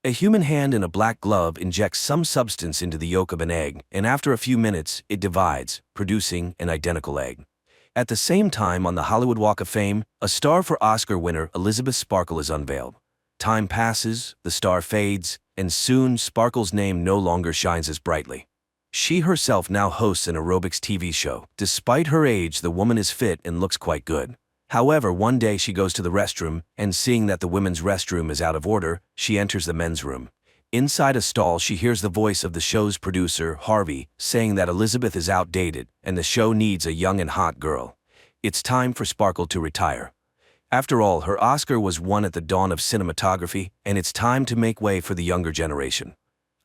A human hand in a black glove injects some substance into the yolk of an egg, and after a few minutes, it divides, producing an identical egg. At the same time, on the Hollywood Walk of Fame, a star for Oscar winner Elizabeth Sparkle is unveiled. Time passes, the star fades, and soon Sparkle's name no longer shines as brightly. She herself now hosts an aerobics TV show. Despite her age, the woman is fit and looks quite good. However, one day she goes to the restroom, and seeing that the women's restroom is out of order, she enters the men's room. Inside a stall, she hears the voice of the show's producer, Harvey, saying that Elizabeth is outdated and the show needs a young and hot girl. It's time for Sparkle to retire. After all, her Oscar was won at the dawn of cinematography, and it's time to make way for the younger generation.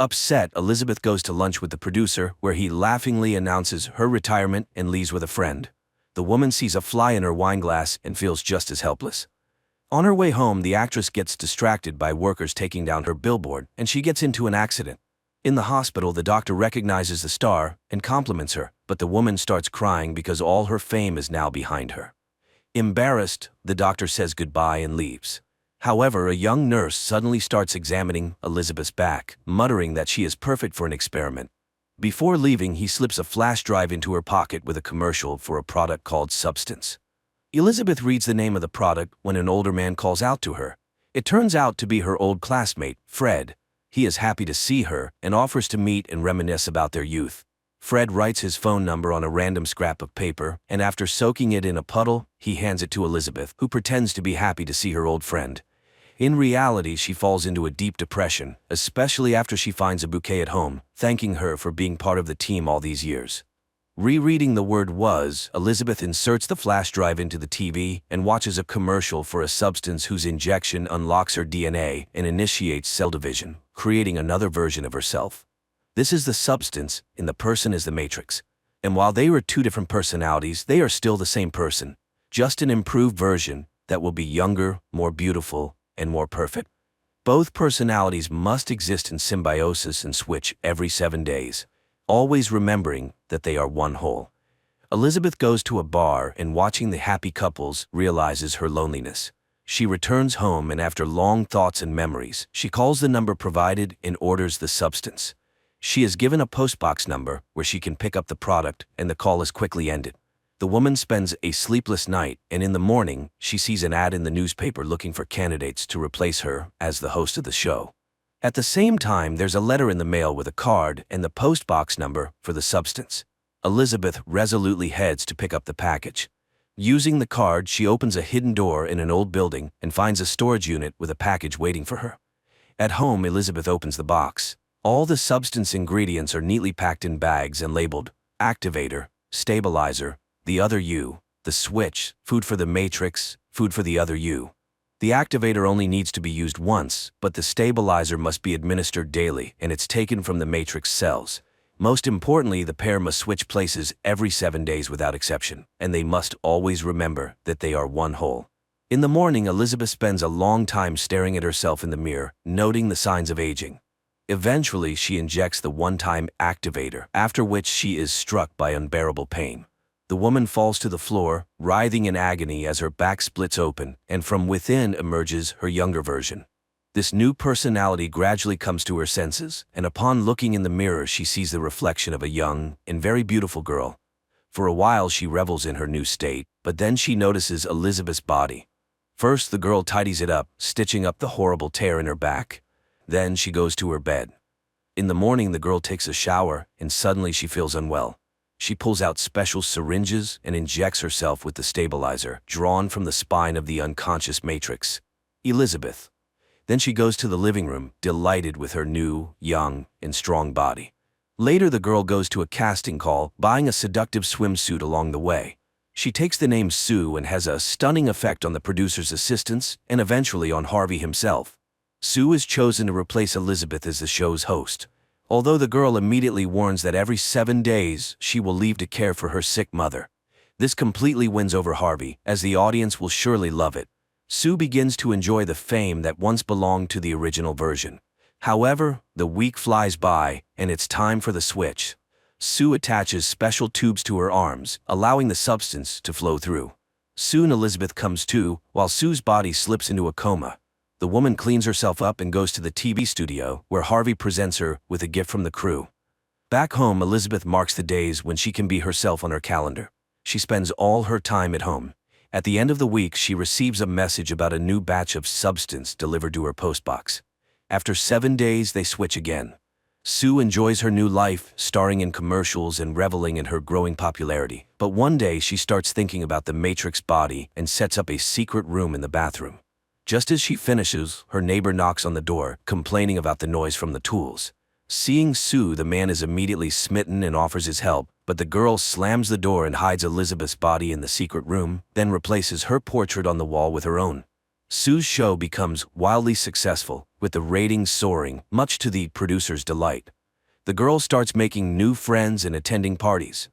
Upset, Elizabeth goes to lunch with the producer, where he laughingly announces her retirement and leaves with a friend. The woman sees a fly in her wine glass and feels just as helpless. On her way home, the actress gets distracted by workers taking down her billboard, and she gets into an accident. In the hospital, the doctor recognizes the star and compliments her, but the woman starts crying because all her fame is now behind her. Embarrassed, the doctor says goodbye and leaves. However, a young nurse suddenly starts examining Elizabeth's back, muttering that she is perfect for an experiment. Before leaving, he slips a flash drive into her pocket with a commercial for a product called Substance. Elizabeth reads the name of the product when an older man calls out to her. It turns out to be her old classmate, Fred. He is happy to see her and offers to meet and reminisce about their youth. Fred writes his phone number on a random scrap of paper, and after soaking it in a puddle, he hands it to Elizabeth, who pretends to be happy to see her old friend. In reality, she falls into a deep depression, especially after she finds a bouquet at home, thanking her for being part of the team all these years. Rereading the word "was," Elizabeth inserts the flash drive into the TV and watches a commercial for a substance whose injection unlocks her DNA and initiates cell division, creating another version of herself. This is the substance, and the person is the Matrix. And while they were two different personalities, they are still the same person, just an improved version that will be younger, more beautiful, and more perfect. Both personalities must exist in symbiosis and switch every 7 days, always remembering that they are one whole. Elizabeth goes to a bar and, watching the happy couples, realizes her loneliness. She returns home, and after long thoughts and memories, she calls the number provided and orders the substance. She is given a postbox number where she can pick up the product, and the call is quickly ended. The woman spends a sleepless night, and in the morning, she sees an ad in the newspaper looking for candidates to replace her as the host of the show. At the same time, there's a letter in the mail with a card and the postbox number for the substance. Elizabeth resolutely heads to pick up the package. Using the card, she opens a hidden door in an old building and finds a storage unit with a package waiting for her. At home, Elizabeth opens the box. All the substance ingredients are neatly packed in bags and labeled activator, stabilizer, the other you, the switch, food for the Matrix, food for the other you. The activator only needs to be used once, but the stabilizer must be administered daily, and it's taken from the Matrix cells. Most importantly, the pair must switch places every 7 days without exception, and they must always remember that they are one whole. In the morning, Elizabeth spends a long time staring at herself in the mirror, noting the signs of aging. Eventually, she injects the one-time activator, after which she is struck by unbearable pain. The woman falls to the floor, writhing in agony as her back splits open, and from within emerges her younger version. This new personality gradually comes to her senses, and upon looking in the mirror, she sees the reflection of a young and very beautiful girl. For a while, she revels in her new state, but then she notices Elizabeth's body. First, the girl tidies it up, stitching up the horrible tear in her back. Then she goes to her bed. In the morning, the girl takes a shower, and suddenly she feels unwell. She pulls out special syringes and injects herself with the stabilizer, drawn from the spine of the unconscious Matrix, Elizabeth. Then she goes to the living room, delighted with her new, young, and strong body. Later, the girl goes to a casting call, buying a seductive swimsuit along the way. She takes the name Sue and has a stunning effect on the producer's assistants and eventually on Harvey himself. Sue is chosen to replace Elizabeth as the show's host, although the girl immediately warns that every 7 days she will leave to care for her sick mother. This completely wins over Harvey, as the audience will surely love it. Sue begins to enjoy the fame that once belonged to the original version. However, the week flies by, and it's time for the switch. Sue attaches special tubes to her arms, allowing the substance to flow through. Soon Elizabeth comes to, while Sue's body slips into a coma. The woman cleans herself up and goes to the TV studio, where Harvey presents her with a gift from the crew. Back home, Elizabeth marks the days when she can be herself on her calendar. She spends all her time at home. At the end of the week, she receives a message about a new batch of substance delivered to her postbox. After 7 days, they switch again. Sue enjoys her new life, starring in commercials and reveling in her growing popularity. But one day, she starts thinking about the Matrix body and sets up a secret room in the bathroom. Just as she finishes, her neighbor knocks on the door, complaining about the noise from the tools. Seeing Sue, the man is immediately smitten and offers his help, but the girl slams the door and hides Elizabeth's body in the secret room, then replaces her portrait on the wall with her own. Sue's show becomes wildly successful, with the ratings soaring, much to the producer's delight. The girl starts making new friends and attending parties.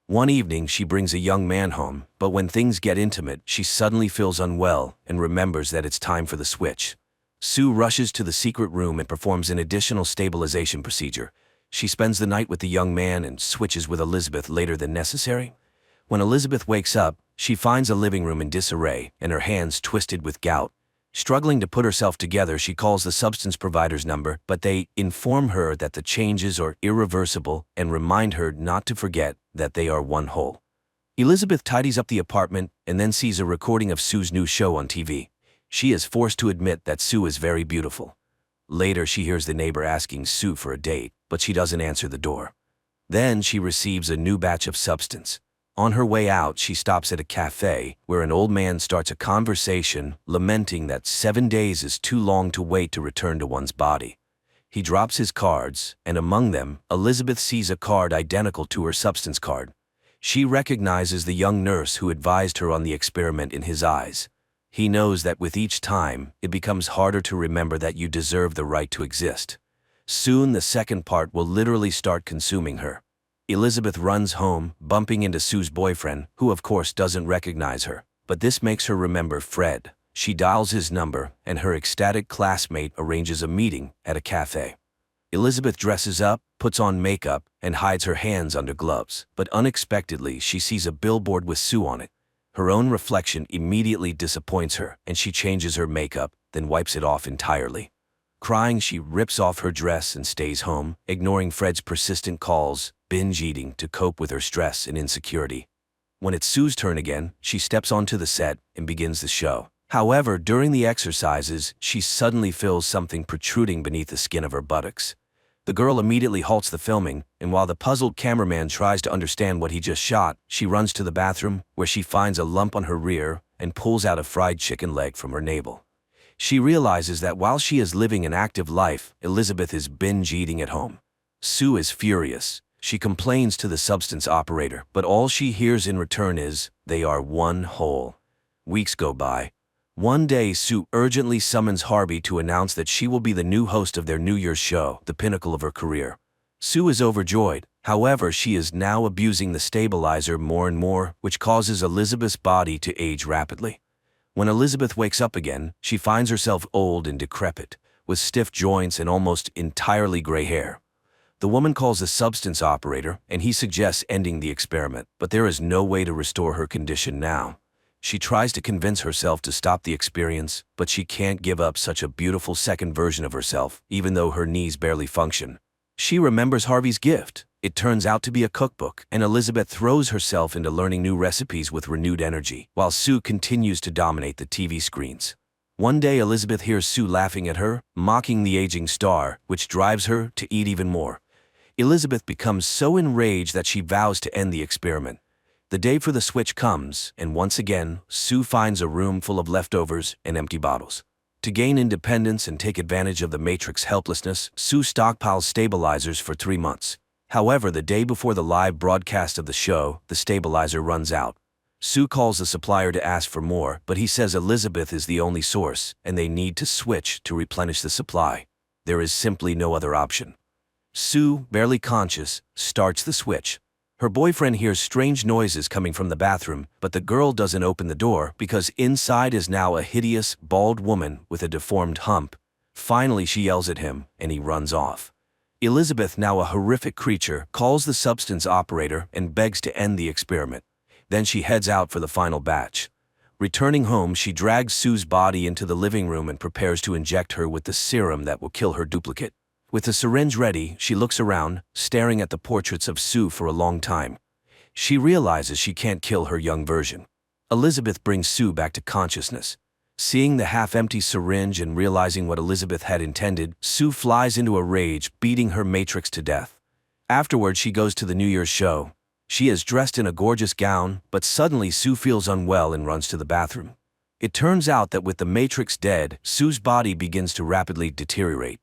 One evening, she brings a young man home, but when things get intimate, she suddenly feels unwell and remembers that it's time for the switch. Sue rushes to the secret room and performs an additional stabilization procedure. She spends the night with the young man and switches with Elizabeth later than necessary. When Elizabeth wakes up, she finds a living room in disarray and her hands twisted with gout. Struggling to put herself together, she calls the substance provider's number, but they inform her that the changes are irreversible and remind her not to forget that they are one whole. Elizabeth tidies up the apartment and then sees a recording of Sue's new show on TV. She is forced to admit that Sue is very beautiful. Later, she hears the neighbor asking Sue for a date, but she doesn't answer the door. Then she receives a new batch of substance. On her way out, she stops at a cafe, where an old man starts a conversation, lamenting that 7 days is too long to wait to return to one's body. He drops his cards, and among them, Elizabeth sees a card identical to her substance card. She recognizes the young nurse who advised her on the experiment in his eyes. He knows that with each time, it becomes harder to remember that you deserve the right to exist. Soon, the second part will literally start consuming her. Elizabeth runs home, bumping into Sue's boyfriend, who of course doesn't recognize her. But this makes her remember Fred. She dials his number, and her ecstatic classmate arranges a meeting at a cafe. Elizabeth dresses up, puts on makeup, and hides her hands under gloves. But unexpectedly, she sees a billboard with Sue on it. Her own reflection immediately disappoints her, and she changes her makeup, then wipes it off entirely. Crying, she rips off her dress and stays home, ignoring Fred's persistent calls, binge eating to cope with her stress and insecurity. When it's Sue's turn again, she steps onto the set and begins the show. However, during the exercises, she suddenly feels something protruding beneath the skin of her buttocks. The girl immediately halts the filming, and while the puzzled cameraman tries to understand what he just shot, she runs to the bathroom, where she finds a lump on her rear and pulls out a fried chicken leg from her navel. She realizes that while she is living an active life, Elizabeth is binge eating at home. Sue is furious. She complains to the substance operator, but all she hears in return is, "They are one whole." Weeks go by. One day, Sue urgently summons Harvey to announce that she will be the new host of their New Year's show, the pinnacle of her career. Sue is overjoyed. However, she is now abusing the stabilizer more and more, which causes Elizabeth's body to age rapidly. When Elizabeth wakes up again, she finds herself old and decrepit, with stiff joints and almost entirely gray hair. The woman calls the substance operator, and he suggests ending the experiment, but there is no way to restore her condition now. She tries to convince herself to stop the experience, but she can't give up such a beautiful second version of herself, even though her knees barely function. She remembers Harvey's gift. It turns out to be a cookbook, and Elizabeth throws herself into learning new recipes with renewed energy, while Sue continues to dominate the TV screens. One day, Elizabeth hears Sue laughing at her, mocking the aging star, which drives her to eat even more. Elizabeth becomes so enraged that she vows to end the experiment. The day for the switch comes, and once again, Sue finds a room full of leftovers and empty bottles. To gain independence and take advantage of the Matrix helplessness, Sue stockpiles stabilizers for 3 months. However, the day before the live broadcast of the show, the stabilizer runs out. Sue calls the supplier to ask for more, but he says Elizabeth is the only source, and they need to switch to replenish the supply. There is simply no other option. Sue, barely conscious, starts the switch. Her boyfriend hears strange noises coming from the bathroom, but the girl doesn't open the door because inside is now a hideous, bald woman with a deformed hump. Finally, she yells at him, and he runs off. Elizabeth, now a horrific creature, calls the substance operator and begs to end the experiment. Then she heads out for the final batch. Returning home, she drags Sue's body into the living room and prepares to inject her with the serum that will kill her duplicate. With the syringe ready, she looks around, staring at the portraits of Sue for a long time. She realizes she can't kill her young version. Elizabeth brings Sue back to consciousness. Seeing the half-empty syringe and realizing what Elizabeth had intended, Sue flies into a rage, beating her Matrix to death. Afterward, she goes to the New Year's show. She is dressed in a gorgeous gown, but suddenly Sue feels unwell and runs to the bathroom. It turns out that with the Matrix dead, Sue's body begins to rapidly deteriorate.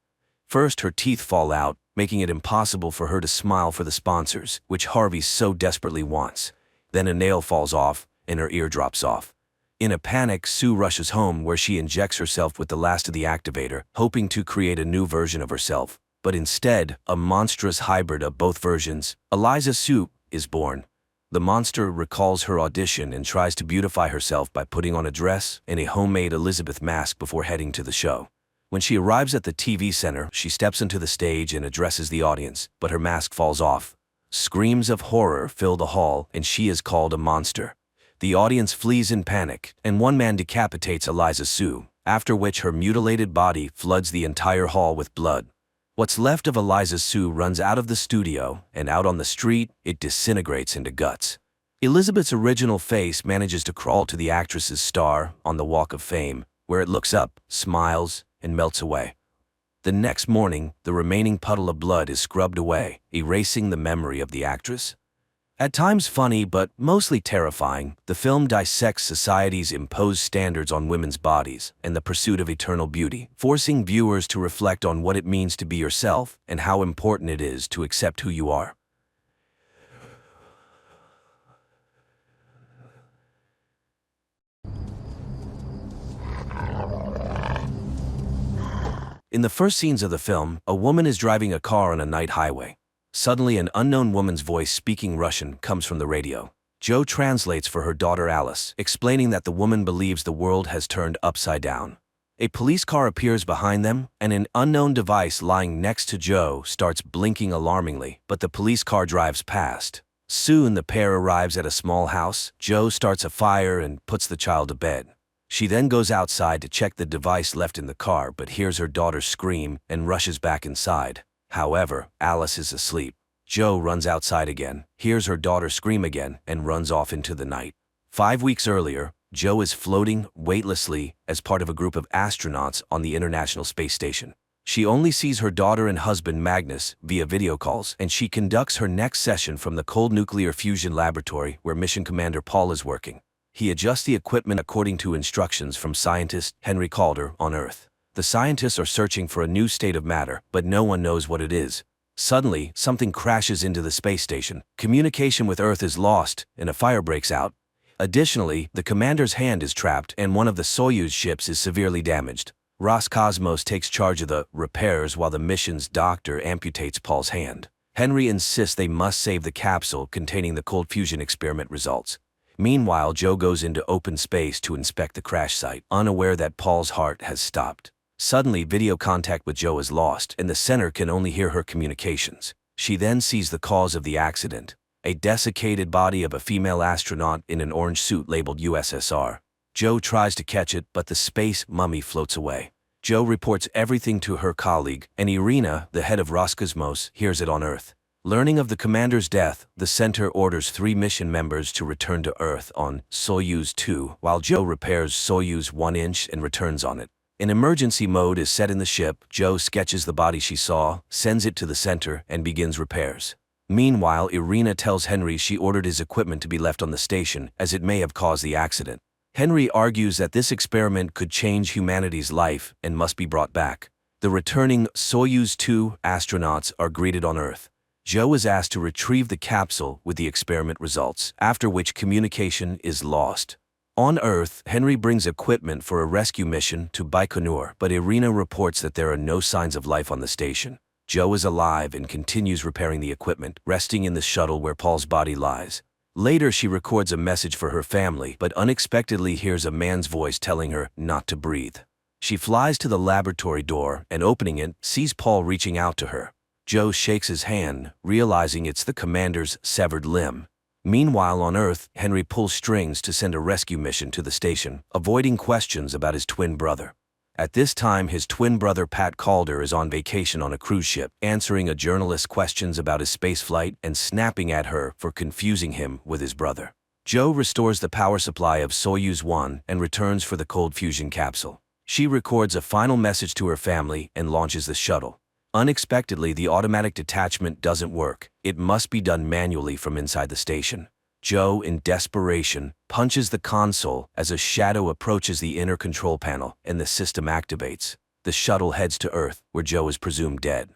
First, her teeth fall out, making it impossible for her to smile for the sponsors, which Harvey so desperately wants. Then a nail falls off, and her ear drops off. In a panic, Sue rushes home where she injects herself with the last of the activator, hoping to create a new version of herself. But instead, a monstrous hybrid of both versions, Eliza Sue, is born. The monster recalls her audition and tries to beautify herself by putting on a dress and a homemade Elizabeth mask before heading to the show. When she arrives at the TV center, she steps into the stage and addresses the audience, but her mask falls off. Screams of horror fill the hall, and she is called a monster. The audience flees in panic, and one man decapitates Eliza Sue, after which her mutilated body floods the entire hall with blood. What's left of Eliza Sue runs out of the studio, and out on the street, it disintegrates into guts. Elizabeth's original face manages to crawl to the actress's star on the Walk of Fame, where it looks up, smiles, and melts away. The next morning, the remaining puddle of blood is scrubbed away, erasing the memory of the actress. At times funny but mostly terrifying, the film dissects society's imposed standards on women's bodies and the pursuit of eternal beauty, forcing viewers to reflect on what it means to be yourself and how important it is to accept who you are. In the first scenes of the film, a woman is driving a car on a night highway. Suddenly, an unknown woman's voice speaking Russian comes from the radio. Joe translates for her daughter Alice, explaining that the woman believes the world has turned upside down. A police car appears behind them, and an unknown device lying next to Joe starts blinking alarmingly, but the police car drives past. Soon, the pair arrives at a small house. Joe starts a fire and puts the child to bed. She then goes outside to check the device left in the car, but hears her daughter scream and rushes back inside. However, Alice is asleep. Joe runs outside again, hears her daughter scream again, and runs off into the night. 5 weeks earlier, Joe is floating weightlessly as part of a group of astronauts on the International Space Station. She only sees her daughter and husband Magnus via video calls, and she conducts her next session from the Cold Nuclear Fusion Laboratory where Mission Commander Paul is working. He adjusts the equipment according to instructions from scientist Henry Calder on Earth. The scientists are searching for a new state of matter, but no one knows what it is. Suddenly, something crashes into the space station. Communication with Earth is lost, and a fire breaks out. Additionally, the commander's hand is trapped, and one of the Soyuz ships is severely damaged. Roscosmos takes charge of the repairs while the mission's doctor amputates Paul's hand. Henry insists they must save the capsule containing the cold fusion experiment results. Meanwhile, Joe goes into open space to inspect the crash site, unaware that Paul's heart has stopped. Suddenly, video contact with Joe is lost, and the center can only hear her communications. She then sees the cause of the accident: a desiccated body of a female astronaut in an orange suit labeled USSR. Joe tries to catch it, but the space mummy floats away. Joe reports everything to her colleague, and Irina, the head of Roscosmos, hears it on Earth. Learning of the commander's death, the center orders 3 mission members to return to Earth on Soyuz 2, while Joe repairs Soyuz 1-inch and returns on it. An emergency mode is set in the ship. Joe sketches the body she saw, sends it to the center, and begins repairs. Meanwhile, Irina tells Henry she ordered his equipment to be left on the station, as it may have caused the accident. Henry argues that this experiment could change humanity's life and must be brought back. The returning Soyuz 2 astronauts are greeted on Earth. Joe is asked to retrieve the capsule with the experiment results, after which communication is lost. On Earth, Henry brings equipment for a rescue mission to Baikonur, but Irina reports that there are no signs of life on the station. Joe is alive and continues repairing the equipment, resting in the shuttle where Paul's body lies. Later, she records a message for her family, but unexpectedly hears a man's voice telling her not to breathe. She flies to the laboratory door and, opening it, sees Paul reaching out to her. Joe shakes his hand, realizing it's the commander's severed limb. Meanwhile, on Earth, Henry pulls strings to send a rescue mission to the station, avoiding questions about his twin brother. At this time, his twin brother Pat Calder is on vacation on a cruise ship, answering a journalist's questions about his spaceflight and snapping at her for confusing him with his brother. Jo restores the power supply of Soyuz 1 and returns for the cold fusion capsule. She records a final message to her family and launches the shuttle. Unexpectedly, the automatic detachment doesn't work. It must be done manually from inside the station. Jo, in desperation, punches the console as a shadow approaches the inner control panel and the system activates. The shuttle heads to Earth, where Jo is presumed dead.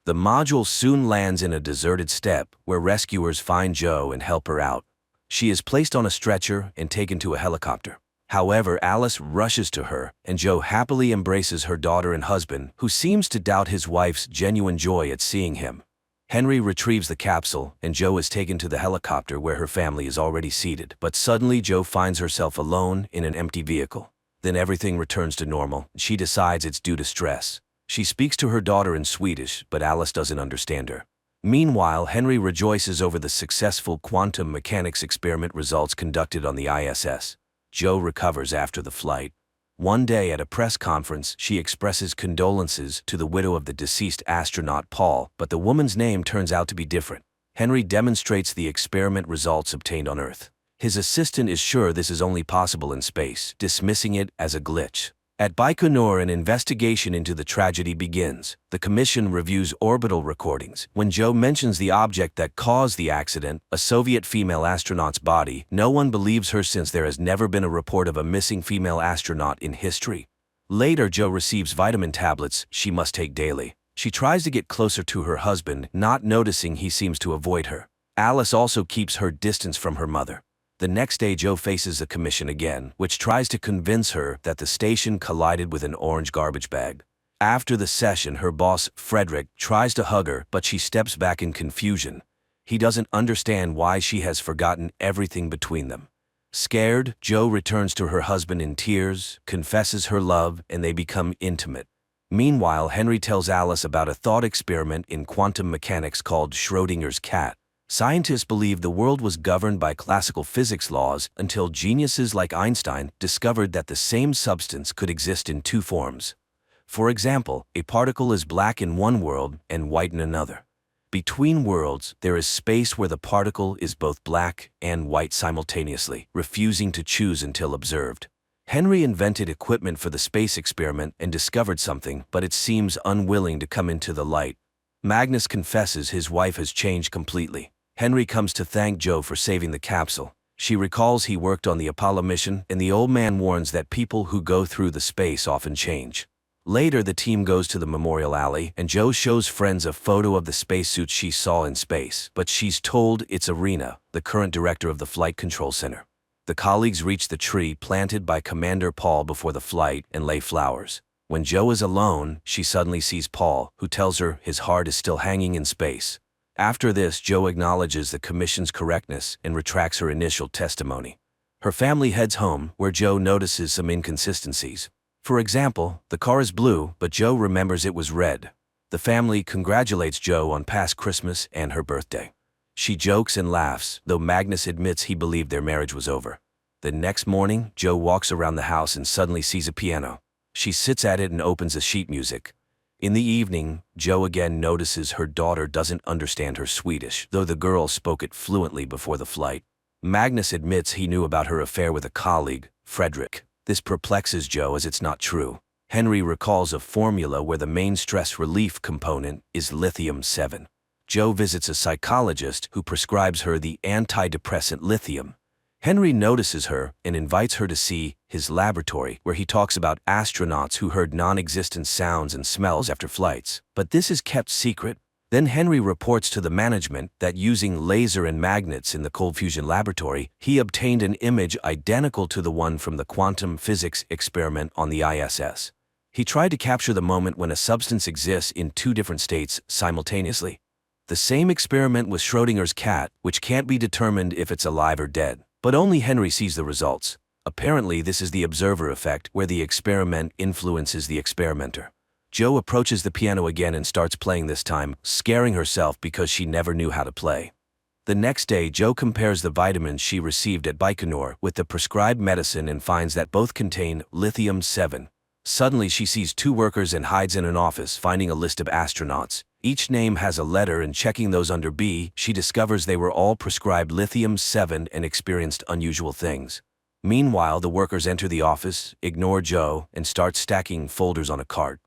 The module soon lands in a deserted steppe where rescuers find Jo and help her out. She is placed on a stretcher and taken to a helicopter. However, Alice rushes to her, and Jo happily embraces her daughter and husband, who seems to doubt his wife's genuine joy at seeing him. Henry retrieves the capsule, and Jo is taken to the helicopter where her family is already seated. But suddenly, Jo finds herself alone in an empty vehicle. Then everything returns to normal. She decides it's due to stress. She speaks to her daughter in Swedish, but Alice doesn't understand her. Meanwhile, Henry rejoices over the successful quantum mechanics experiment results conducted on the ISS. Jo recovers after the flight. One day at a press conference, she expresses condolences to the widow of the deceased astronaut Paul, but the woman's name turns out to be different. Henry demonstrates the experiment results obtained on Earth. His assistant is sure this is only possible in space, dismissing it as a glitch. At Baikonur, an investigation into the tragedy begins. The commission reviews orbital recordings. When Jo mentions the object that caused the accident, a Soviet female astronaut's body, no one believes her since there has never been a report of a missing female astronaut in history. Later, Jo receives vitamin tablets she must take daily. She tries to get closer to her husband, not noticing he seems to avoid her. Alice also keeps her distance from her mother. The next day, Jo faces the commission again, which tries to convince her that the station collided with an orange garbage bag. After the session, her boss, Frederick, tries to hug her, but she steps back in confusion. He doesn't understand why she has forgotten everything between them. Scared, Jo returns to her husband in tears, confesses her love, and they become intimate. Meanwhile, Henry tells Alice about a thought experiment in quantum mechanics called Schrödinger's cat. Scientists believed the world was governed by classical physics laws until geniuses like Einstein discovered that the same substance could exist in two forms. For example, a particle is black in one world and white in another. Between worlds, there is space where the particle is both black and white simultaneously, refusing to choose until observed. Henry invented equipment for the space experiment and discovered something, but it seems unwilling to come into the light. Magnus confesses his wife has changed completely. Henry comes to thank Jo for saving the capsule. She recalls he worked on the Apollo mission, and the old man warns that people who go through the space often change. Later, the team goes to the Memorial Alley, and Jo shows friends a photo of the spacesuit she saw in space, but she's told it's Irina, the current director of the Flight Control Center. The colleagues reach the tree planted by Commander Paul before the flight and lay flowers. When Jo is alone, she suddenly sees Paul, who tells her his heart is still hanging in space. After this, Jo acknowledges the commission's correctness and retracts her initial testimony. Her family heads home, where Jo notices some inconsistencies. For example, the car is blue, but Jo remembers it was red. The family congratulates Jo on past Christmas and her birthday. She jokes and laughs, though Magnus admits he believed their marriage was over. The next morning, Jo walks around the house and suddenly sees a piano. She sits at it and opens the sheet music. In the evening, Jo again notices her daughter doesn't understand her Swedish, though the girl spoke it fluently before the flight. Magnus admits he knew about her affair with a colleague, Frederick. This perplexes Jo as it's not true. Henry recalls a formula where the main stress relief component is lithium-7. Jo visits a psychologist who prescribes her the antidepressant lithium. Henry notices her and invites her to see his laboratory, where he talks about astronauts who heard non-existent sounds and smells after flights. But this is kept secret. Then Henry reports to the management that using laser and magnets in the cold fusion laboratory, he obtained an image identical to the one from the quantum physics experiment on the ISS. He tried to capture the moment when a substance exists in two different states simultaneously. The same experiment with Schrödinger's cat, which can't be determined if it's alive or dead. But only Henry sees the results. Apparently, this is the observer effect, where the experiment influences the experimenter. Jo approaches the piano again and starts playing this time, scaring herself because she never knew how to play. The next day, Joe compares the vitamins she received at Baikonur with the prescribed medicine and finds that both contain lithium-7. Suddenly, she sees two workers and hides in an office, finding a list of astronauts. Each name has a letter, and checking those under B, she discovers they were all prescribed lithium-7 and experienced unusual things. Meanwhile, the workers enter the office, ignore Joe, and start stacking folders on a cart.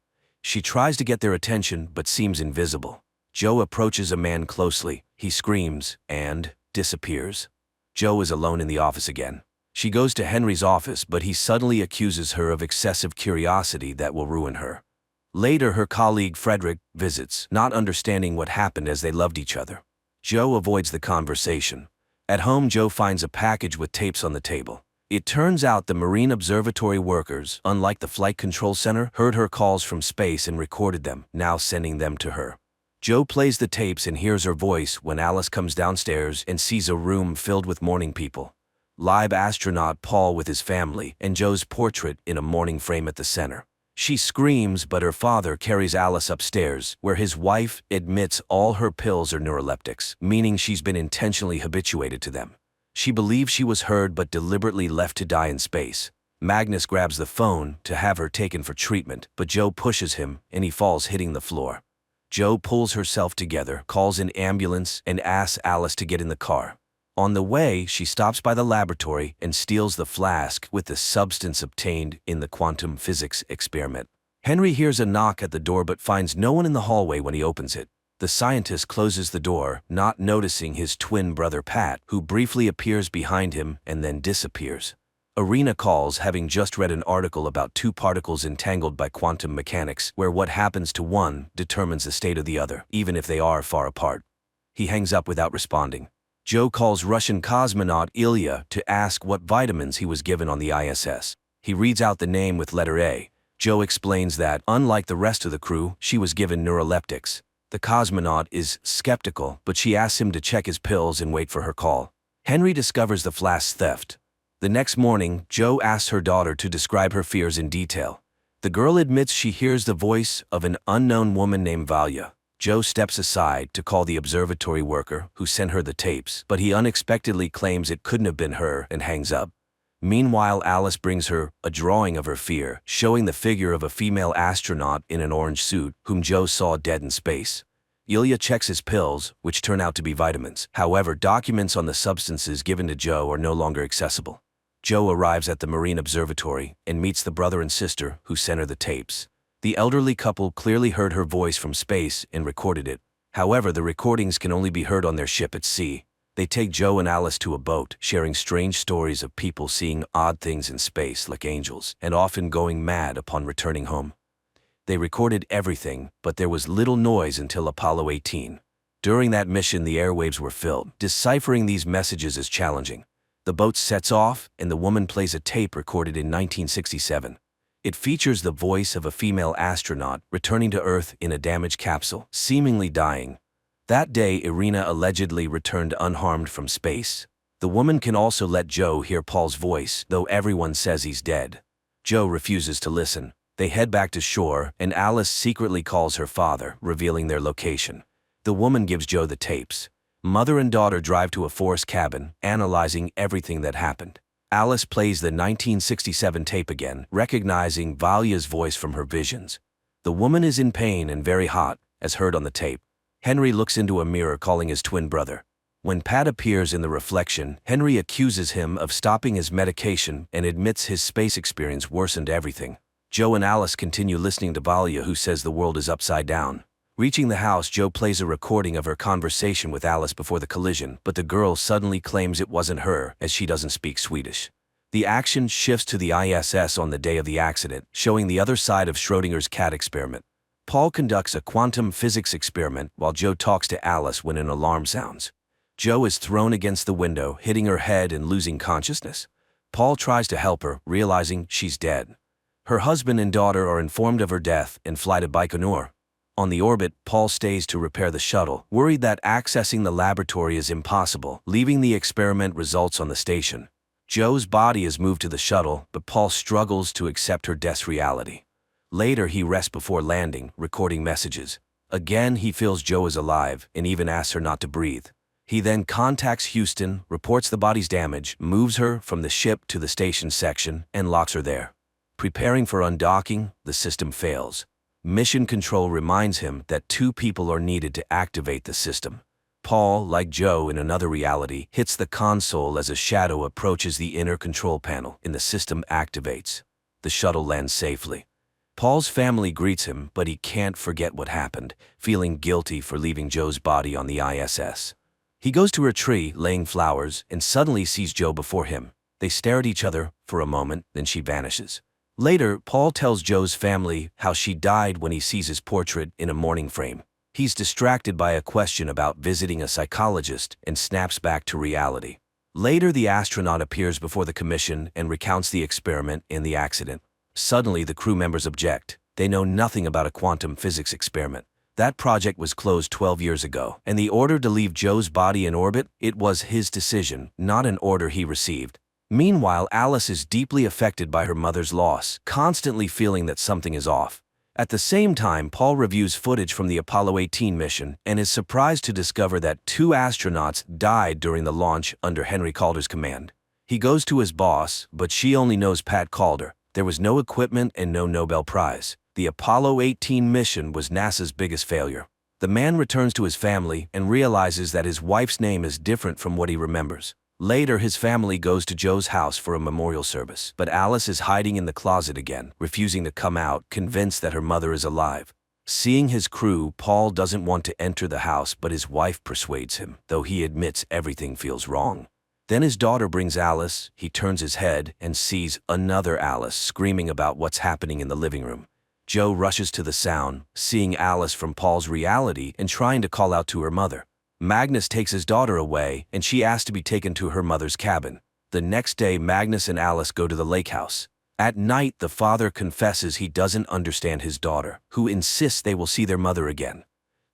She tries to get their attention but seems invisible. Joe approaches a man closely. He screams and disappears. Joe is alone in the office again. She goes to Henry's office, but he suddenly accuses her of excessive curiosity that will ruin her. Later, her colleague Frederick visits, not understanding what happened as they loved each other. Joe avoids the conversation. At home, Joe finds a package with tapes on the table. It turns out the Marine Observatory workers, unlike the Flight Control Center, heard her calls from space and recorded them, now sending them to her. Joe plays the tapes and hears her voice when Alice comes downstairs and sees a room filled with mourning people. Live astronaut Paul with his family, and Joe's portrait in a mourning frame at the center. She screams, but her father carries Alice upstairs, where his wife admits all her pills are neuroleptics, meaning she's been intentionally habituated to them. She believes she was heard but deliberately left to die in space. Magnus grabs the phone to have her taken for treatment, but Joe pushes him and he falls, hitting the floor. Joe pulls herself together, calls an ambulance, and asks Alice to get in the car. On the way, she stops by the laboratory and steals the flask with the substance obtained in the quantum physics experiment. Henry hears a knock at the door but finds no one in the hallway when he opens it. The scientist closes the door, not noticing his twin brother Pat, who briefly appears behind him and then disappears. Irina calls, having just read an article about two particles entangled by quantum mechanics, where what happens to one determines the state of the other, even if they are far apart. He hangs up without responding. Joe calls Russian cosmonaut Ilya to ask what vitamins he was given on the ISS. He reads out the name with letter A. Joe explains that, unlike the rest of the crew, she was given neuroleptics. The cosmonaut is skeptical, but she asks him to check his pills and wait for her call. Henry discovers the flask theft. The next morning, Joe asks her daughter to describe her fears in detail. The girl admits she hears the voice of an unknown woman named Valya. Joe steps aside to call the observatory worker who sent her the tapes, but he unexpectedly claims it couldn't have been her and hangs up. Meanwhile, Alice brings her a drawing of her fear, showing the figure of a female astronaut in an orange suit, whom Joe saw dead in space. Ilya checks his pills, which turn out to be vitamins. However, documents on the substances given to Joe are no longer accessible. Joe arrives at the Marine Observatory and meets the brother and sister who sent her the tapes. The elderly couple clearly heard her voice from space and recorded it. However, the recordings can only be heard on their ship at sea. They take Joe and Alice to a boat, sharing strange stories of people seeing odd things in space like angels, and often going mad upon returning home. They recorded everything, but there was little noise until Apollo 18. During that mission, the airwaves were filled. Deciphering these messages is challenging. The boat sets off, and the woman plays a tape recorded in 1967. It features the voice of a female astronaut returning to Earth in a damaged capsule, seemingly dying. That day, Irina allegedly returned unharmed from space. The woman can also let Joe hear Paul's voice, though everyone says he's dead. Joe refuses to listen. They head back to shore, and Alice secretly calls her father, revealing their location. The woman gives Joe the tapes. Mother and daughter drive to a forest cabin, analyzing everything that happened. Alice plays the 1967 tape again, recognizing Valya's voice from her visions. The woman is in pain and very hot, as heard on the tape. Henry looks into a mirror, calling his twin brother. When Pat appears in the reflection, Henry accuses him of stopping his medication and admits his space experience worsened everything. Joe and Alice continue listening to Valya, who says the world is upside down. Reaching the house, Joe plays a recording of her conversation with Alice before the collision, but the girl suddenly claims it wasn't her, as she doesn't speak Swedish. The action shifts to the ISS on the day of the accident, showing the other side of Schrödinger's cat experiment. Paul conducts a quantum physics experiment while Joe talks to Alice when an alarm sounds. Joe is thrown against the window, hitting her head and losing consciousness. Paul tries to help her, realizing she's dead. Her husband and daughter are informed of her death and fly to Baikonur. On the orbit, Paul stays to repair the shuttle, worried that accessing the laboratory is impossible, leaving the experiment results on the station. Joe's body is moved to the shuttle, but Paul struggles to accept her death's reality. Later, he rests before landing, recording messages. Again, he feels Joe is alive and even asks her not to breathe. He then contacts Houston, reports the body's damage, moves her from the ship to the station section, and locks her there. Preparing for undocking, the system fails. Mission Control reminds him that 2 people are needed to activate the system. Paul, like Joe in another reality, hits the console as a shadow approaches the inner control panel and the system activates. The shuttle lands safely. Paul's family greets him, but he can't forget what happened, feeling guilty for leaving Joe's body on the ISS. He goes to her tree, laying flowers, and suddenly sees Joe before him. They stare at each other for a moment, then she vanishes. Later, Paul tells Joe's family how she died when he sees his portrait in a mourning frame. He's distracted by a question about visiting a psychologist and snaps back to reality. Later, the astronaut appears before the commission and recounts the experiment and the accident. Suddenly, the crew members object. They know nothing about a quantum physics experiment. That project was closed 12 years ago, and the order to leave Joe's body in orbit, it was his decision, not an order he received. Meanwhile, Alice is deeply affected by her mother's loss, constantly feeling that something is off. At the same time, Paul reviews footage from the Apollo 18 mission and is surprised to discover that 2 astronauts died during the launch under Henry Calder's command. He goes to his boss, but she only knows Pat Calder. There was no equipment and no Nobel Prize. The Apollo 18 mission was NASA's biggest failure. The man returns to his family and realizes that his wife's name is different from what he remembers. Later, his family goes to Joe's house for a memorial service, but Alice is hiding in the closet again, refusing to come out, convinced that her mother is alive. Seeing his crew, Paul doesn't want to enter the house, but his wife persuades him, though he admits everything feels wrong. Then his daughter brings Alice. He turns his head and sees another Alice screaming about what's happening in the living room. Joe rushes to the sound, seeing Alice from Paul's reality and trying to call out to her mother. Magnus takes his daughter away, and she asks to be taken to her mother's cabin. The next day, Magnus and Alice go to the lake house. At night, the father confesses he doesn't understand his daughter, who insists they will see their mother again.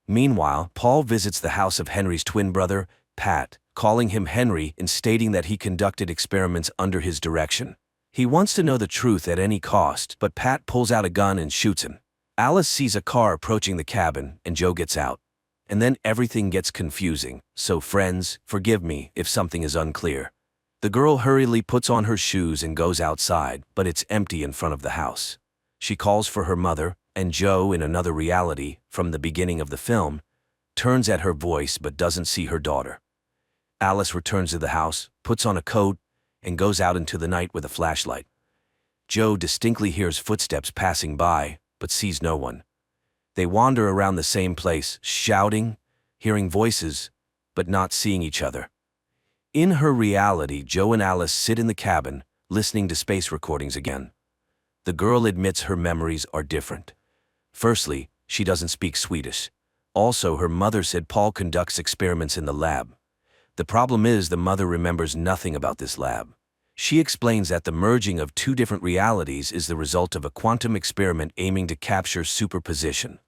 Meanwhile, Paul visits the house of Henry's twin brother, Pat, calling him Henry and stating that he conducted experiments under his direction. He wants to know the truth at any cost, but Pat pulls out a gun and shoots him. Alice sees a car approaching the cabin, and Joe gets out. And then everything gets confusing, so friends, forgive me if something is unclear. The girl hurriedly puts on her shoes and goes outside, but it's empty in front of the house. She calls for her mother, and Joe, in another reality, from the beginning of the film, turns at her voice but doesn't see her daughter. Alice returns to the house, puts on a coat, and goes out into the night with a flashlight. Joe distinctly hears footsteps passing by, but sees no one. They wander around the same place, shouting, hearing voices, but not seeing each other. In her reality, Joe and Alice sit in the cabin, listening to space recordings again. The girl admits her memories are different. Firstly, she doesn't speak Swedish. Also, her mother said Paul conducts experiments in the lab. The problem is the mother remembers nothing about this lab. She explains that the merging of 2 different realities is the result of a quantum experiment aiming to capture superposition,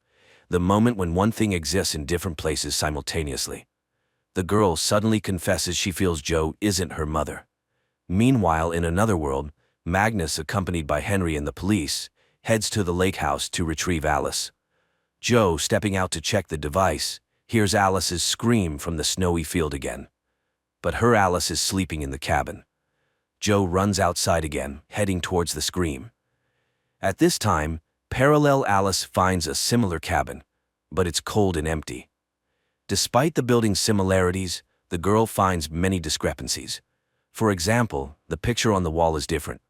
the moment when one thing exists in different places simultaneously. The girl suddenly confesses she feels Joe isn't her mother. Meanwhile, in another world, Magnus, accompanied by Henry and the police, heads to the lake house to retrieve Alice. Joe, stepping out to check the device, hears Alice's scream from the snowy field again. But her Alice is sleeping in the cabin. Joe runs outside again, heading towards the scream. At this time, parallel Alice finds a similar cabin, but it's cold and empty. Despite the building's similarities, the girl finds many discrepancies. For example, the picture on the wall is different.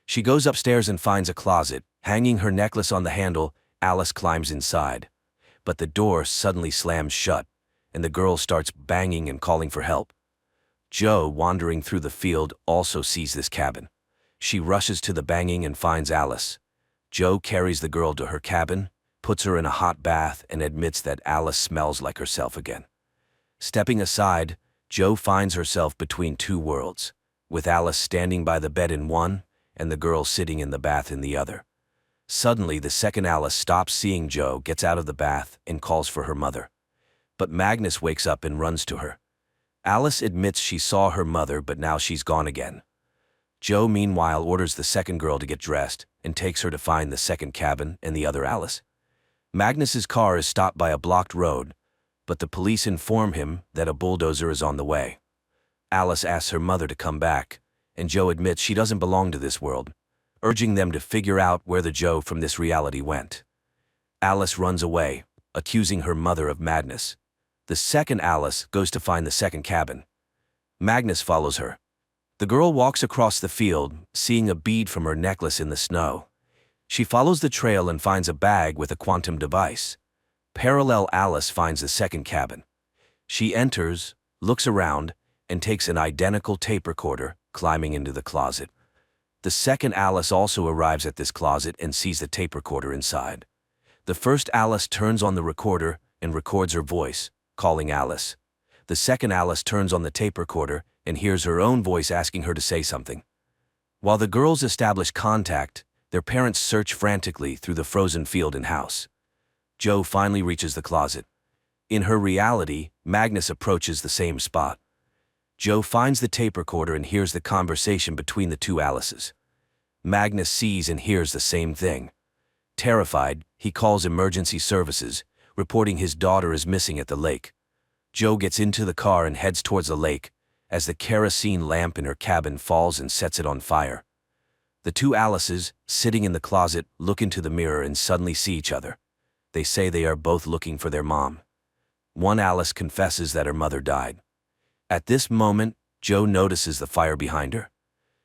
She goes upstairs and finds a closet. Hanging her necklace on the handle, Alice climbs inside. But the door suddenly slams shut, and the girl starts banging and calling for help. Joe, wandering through the field, also sees this cabin. She rushes to the banging and finds Alice. Joe carries the girl to her cabin, puts her in a hot bath, and admits that Alice smells like herself again. Stepping aside, Joe finds herself between 2 worlds, with Alice standing by the bed in one and the girl sitting in the bath in the other. Suddenly, the second Alice stops seeing Joe, gets out of the bath, and calls for her mother. But Magnus wakes up and runs to her. Alice admits she saw her mother, but now she's gone again. Joe, meanwhile, orders the second girl to get dressed and takes her to find the second cabin and the other Alice. Magnus's car is stopped by a blocked road, but the police inform him that a bulldozer is on the way. Alice asks her mother to come back, and Joe admits she doesn't belong to this world, urging them to figure out where the Joe from this reality went. Alice runs away, accusing her mother of madness. The second Alice goes to find the second cabin. Magnus follows her. The girl walks across the field, seeing a bead from her necklace in the snow. She follows the trail and finds a bag with a quantum device. Parallel Alice finds the second cabin. She enters, looks around, and takes an identical tape recorder, climbing into the closet. The second Alice also arrives at this closet and sees the tape recorder inside. The first Alice turns on the recorder and records her voice, calling Alice. The second Alice turns on the tape recorder and hears her own voice asking her to say something. While the girls establish contact, their parents search frantically through the frozen field and house. Joe finally reaches the closet. In her reality, Magnus approaches the same spot. Joe finds the tape recorder and hears the conversation between the two Alices. Magnus sees and hears the same thing. Terrified, he calls emergency services, reporting his daughter is missing at the lake. Joe gets into the car and heads towards the lake, as the kerosene lamp in her cabin falls and sets it on fire. The two Alices, sitting in the closet, look into the mirror and suddenly see each other. They say they are both looking for their mom. One Alice confesses that her mother died. At this moment, Joe notices the fire behind her.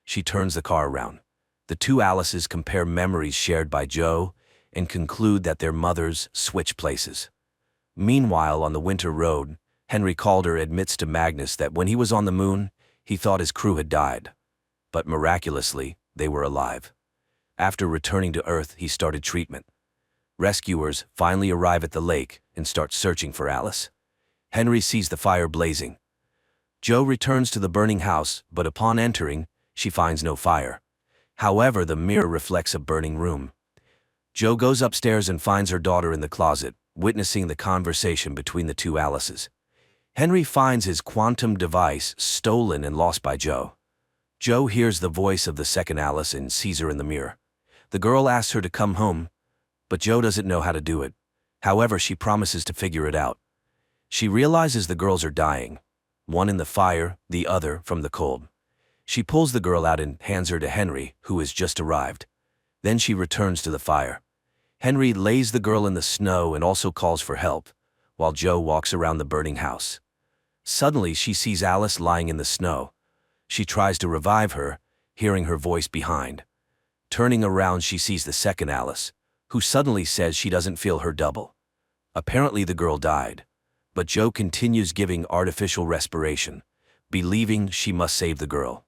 She turns the car around. The two Alices compare memories shared by Joe and conclude that their mothers switch places. Meanwhile, on the winter road, Henry Calder admits to Magnus that when he was on the moon, he thought his crew had died. But miraculously, they were alive. After returning to Earth, he started treatment. Rescuers finally arrive at the lake and start searching for Alice. Henry sees the fire blazing. Joe returns to the burning house, but upon entering, she finds no fire. However, the mirror reflects a burning room. Joe goes upstairs and finds her daughter in the closet, witnessing the conversation between the two Alices. Henry finds his quantum device stolen and lost by Joe. Joe hears the voice of the second Alice and sees her in the mirror. The girl asks her to come home, but Joe doesn't know how to do it. However, she promises to figure it out. She realizes the girls are dying, one in the fire, the other from the cold. She pulls the girl out and hands her to Henry, who has just arrived. Then she returns to the fire. Henry lays the girl in the snow and also calls for help, while Joe walks around the burning house. Suddenly, she sees Alice lying in the snow. She tries to revive her, hearing her voice behind. Turning around, she sees the second Alice, who suddenly says she doesn't feel her double. Apparently, the girl died, but Joe continues giving artificial respiration, believing she must save the girl.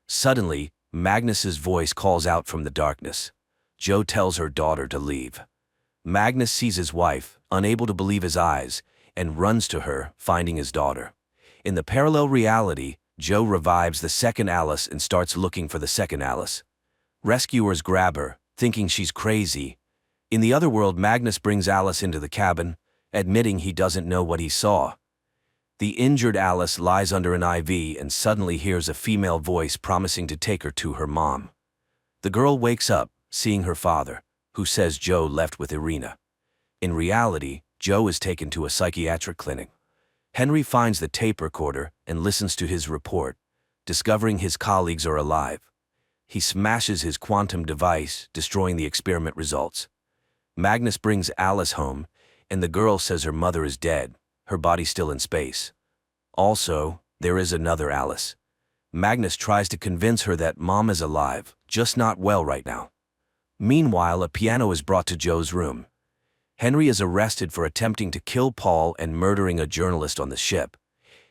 Suddenly, Magnus's voice calls out from the darkness. Joe tells her daughter to leave. Magnus sees his wife, unable to believe his eyes, and runs to her, finding his daughter. In the parallel reality, Joe revives the second Alice and starts looking for the second Alice. Rescuers grab her, thinking she's crazy. In the other world, Magnus brings Alice into the cabin, admitting he doesn't know what he saw. The injured Alice lies under an IV and suddenly hears a female voice promising to take her to her mom. The girl wakes up, seeing her father, who says Joe left with Irina. In reality, Joe is taken to a psychiatric clinic. Henry finds the tape recorder and listens to his report, discovering his colleagues are alive. He smashes his quantum device, destroying the experiment results. Magnus brings Alice home, and the girl says her mother is dead, her body still in space. Also, there is another Alice. Magnus tries to convince her that mom is alive, just not well right now. Meanwhile, a piano is brought to Joe's room. Henry is arrested for attempting to kill Paul and murdering a journalist on the ship.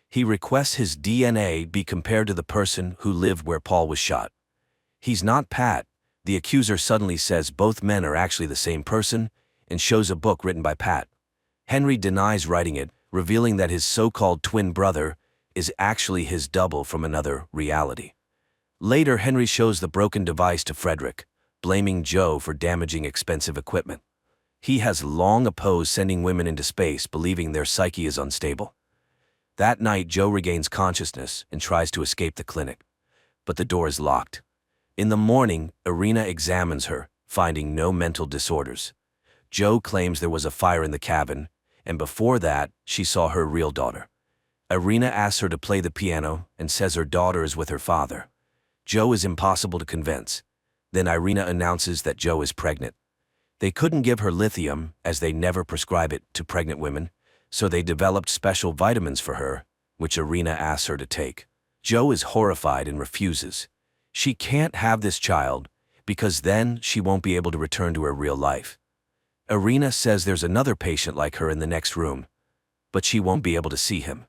He requests his DNA be compared to the person who lived where Paul was shot. He's not Pat. The accuser suddenly says both men are actually the same person and shows a book written by Pat. Henry denies writing it, revealing that his so-called twin brother is actually his double from another reality. Later, Henry shows the broken device to Frederick, blaming Joe for damaging expensive equipment. He has long opposed sending women into space, believing their psyche is unstable. That night, Joe regains consciousness and tries to escape the clinic, but the door is locked. In the morning, Irina examines her, finding no mental disorders. Joe claims there was a fire in the cabin, and before that, she saw her real daughter. Irina asks her to play the piano and says her daughter is with her father. Joe is impossible to convince. Then Irina announces that Joe is pregnant. They couldn't give her lithium, as they never prescribe it to pregnant women, so they developed special vitamins for her, which Irina asks her to take. Joe is horrified and refuses. She can't have this child, because then she won't be able to return to her real life. Irina says there's another patient like her in the next room, but she won't be able to see him.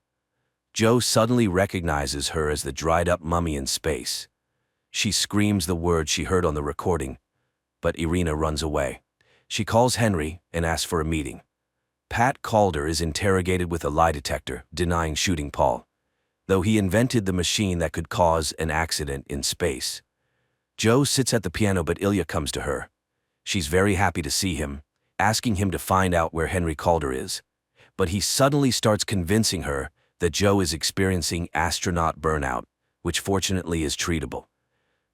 Joe suddenly recognizes her as the dried-up mummy in space. She screams the words she heard on the recording, but Irina runs away. She calls Henry and asks for a meeting. Pat Calder is interrogated with a lie detector, denying shooting Paul, though he invented the machine that could cause an accident in space. Joe sits at the piano, but Ilya comes to her. She's very happy to see him, asking him to find out where Henry Calder is. But he suddenly starts convincing her that Joe is experiencing astronaut burnout, which fortunately is treatable.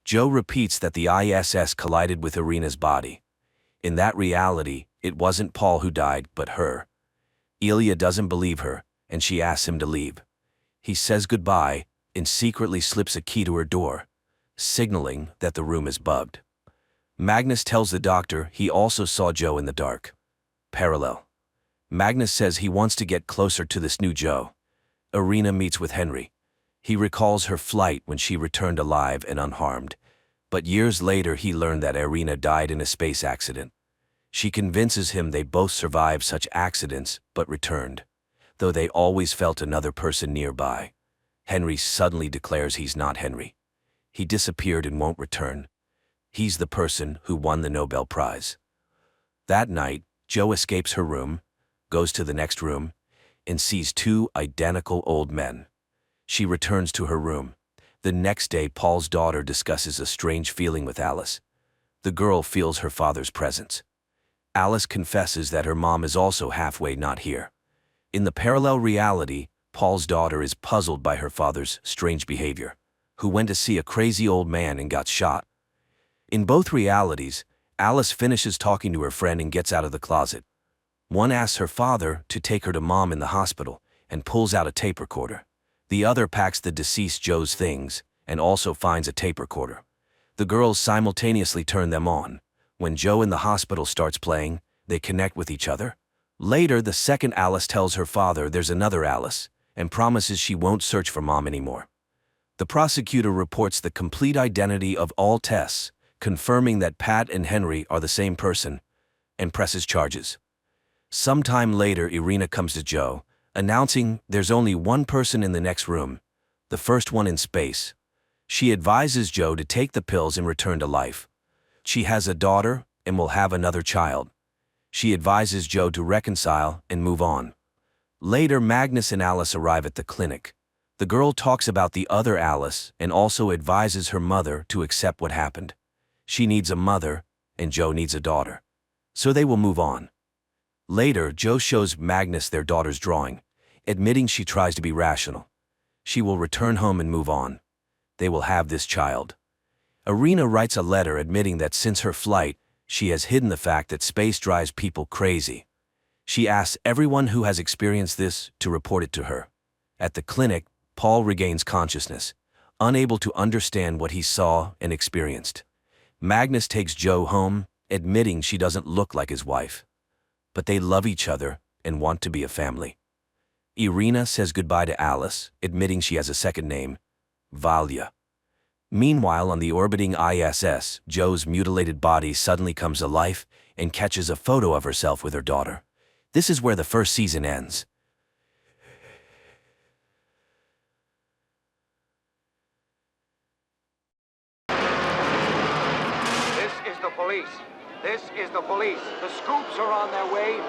Joe repeats that the ISS collided with Irina's body. In that reality, it wasn't Paul who died, but her. Ilya doesn't believe her, and she asks him to leave. He says goodbye and secretly slips a key to her door, signaling that the room is bugged. Magnus tells the doctor he also saw Joe in the dark. Parallel. Magnus says he wants to get closer to this new Joe. Irina meets with Henry. He recalls her flight when she returned alive and unharmed, but years later he learned that Irina died in a space accident. She convinces him they both survived such accidents but returned, though they always felt another person nearby. Henry suddenly declares he's not Henry. He disappeared and won't return. He's the person who won the Nobel Prize. That night, Joe escapes her room, goes to the next room, and sees two identical old men. She returns to her room. The next day, Paul's daughter discusses a strange feeling with Alice. The girl feels her father's presence. Alice confesses that her mom is also halfway not here. In the parallel reality, Paul's daughter is puzzled by her father's strange behavior, who went to see a crazy old man and got shot. In both realities, Alice finishes talking to her friend and gets out of the closet. One asks her father to take her to mom in the hospital and pulls out a tape recorder. The other packs the deceased Joe's things and also finds a tape recorder. The girls simultaneously turn them on. When Joe in the hospital starts playing, they connect with each other. Later, the second Alice tells her father there's another Alice and promises she won't search for mom anymore. The prosecutor reports the complete identity of all tests, confirming that Pat and Henry are the same person, and presses charges. Sometime later, Irina comes to Joe, announcing there's only one person in the next room, the first one in space. She advises Joe to take the pills and return to life. She has a daughter and will have another child. She advises Joe to reconcile and move on. Later, Magnus and Alice arrive at the clinic. The girl talks about the other Alice and also advises her mother to accept what happened. She needs a mother, and Joe needs a daughter. So they will move on. Later, Joe shows Magnus their daughter's drawing, admitting she tries to be rational. She will return home and move on. They will have this child. Irina writes a letter admitting that since her flight, she has hidden the fact that space drives people crazy. She asks everyone who has experienced this to report it to her. At the clinic, Paul regains consciousness, unable to understand what he saw and experienced. Magnus takes Joe home, admitting she doesn't look like his wife. But they love each other and want to be a family. Irina says goodbye to Alice, admitting she has a second name, Valya. Meanwhile, on the orbiting ISS, Joe's mutilated body suddenly comes to life and catches a photo of herself with her daughter. This is where the first season ends. This is the police. This is the police. The scoops are on their way.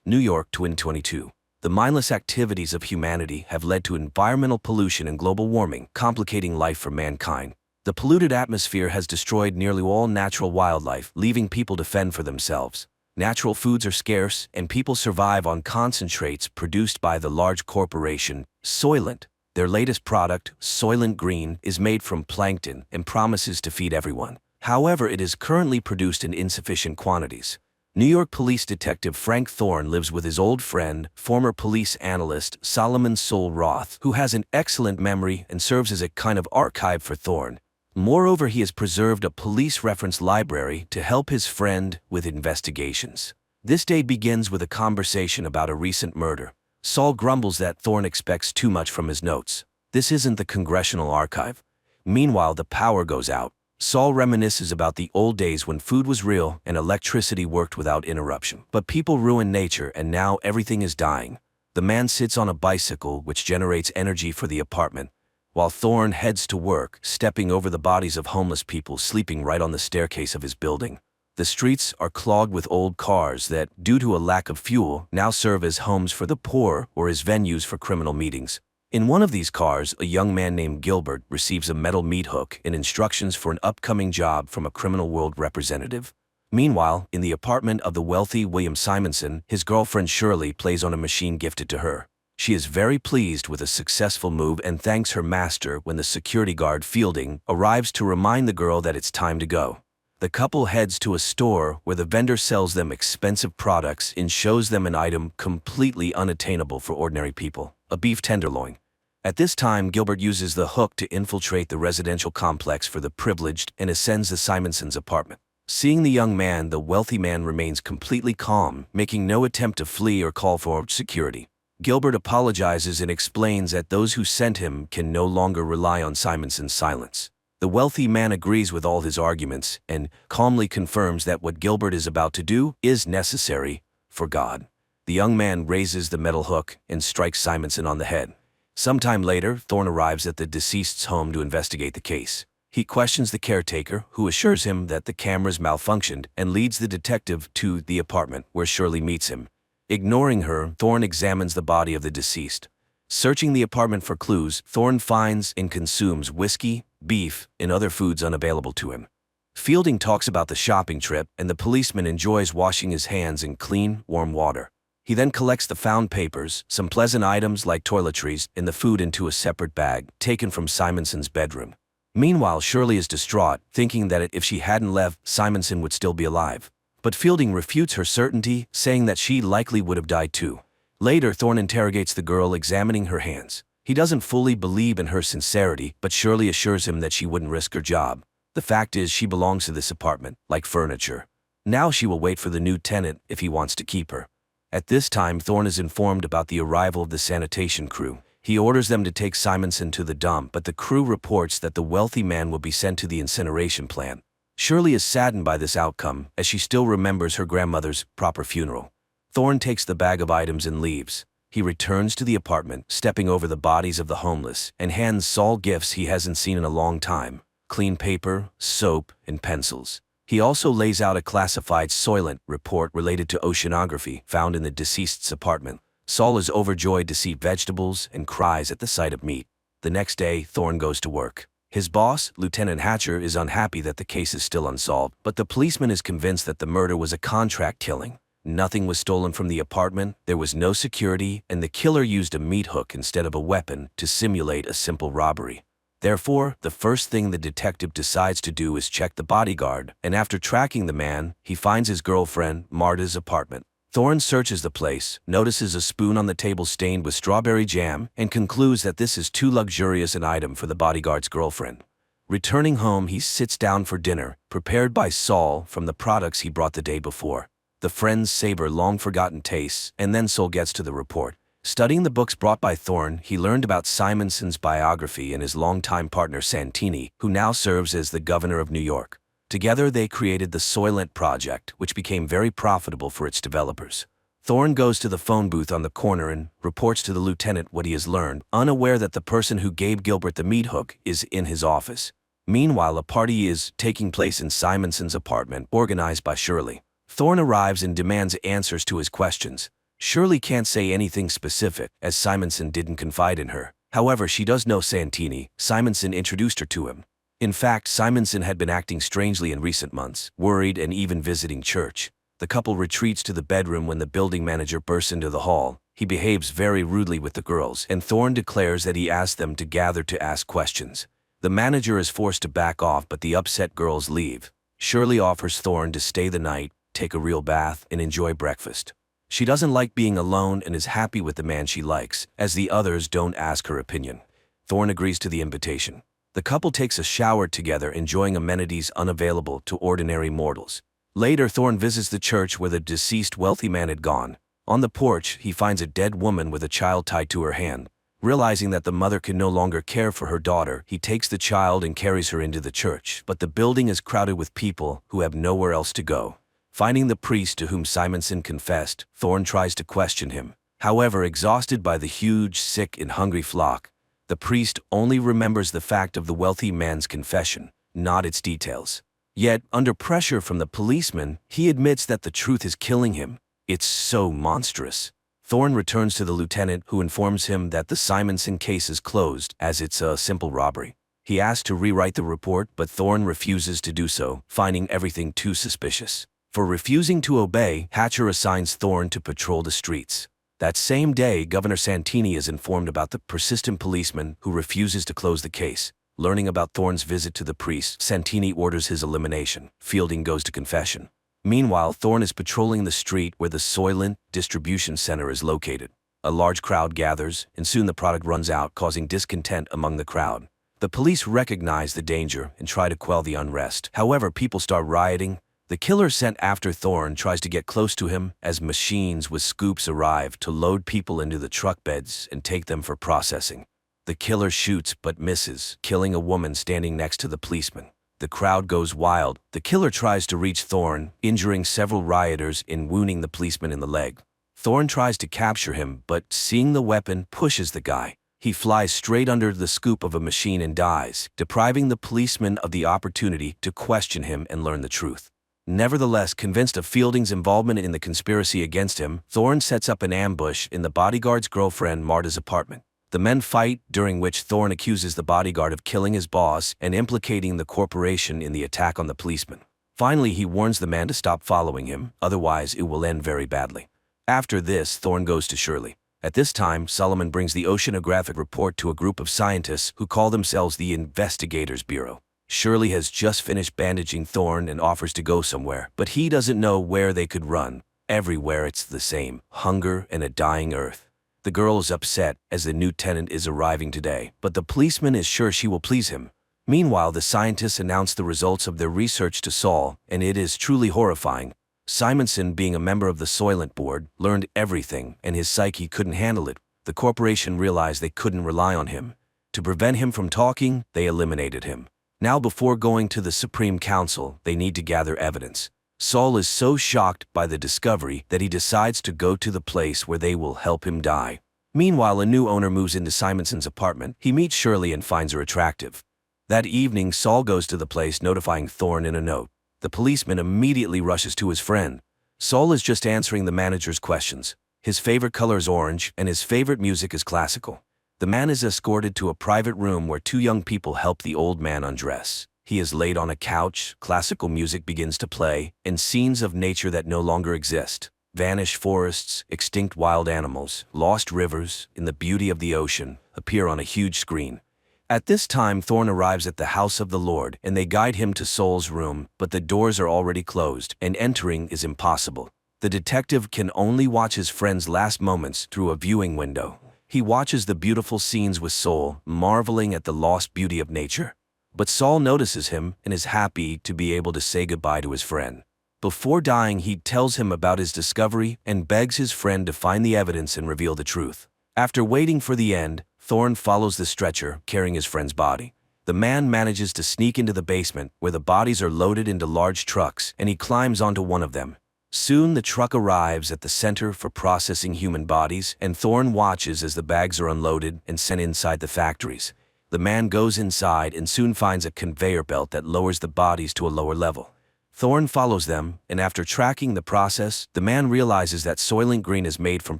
New York, 2022. The mindless activities of humanity have led to environmental pollution and global warming, complicating life for mankind. The polluted atmosphere has destroyed nearly all natural wildlife, leaving people to fend for themselves. Natural foods are scarce, and people survive on concentrates produced by the large corporation, Soylent. Their latest product, Soylent Green, is made from plankton and promises to feed everyone. However, it is currently produced in insufficient quantities. New York Police Detective Frank Thorne lives with his old friend, former police analyst Solomon Sol Roth, who has an excellent memory and serves as a kind of archive for Thorne. Moreover, he has preserved a police reference library to help his friend with investigations. This day begins with a conversation about a recent murder. Sol grumbles that Thorne expects too much from his notes. This isn't the Congressional Archive. Meanwhile, the power goes out. Sol reminisces about the old days when food was real and electricity worked without interruption. But people ruin nature and now everything is dying. The man sits on a bicycle which generates energy for the apartment, while Thorne heads to work, stepping over the bodies of homeless people sleeping right on the staircase of his building. The streets are clogged with old cars that, due to a lack of fuel, now serve as homes for the poor or as venues for criminal meetings. In one of these cars, a young man named Gilbert receives a metal meat hook and instructions for an upcoming job from a criminal world representative. Meanwhile, in the apartment of the wealthy William Simonson, his girlfriend Shirley plays on a machine gifted to her. She is very pleased with a successful move and thanks her master when the security guard Fielding arrives to remind the girl that it's time to go. The couple heads to a store where the vendor sells them expensive products and shows them an item completely unattainable for ordinary people, a beef tenderloin. At this time, Gilbert uses the hook to infiltrate the residential complex for the privileged and ascends the Simonsons' apartment. Seeing the young man, the wealthy man remains completely calm, making no attempt to flee or call for security. Gilbert apologizes and explains that those who sent him can no longer rely on Simonson's silence. The wealthy man agrees with all his arguments and calmly confirms that what Gilbert is about to do is necessary for God. The young man raises the metal hook and strikes Simonson on the head. Sometime later, Thorne arrives at the deceased's home to investigate the case. He questions the caretaker, who assures him that the cameras malfunctioned, and leads the detective to the apartment where Shirley meets him. Ignoring her, Thorne examines the body of the deceased. Searching the apartment for clues, Thorne finds and consumes whiskey, beef, and other foods unavailable to him. Fielding talks about the shopping trip, and the policeman enjoys washing his hands in clean, warm water. He then collects the found papers, some pleasant items like toiletries, and the food into a separate bag, taken from Simonson's bedroom. Meanwhile, Shirley is distraught, thinking that if she hadn't left, Simonson would still be alive. But Fielding refutes her certainty, saying that she likely would have died too. Later, Thorne interrogates the girl, examining her hands. He doesn't fully believe in her sincerity, but Shirley assures him that she wouldn't risk her job. The fact is, she belongs to this apartment, like furniture. Now she will wait for the new tenant if he wants to keep her. At this time, Thorne is informed about the arrival of the sanitation crew. He orders them to take Simonson to the dump, but the crew reports that the wealthy man will be sent to the incineration plant. Shirley is saddened by this outcome, as she still remembers her grandmother's proper funeral. Thorne takes the bag of items and leaves. He returns to the apartment, stepping over the bodies of the homeless, and hands Sol gifts he hasn't seen in a long time: clean paper, soap, and pencils. He also lays out a classified Soylent report related to oceanography found in the deceased's apartment. Sol is overjoyed to see vegetables and cries at the sight of meat. The next day, Thorne goes to work. His boss, Lieutenant Hatcher, is unhappy that the case is still unsolved, but the policeman is convinced that the murder was a contract killing. Nothing was stolen from the apartment, there was no security, and the killer used a meat hook instead of a weapon to simulate a simple robbery. Therefore, the first thing the detective decides to do is check the bodyguard, and after tracking the man, he finds his girlfriend, Marta's apartment. Thorne searches the place, notices a spoon on the table stained with strawberry jam, and concludes that this is too luxurious an item for the bodyguard's girlfriend. Returning home, he sits down for dinner, prepared by Sol from the products he brought the day before. The friends savor long-forgotten tastes, and then Sol gets to the report. Studying the books brought by Thorne, he learned about Simonson's biography and his longtime partner Santini, who now serves as the governor of New York. Together they created the Soylent Project, which became very profitable for its developers. Thorne goes to the phone booth on the corner and reports to the lieutenant what he has learned, unaware that the person who gave Gilbert the meat hook is in his office. Meanwhile, a party is taking place in Simonson's apartment, organized by Shirley. Thorne arrives and demands answers to his questions. Shirley can't say anything specific, as Simonson didn't confide in her. However, she does know Santini. Simonson introduced her to him. In fact, Simonson had been acting strangely in recent months, worried and even visiting church. The couple retreats to the bedroom when the building manager bursts into the hall. He behaves very rudely with the girls, and Thorne declares that he asked them to gather to ask questions. The manager is forced to back off, but the upset girls leave. Shirley offers Thorne to stay the night, take a real bath, and enjoy breakfast. She doesn't like being alone and is happy with the man she likes, as the others don't ask her opinion. Thorne agrees to the invitation. The couple takes a shower together, enjoying amenities unavailable to ordinary mortals. Later, Thorne visits the church where the deceased wealthy man had gone. On the porch, he finds a dead woman with a child tied to her hand. Realizing that the mother can no longer care for her daughter, he takes the child and carries her into the church. But the building is crowded with people who have nowhere else to go. Finding the priest to whom Simonson confessed, Thorne tries to question him. However, exhausted by the huge, sick, and hungry flock, the priest only remembers the fact of the wealthy man's confession, not its details. Yet, under pressure from the policeman, he admits that the truth is killing him. It's so monstrous. Thorne returns to the lieutenant, who informs him that the Simonson case is closed, as it's a simple robbery. He asks to rewrite the report, but Thorne refuses to do so, finding everything too suspicious. For refusing to obey, Hatcher assigns Thorne to patrol the streets. That same day, Governor Santini is informed about the persistent policeman who refuses to close the case. Learning about Thorne's visit to the priest, Santini orders his elimination. Fielding goes to confession. Meanwhile, Thorne is patrolling the street where the Soylent distribution center is located. A large crowd gathers, and soon the product runs out, causing discontent among the crowd. The police recognize the danger and try to quell the unrest. However, people start rioting. The killer sent after Thorne tries to get close to him as machines with scoops arrive to load people into the truck beds and take them for processing. The killer shoots but misses, killing a woman standing next to the policeman. The crowd goes wild. The killer tries to reach Thorne, injuring several rioters and wounding the policeman in the leg. Thorne tries to capture him, but seeing the weapon, pushes the guy. He flies straight under the scoop of a machine and dies, depriving the policeman of the opportunity to question him and learn the truth. Nevertheless, convinced of Fielding's involvement in the conspiracy against him, Thorne sets up an ambush in the bodyguard's girlfriend Marta's apartment. The men fight, during which Thorne accuses the bodyguard of killing his boss and implicating the corporation in the attack on the policeman. Finally, he warns the man to stop following him, otherwise it will end very badly. After this, Thorne goes to Shirley. At this time, Solomon brings the oceanographic report to a group of scientists who call themselves the Investigators Bureau. Shirley has just finished bandaging Thorne and offers to go somewhere, but he doesn't know where they could run. Everywhere it's the same: hunger and a dying earth. The girl is upset as the new tenant is arriving today, but the policeman is sure she will please him. Meanwhile, the scientists announce the results of their research to Saul, and it is truly horrifying. Simonson, being a member of the Soylent board, learned everything, and his psyche couldn't handle it. The corporation realized they couldn't rely on him. To prevent him from talking, they eliminated him. Now, before going to the Supreme Council, they need to gather evidence. Saul is so shocked by the discovery that he decides to go to the place where they will help him die. Meanwhile, a new owner moves into Simonson's apartment. He meets Shirley and finds her attractive. That evening, Saul goes to the place, notifying Thorne in a note. The policeman immediately rushes to his friend. Saul is just answering the manager's questions. His favorite color is orange, and his favorite music is classical. The man is escorted to a private room where two young people help the old man undress. He is laid on a couch, classical music begins to play, and scenes of nature that no longer exist. Vanished forests, extinct wild animals, lost rivers, and the beauty of the ocean appear on a huge screen. At this time, Thorne arrives at the house of the Lord, and they guide him to Saul's room, but the doors are already closed, and entering is impossible. The detective can only watch his friend's last moments through a viewing window. He watches the beautiful scenes with Saul, marveling at the lost beauty of nature. But Saul notices him and is happy to be able to say goodbye to his friend. Before dying, he tells him about his discovery and begs his friend to find the evidence and reveal the truth. After waiting for the end, Thorne follows the stretcher, carrying his friend's body. The man manages to sneak into the basement, where the bodies are loaded into large trucks, and he climbs onto one of them. Soon the truck arrives at the center for processing human bodies, and Thorne watches as the bags are unloaded and sent inside the factories. The man goes inside and soon finds a conveyor belt that lowers the bodies to a lower level. Thorne follows them, and after tracking the process, the man realizes that Soylent Green is made from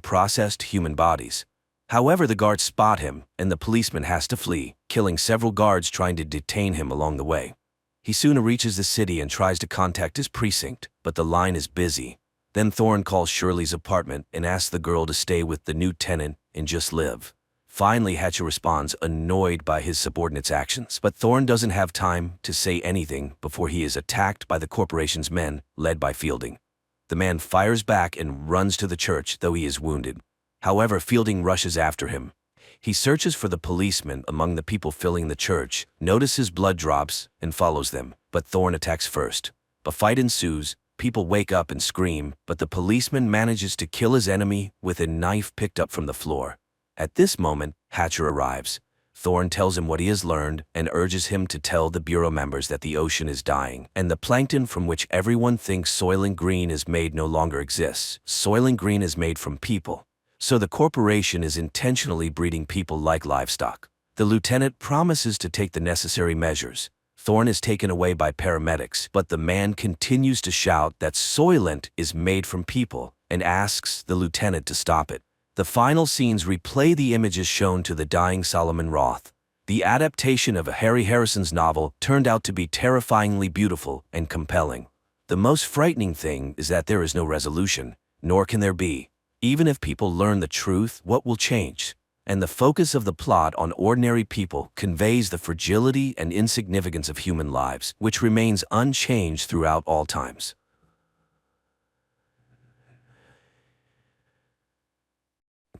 processed human bodies. However, the guards spot him, and the policeman has to flee, killing several guards trying to detain him along the way. He soon reaches the city and tries to contact his precinct, but the line is busy. Then Thorne calls Shirley's apartment and asks the girl to stay with the new tenant and just live. Finally, Hatcher responds, annoyed by his subordinate's actions. But Thorne doesn't have time to say anything before he is attacked by the corporation's men, led by Fielding. The man fires back and runs to the church, though he is wounded. However, Fielding rushes after him. He searches for the policeman among the people filling the church, notices blood drops, and follows them. But Thorne attacks first. A fight ensues. People wake up and scream, but the policeman manages to kill his enemy with a knife picked up from the floor. At this moment, Hatcher arrives. Thorne tells him what he has learned and urges him to tell the Bureau members that the ocean is dying, and the plankton from which everyone thinks Soylent Green is made no longer exists. Soylent Green is made from people. So the corporation is intentionally breeding people like livestock. The lieutenant promises to take the necessary measures. Thorne is taken away by paramedics, but the man continues to shout that Soylent is made from people and asks the lieutenant to stop it. The final scenes replay the images shown to the dying Solomon Roth. The adaptation of Harry Harrison's novel turned out to be terrifyingly beautiful and compelling. The most frightening thing is that there is no resolution, nor can there be. Even if people learn the truth, what will change? And the focus of the plot on ordinary people conveys the fragility and insignificance of human lives, which remains unchanged throughout all times.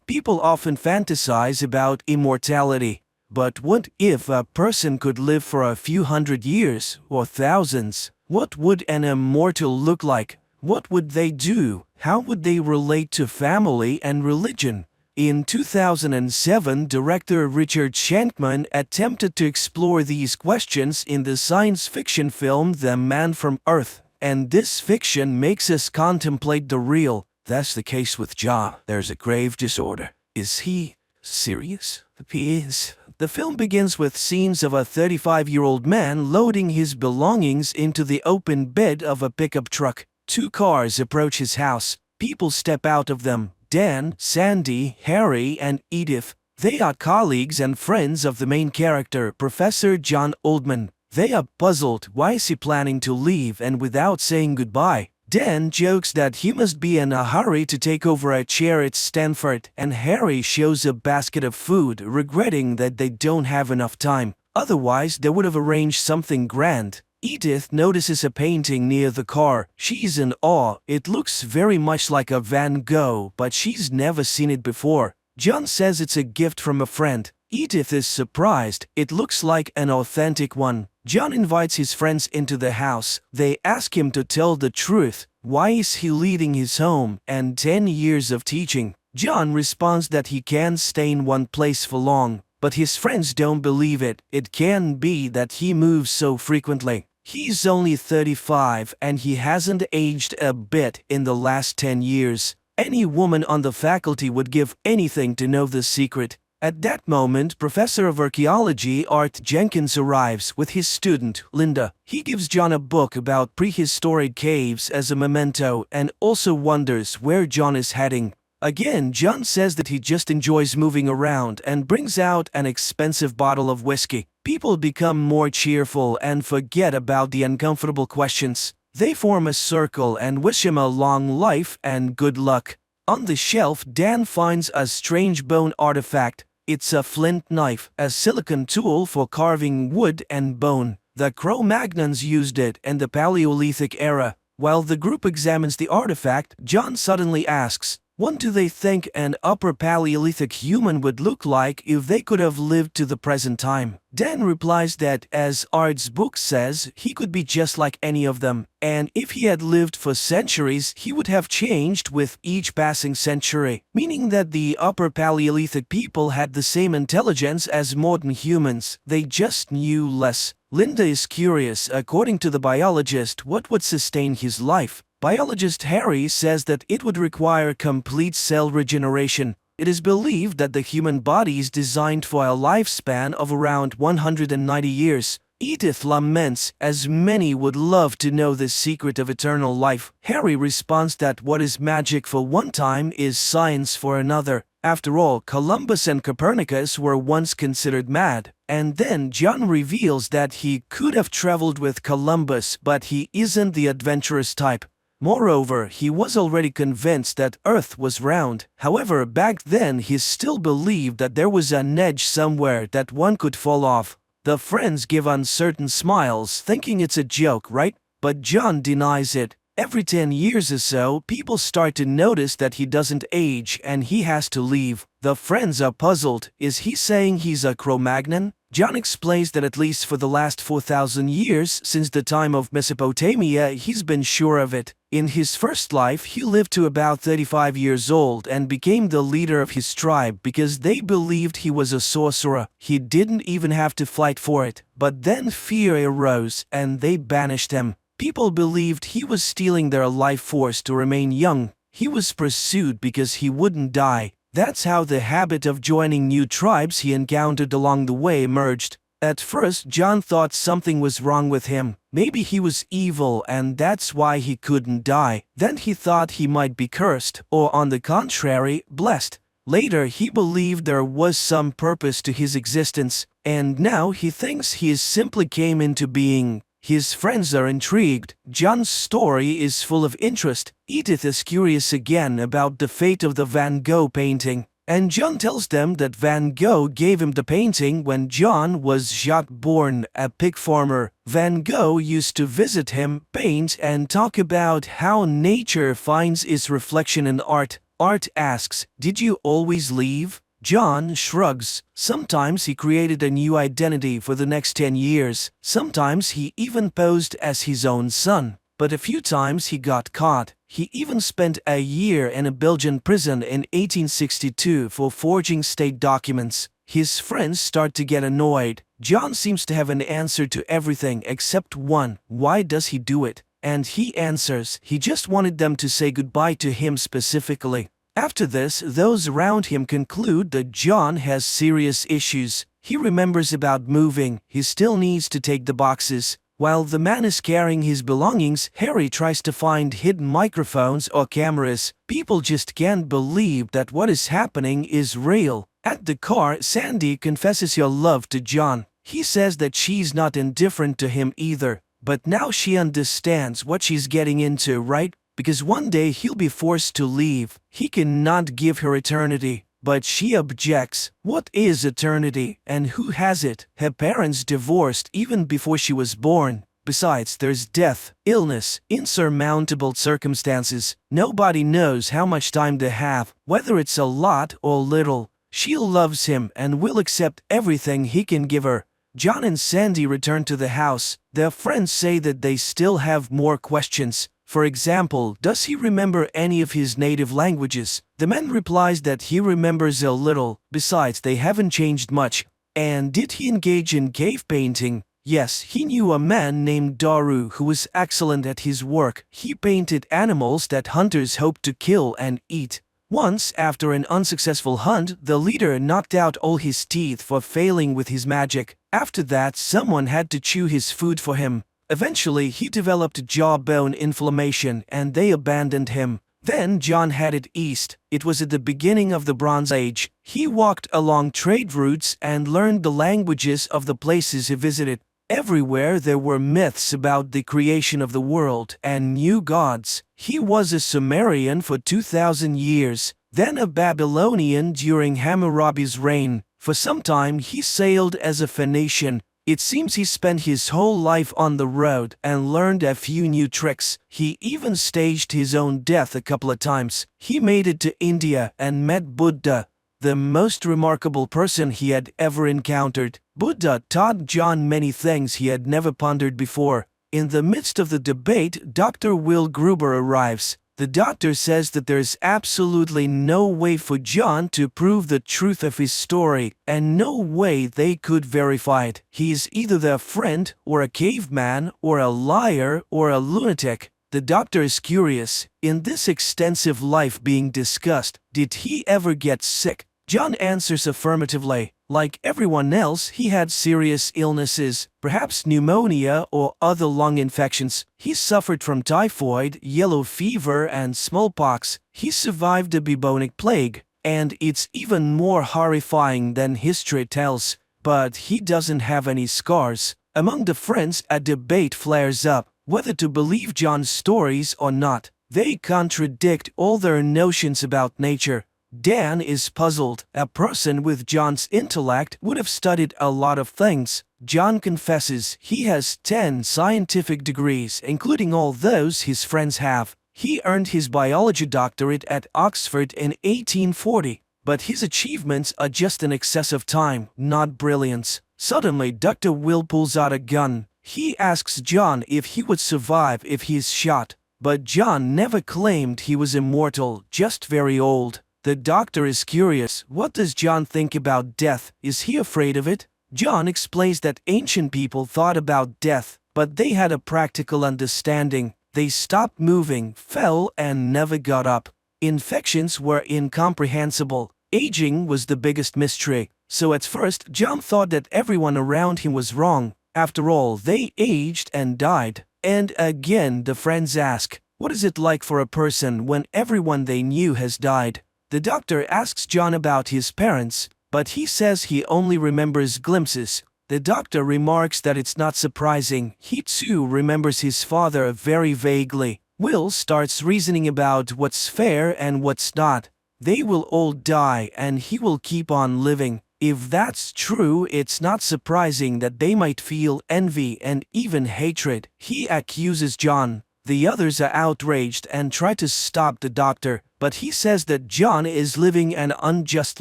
People often fantasize about immortality. But what if a person could live for a few hundred years or thousands? What would an immortal look like? What would they do? How would they relate to family and religion? In 2007, director Richard Shankman attempted to explore these questions in the science fiction film The Man from Earth, and this fiction makes us contemplate the real. That's the case with John. There's a grave disorder. Is he serious? He is. The film begins with scenes of a 35-year-old man loading his belongings into the open bed of a pickup truck. Two cars approach his house. People step out of them. Dan, Sandy, Harry, and Edith. They are colleagues and friends of the main character, Professor John Oldman. They are puzzled. Why is he planning to leave and without saying goodbye? Dan jokes that he must be in a hurry to take over a chair at Stanford, and Harry shows a basket of food, regretting that they don't have enough time. Otherwise, they would have arranged something grand. Edith notices a painting near the car. She's in awe. It looks very much like a Van Gogh, but she's never seen it before. John says it's a gift from a friend. Edith is surprised. It looks like an authentic one. John invites his friends into the house. They ask him to tell the truth. Why is he leaving his home and 10 years of teaching? John responds that he can't stay in one place for long, but his friends don't believe it. It can be that he moves so frequently. He's only 35 and he hasn't aged a bit in the last 10 years. Any woman on the faculty would give anything to know the secret. At that moment, Professor of Archaeology Art Jenkins arrives with his student, Linda. He gives John a book about prehistoric caves as a memento and also wonders where John is heading. Again, John says that he just enjoys moving around and brings out an expensive bottle of whiskey. People become more cheerful and forget about the uncomfortable questions. They form a circle and wish him a long life and good luck. On the shelf, Dan finds a strange bone artifact. It's a flint knife, a silicon tool for carving wood and bone. The Cro-Magnons used it in the Paleolithic era. While the group examines the artifact, John suddenly asks, what do they think an Upper Paleolithic human would look like if they could have lived to the present time? Dan replies that, as Art's book says, he could be just like any of them, and if he had lived for centuries, he would have changed with each passing century, meaning that the Upper Paleolithic people had the same intelligence as modern humans, they just knew less. Linda is curious. According to the biologist, what would sustain his life? Biologist Harry says that it would require complete cell regeneration. It is believed that the human body is designed for a lifespan of around 190 years. Edith laments, as many would love to know the secret of eternal life. Harry responds that what is magic for one time is science for another. After all, Columbus and Copernicus were once considered mad. And then John reveals that he could have traveled with Columbus, but he isn't the adventurous type. Moreover, he was already convinced that Earth was round. However, back then he still believed that there was an edge somewhere that one could fall off. The friends give uncertain smiles, thinking it's a joke, right? But John denies it. Every 10 years or so, people start to notice that he doesn't age and he has to leave. The friends are puzzled. Is he saying he's a Cro-Magnon? John explains that at least for the last 4,000 years, since the time of Mesopotamia, he's been sure of it. In his first life, he lived to about 35 years old and became the leader of his tribe because they believed he was a sorcerer. He didn't even have to fight for it. But then fear arose and they banished him. People believed he was stealing their life force to remain young. He was pursued because he wouldn't die. That's how the habit of joining new tribes he encountered along the way emerged. At first, John thought something was wrong with him. Maybe he was evil and that's why he couldn't die. Then he thought he might be cursed, or on the contrary, blessed. Later, he believed there was some purpose to his existence, and now he thinks he simply came into being. His friends are intrigued. John's story is full of interest. Edith is curious again about the fate of the Van Gogh painting, and John tells them that Van Gogh gave him the painting when John was Jacques Born, a pig farmer. Van Gogh used to visit him, paint, and talk about how nature finds its reflection in art. Art asks, "Did you always leave?" John shrugs. Sometimes he created a new identity for the next 10 years. Sometimes he even posed as his own son. But a few times he got caught. He even spent a year in a Belgian prison in 1862 for forging state documents. His friends start to get annoyed. John seems to have an answer to everything except one. Why does he do it? And he answers, he just wanted them to say goodbye to him specifically. After this, those around him conclude that John has serious issues. He remembers about moving. He still needs to take the boxes. While the man is carrying his belongings, Harry tries to find hidden microphones or cameras. People just can't believe that what is happening is real. At the car, Sandy confesses her love to John. He says that she's not indifferent to him either. But now she understands what she's getting into, right? Because one day he'll be forced to leave. He cannot give her eternity. But she objects. What is eternity, and who has it? Her parents divorced even before she was born. Besides, there's death, illness, insurmountable circumstances. Nobody knows how much time they have, whether it's a lot or little. She loves him and will accept everything he can give her. John and Sandy return to the house. Their friends say that they still have more questions. For example, does he remember any of his native languages? The man replies that he remembers a little. Besides, they haven't changed much. And did he engage in cave painting? Yes, he knew a man named Daru who was excellent at his work. He painted animals that hunters hoped to kill and eat. Once, after an unsuccessful hunt, the leader knocked out all his teeth for failing with his magic. After that, someone had to chew his food for him. Eventually, he developed jawbone inflammation and they abandoned him. Then John headed east. It was at the beginning of the Bronze Age. He walked along trade routes and learned the languages of the places he visited. Everywhere there were myths about the creation of the world and new gods. He was a Sumerian for 2,000 years, then a Babylonian during Hammurabi's reign. For some time he sailed as a Phoenician. It seems he spent his whole life on the road and learned a few new tricks. He even staged his own death a couple of times. He made it to India and met Buddha, the most remarkable person he had ever encountered. Buddha taught John many things he had never pondered before. In the midst of the debate, Dr. Will Gruber arrives. The doctor says that there's absolutely no way for John to prove the truth of his story, and no way they could verify it. He's either their friend, or a caveman, or a liar, or a lunatic. The doctor is curious. In this extensive life being discussed, did he ever get sick? John answers affirmatively. Like everyone else, he had serious illnesses, perhaps pneumonia or other lung infections. He suffered from typhoid, yellow fever, and smallpox. He survived the bubonic plague, and it's even more horrifying than history tells. But he doesn't have any scars. Among the friends, a debate flares up. whether to believe John's stories or not. They contradict all their notions about nature. Dan is puzzled. A person with John's intellect would have studied a lot of things. John confesses he has 10 scientific degrees, including all those his friends have. He earned his biology doctorate at Oxford in 1840, but his achievements are just an excess of time, not brilliance. Suddenly, Dr. Will pulls out a gun. He asks John if he would survive if he is shot, but John never claimed he was immortal, just very old. The doctor is curious. What does John think about death? Is he afraid of it? John explains that ancient people thought about death, but they had a practical understanding. They stopped moving, fell, and never got up. Infections were incomprehensible. Aging was the biggest mystery. So at first, John thought that everyone around him was wrong. After all, they aged and died. And again, the friends ask, what is it like for a person when everyone they knew has died? The doctor asks John about his parents, but he says he only remembers glimpses. The doctor remarks that it's not surprising. He too remembers his father very vaguely. Will starts reasoning about what's fair and what's not. They will all die and he will keep on living. If that's true, it's not surprising that they might feel envy and even hatred. He accuses John. The others are outraged and try to stop the doctor, but he says that John is living an unjust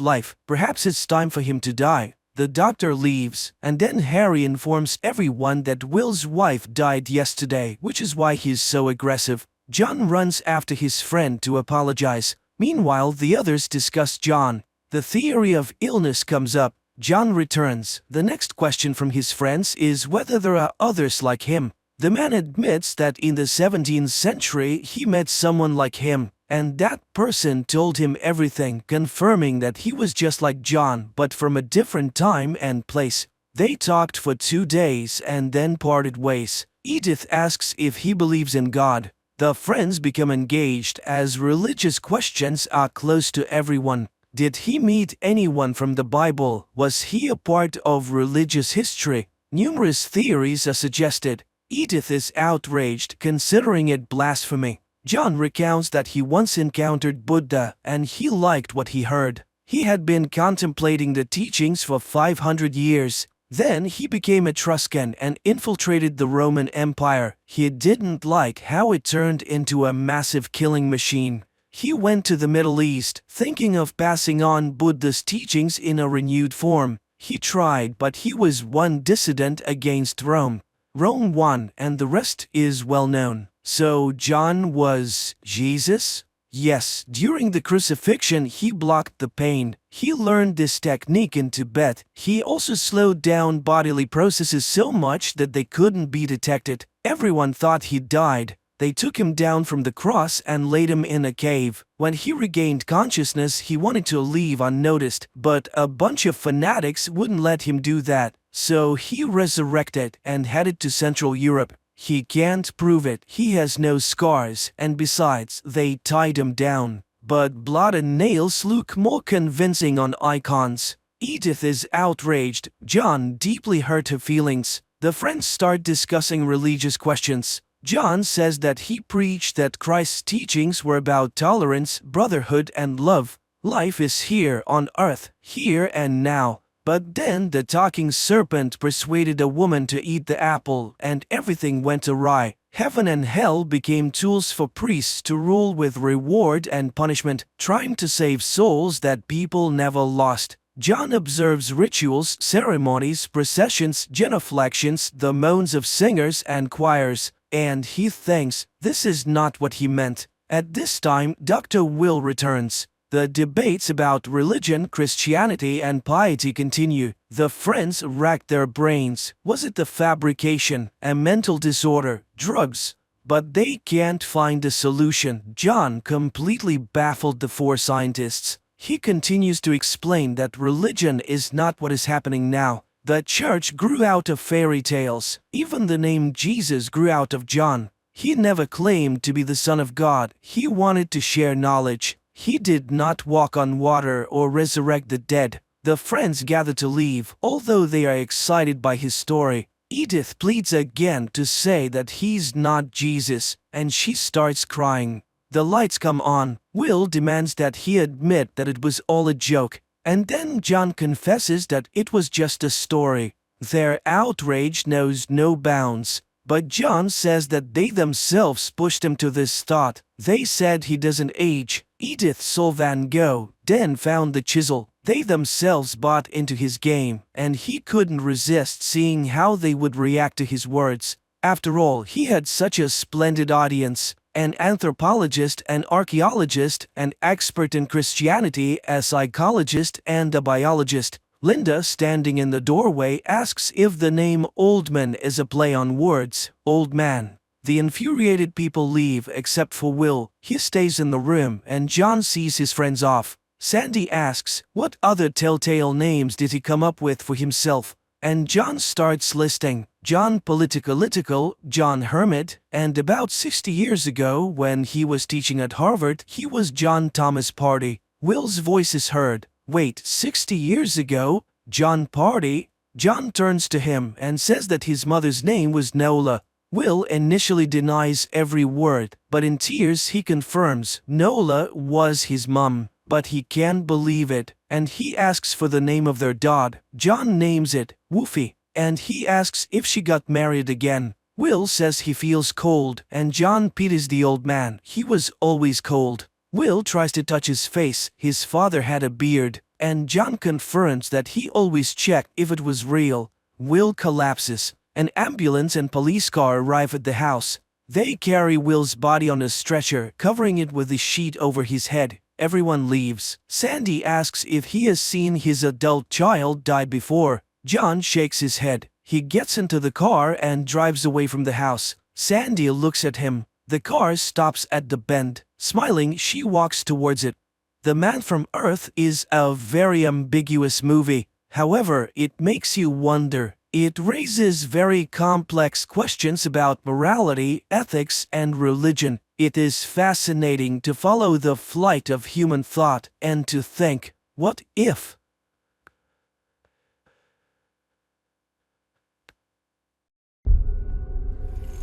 life. Perhaps it's time for him to die. The doctor leaves, and then Harry informs everyone that Will's wife died yesterday, which is why he's so aggressive. John runs after his friend to apologize. Meanwhile, the others discuss John. The theory of illness comes up. John returns. The next question from his friends is whether there are others like him. The man admits that in the 17th century he met someone like him, and that person told him everything, confirming that he was just like John, but from a different time and place. They talked for 2 days and then parted ways. Edith asks if he believes in God. The friends become engaged as religious questions are close to everyone. Did he meet anyone from the Bible? Was he a part of religious history? Numerous theories are suggested. Edith is outraged, considering it blasphemy. John recounts that he once encountered Buddha and he liked what he heard. He had been contemplating the teachings for 500 years. Then he became Etruscan and infiltrated the Roman Empire. He didn't like how it turned into a massive killing machine. He went to the Middle East, thinking of passing on Buddha's teachings in a renewed form. He tried, but he was one dissident against Rome. Rome won, and the rest is well known. So John was Jesus? Yes, during the crucifixion he blocked the pain. He learned this technique in Tibet. He also slowed down bodily processes so much that they couldn't be detected. Everyone thought he died. They took him down from the cross and laid him in a cave. When he regained consciousness, he wanted to leave unnoticed, but a bunch of fanatics wouldn't let him do that. So he resurrected and headed to Central Europe. He can't prove it. He has no scars, and besides, they tied him down. But blood and nails look more convincing on icons. Edith is outraged. John deeply hurt her feelings. The friends start discussing religious questions. John says that he preached that Christ's teachings were about tolerance, brotherhood, and love. Life is here on earth, here and now. But then the talking serpent persuaded a woman to eat the apple, and everything went awry. Heaven and hell became tools for priests to rule with reward and punishment, trying to save souls that people never lost. John observes rituals, ceremonies, processions, genuflections, the moans of singers and choirs, and he thinks this is not what he meant. At this time, Dr. Will returns. The debates about religion, Christianity, and piety continue. The friends racked their brains. Was it the fabrication, a mental disorder, drugs? But they can't find a solution. John completely baffled the 4 scientists. He continues to explain that religion is not what is happening now. The church grew out of fairy tales. Even the name Jesus grew out of John. He never claimed to be the Son of God. He wanted to share knowledge. He did not walk on water or resurrect the dead. The friends gather to leave, although they are excited by his story. Edith pleads again to say that he's not Jesus, and she starts crying. The lights come on. Will demands that he admit that it was all a joke, and then John confesses that it was just a story. Their outrage knows no bounds, but John says that they themselves pushed him to this thought. They said he doesn't age. Edith saw Van Gogh, then found the chisel. They themselves bought into his game, and he couldn't resist seeing how they would react to his words. After all, he had such a splendid audience: an anthropologist, an archaeologist, an expert in Christianity, a psychologist, and a biologist. Linda, standing in the doorway, asks if the name Oldman is a play on words, old man. The infuriated people leave except for Will. He stays in the room, and John sees his friends off. Sandy asks what other telltale names did he come up with for himself, and John starts listing: John Political, John Hermit, and about 60 years ago when he was teaching at Harvard, he was John Thomas Party. Will's voice is heard. Wait, 60 years ago? John Party? John turns to him and says that his mother's name was Nola. Will initially denies every word, but in tears he confirms Nola was his mum. But he can't believe it, and he asks for the name of their dog. John names it Woofy, and he asks if she got married again. Will says he feels cold, and John pities the old man. He was always cold. Will tries to touch his face. His father had a beard, and John confirms that he always checked if it was real. Will collapses. An ambulance and police car arrive at the house. They carry Will's body on a stretcher, covering it with a sheet over his head. Everyone leaves. Sandy asks if he has seen his adult child die before. John shakes his head. He gets into the car and drives away from the house. Sandy looks at him. The car stops at the bend. Smiling, she walks towards it. The Man from Earth is a very ambiguous movie. However, it makes you wonder. It raises very complex questions about morality, ethics, and religion. It is fascinating to follow the flight of human thought and to think, what if?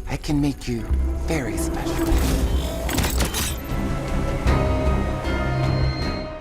I can make you very special.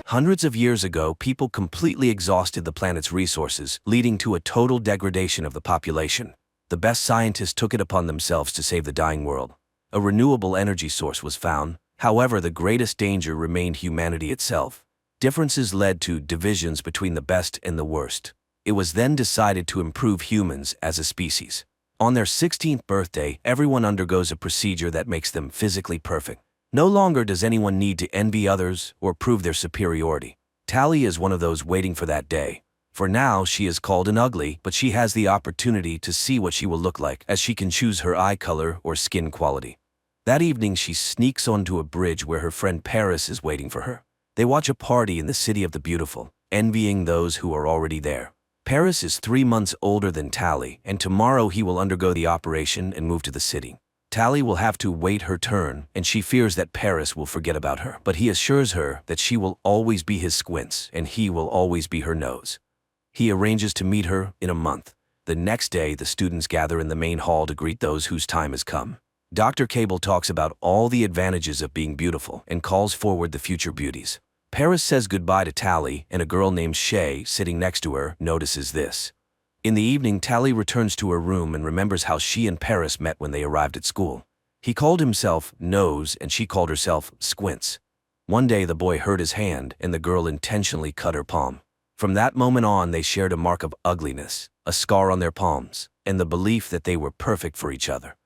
Hundreds of years ago, people completely exhausted the planet's resources, leading to a total degradation of the population. The best scientists took it upon themselves to save the dying world. A renewable energy source was found. However, the greatest danger remained humanity itself. Differences led to divisions between the best and the worst. It was then decided to improve humans as a species. On their 16th birthday, everyone undergoes a procedure that makes them physically perfect. No longer does anyone need to envy others or prove their superiority. Tally is one of those waiting for that day. For now, she is called an ugly, but she has the opportunity to see what she will look like, as she can choose her eye color or skin quality. That evening, she sneaks onto a bridge where her friend Paris is waiting for her. They watch a party in the City of the Beautiful, envying those who are already there. Paris is 3 months older than Tally, and tomorrow he will undergo the operation and move to the city. Tally will have to wait her turn, and she fears that Paris will forget about her. But he assures her that she will always be his squints, and he will always be her nose. He arranges to meet her in a month. The next day, the students gather in the main hall to greet those whose time has come. Dr. Cable talks about all the advantages of being beautiful and calls forward the future beauties. Paris says goodbye to Tally, and a girl named Shay, sitting next to her, notices this. In the evening, Tally returns to her room and remembers how she and Paris met when they arrived at school. He called himself Nose and she called herself Squints. One day the boy hurt his hand and the girl intentionally cut her palm. From that moment on, they shared a mark of ugliness, a scar on their palms, and the belief that they were perfect for each other.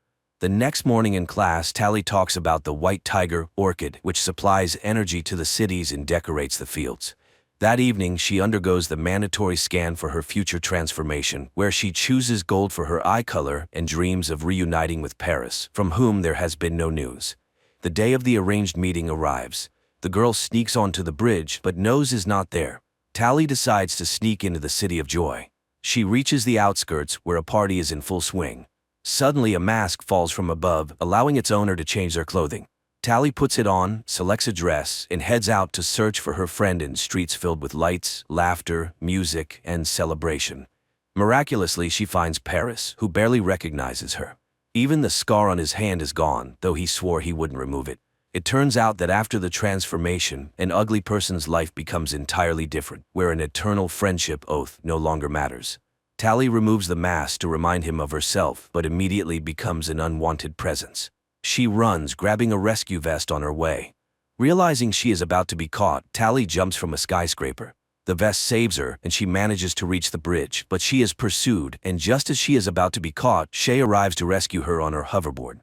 The next morning in class, Tally talks about the white tiger orchid, which supplies energy to the cities and decorates the fields. That evening, she undergoes the mandatory scan for her future transformation, where she chooses gold for her eye color and dreams of reuniting with Paris, from whom there has been no news. The day of the arranged meeting arrives. The girl sneaks onto the bridge, but Nose is not there. Tally decides to sneak into the City of Joy. She reaches the outskirts, where a party is in full swing. Suddenly, a mask falls from above, allowing its owner to change their clothing. Tally puts it on, selects a dress, and heads out to search for her friend in streets filled with lights, laughter, music, and celebration. Miraculously, she finds Paris, who barely recognizes her. Even the scar on his hand is gone, though he swore he wouldn't remove it. It turns out that after the transformation, an ugly person's life becomes entirely different, where an eternal friendship oath no longer matters. Tally removes the mask to remind him of herself, but immediately becomes an unwanted presence. She runs, grabbing a rescue vest on her way. Realizing she is about to be caught, Tally jumps from a skyscraper. The vest saves her, and she manages to reach the bridge, but she is pursued, and just as she is about to be caught, Shay arrives to rescue her on her hoverboard.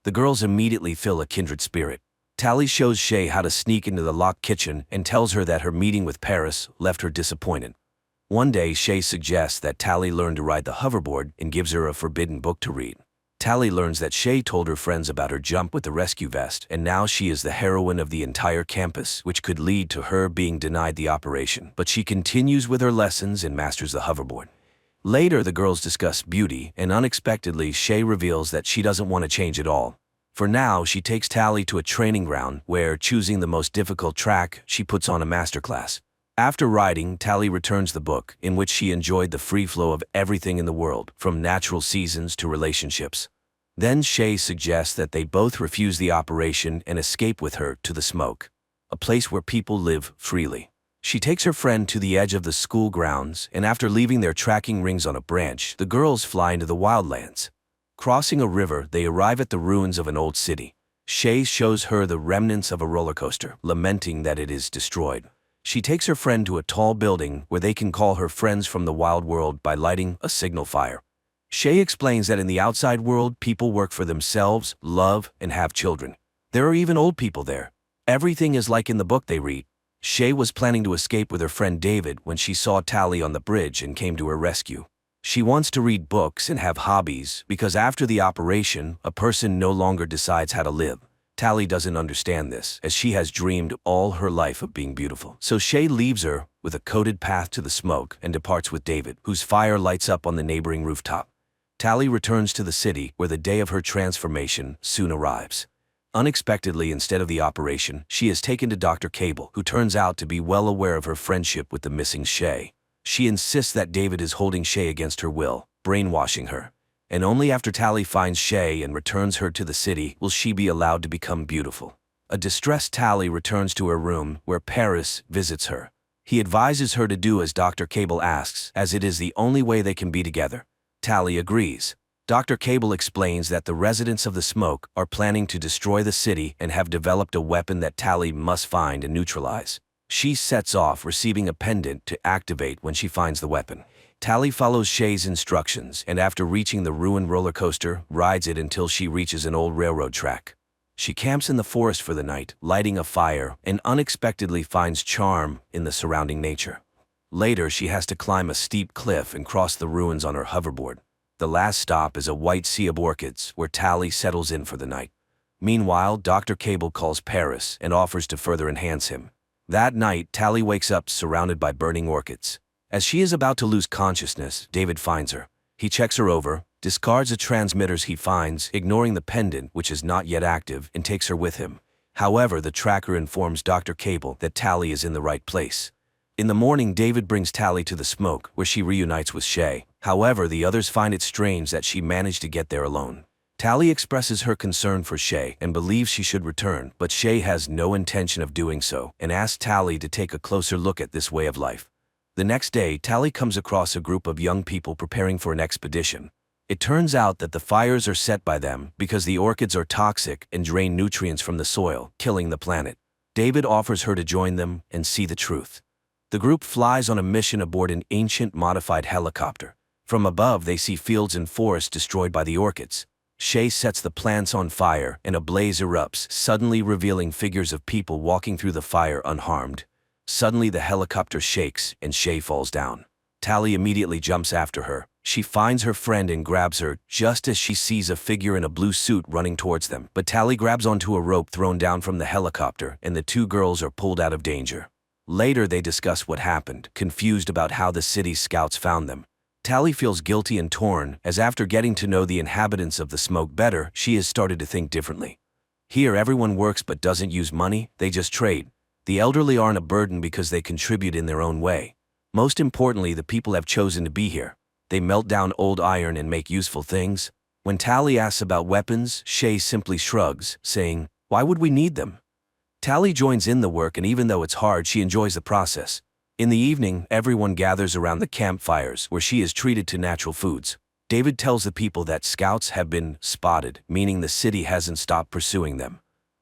The girls immediately feel a kindred spirit. Tally shows Shay how to sneak into the locked kitchen and tells her that her meeting with Paris left her disappointed. One day, Shay suggests that Tally learn to ride the hoverboard and gives her a forbidden book to read. Tally learns that Shay told her friends about her jump with the rescue vest, and now she is the heroine of the entire campus, which could lead to her being denied the operation. But she continues with her lessons and masters the hoverboard. Later, the girls discuss beauty, and unexpectedly, Shay reveals that she doesn't want to change at all. For now, she takes Tally to a training ground where, choosing the most difficult track, she puts on a masterclass. After riding, Tally returns the book, in which she enjoyed the free flow of everything in the world, from natural seasons to relationships. Then Shay suggests that they both refuse the operation and escape with her to the smoke, a place where people live freely. She takes her friend to the edge of the school grounds, and after leaving their tracking rings on a branch, the girls fly into the wildlands. Crossing a river, they arrive at the ruins of an old city. Shay shows her the remnants of a roller coaster, lamenting that it is destroyed. She takes her friend to a tall building where they can call her friends from the wild world by lighting a signal fire. Shay explains that in the outside world, people work for themselves, love, and have children. There are even old people there. Everything is like in the book they read. Shay was planning to escape with her friend David when she saw Tally on the bridge and came to her rescue. She wants to read books and have hobbies because after the operation, a person no longer decides how to live. Tally doesn't understand this, as she has dreamed all her life of being beautiful. So Shay leaves her with a coated path to the smoke and departs with David, whose fire lights up on the neighboring rooftop. Tally returns to the city, where the day of her transformation soon arrives. Unexpectedly, instead of the operation, she is taken to Dr. Cable, who turns out to be well aware of her friendship with the missing Shay. She insists that David is holding Shay against her will, brainwashing her. And only after Tally finds Shay and returns her to the city will she be allowed to become beautiful. A distressed Tally returns to her room, where Paris visits her. He advises her to do as Dr. Cable asks, as it is the only way they can be together. Tally agrees. Dr. Cable explains that the residents of the smoke are planning to destroy the city and have developed a weapon that Tally must find and neutralize. She sets off, receiving a pendant to activate when she finds the weapon. Tally follows Shay's instructions, and after reaching the ruined roller coaster, rides it until she reaches an old railroad track. She camps in the forest for the night, lighting a fire, and unexpectedly finds charm in the surrounding nature. Later, she has to climb a steep cliff and cross the ruins on her hoverboard. The last stop is a white sea of orchids, where Tally settles in for the night. Meanwhile, Dr. Cable calls Paris and offers to further enhance him. That night, Tally wakes up surrounded by burning orchids. As she is about to lose consciousness, David finds her. He checks her over, discards the transmitters he finds, ignoring the pendant, which is not yet active, and takes her with him. However, the tracker informs Dr. Cable that Tally is in the right place. In the morning, David brings Tally to the smoke, where she reunites with Shay. However, the others find it strange that she managed to get there alone. Tally expresses her concern for Shay and believes she should return, but Shay has no intention of doing so and asks Tally to take a closer look at this way of life. The next day, Tally comes across a group of young people preparing for an expedition. It turns out that the fires are set by them because the orchids are toxic and drain nutrients from the soil, killing the planet. David offers her to join them and see the truth. The group flies on a mission aboard an ancient modified helicopter. From above, they see fields and forests destroyed by the orchids. Shay sets the plants on fire and a blaze erupts, suddenly revealing figures of people walking through the fire unharmed. Suddenly, the helicopter shakes and Shay falls down. Tally immediately jumps after her. She finds her friend and grabs her just as she sees a figure in a blue suit running towards them. But Tally grabs onto a rope thrown down from the helicopter, and the two girls are pulled out of danger. Later, they discuss what happened, confused about how the city's scouts found them. Tally feels guilty and torn, as after getting to know the inhabitants of the smoke better, she has started to think differently. Here, everyone works but doesn't use money, they just trade. The elderly aren't a burden because they contribute in their own way. Most importantly, the people have chosen to be here. They melt down old iron and make useful things. When Tally asks about weapons, Shay simply shrugs, saying, "Why would we need them?" Tally joins in the work, and even though it's hard, she enjoys the process. In the evening, everyone gathers around the campfires where she is treated to natural foods. David tells the people that scouts have been spotted, meaning the city hasn't stopped pursuing them.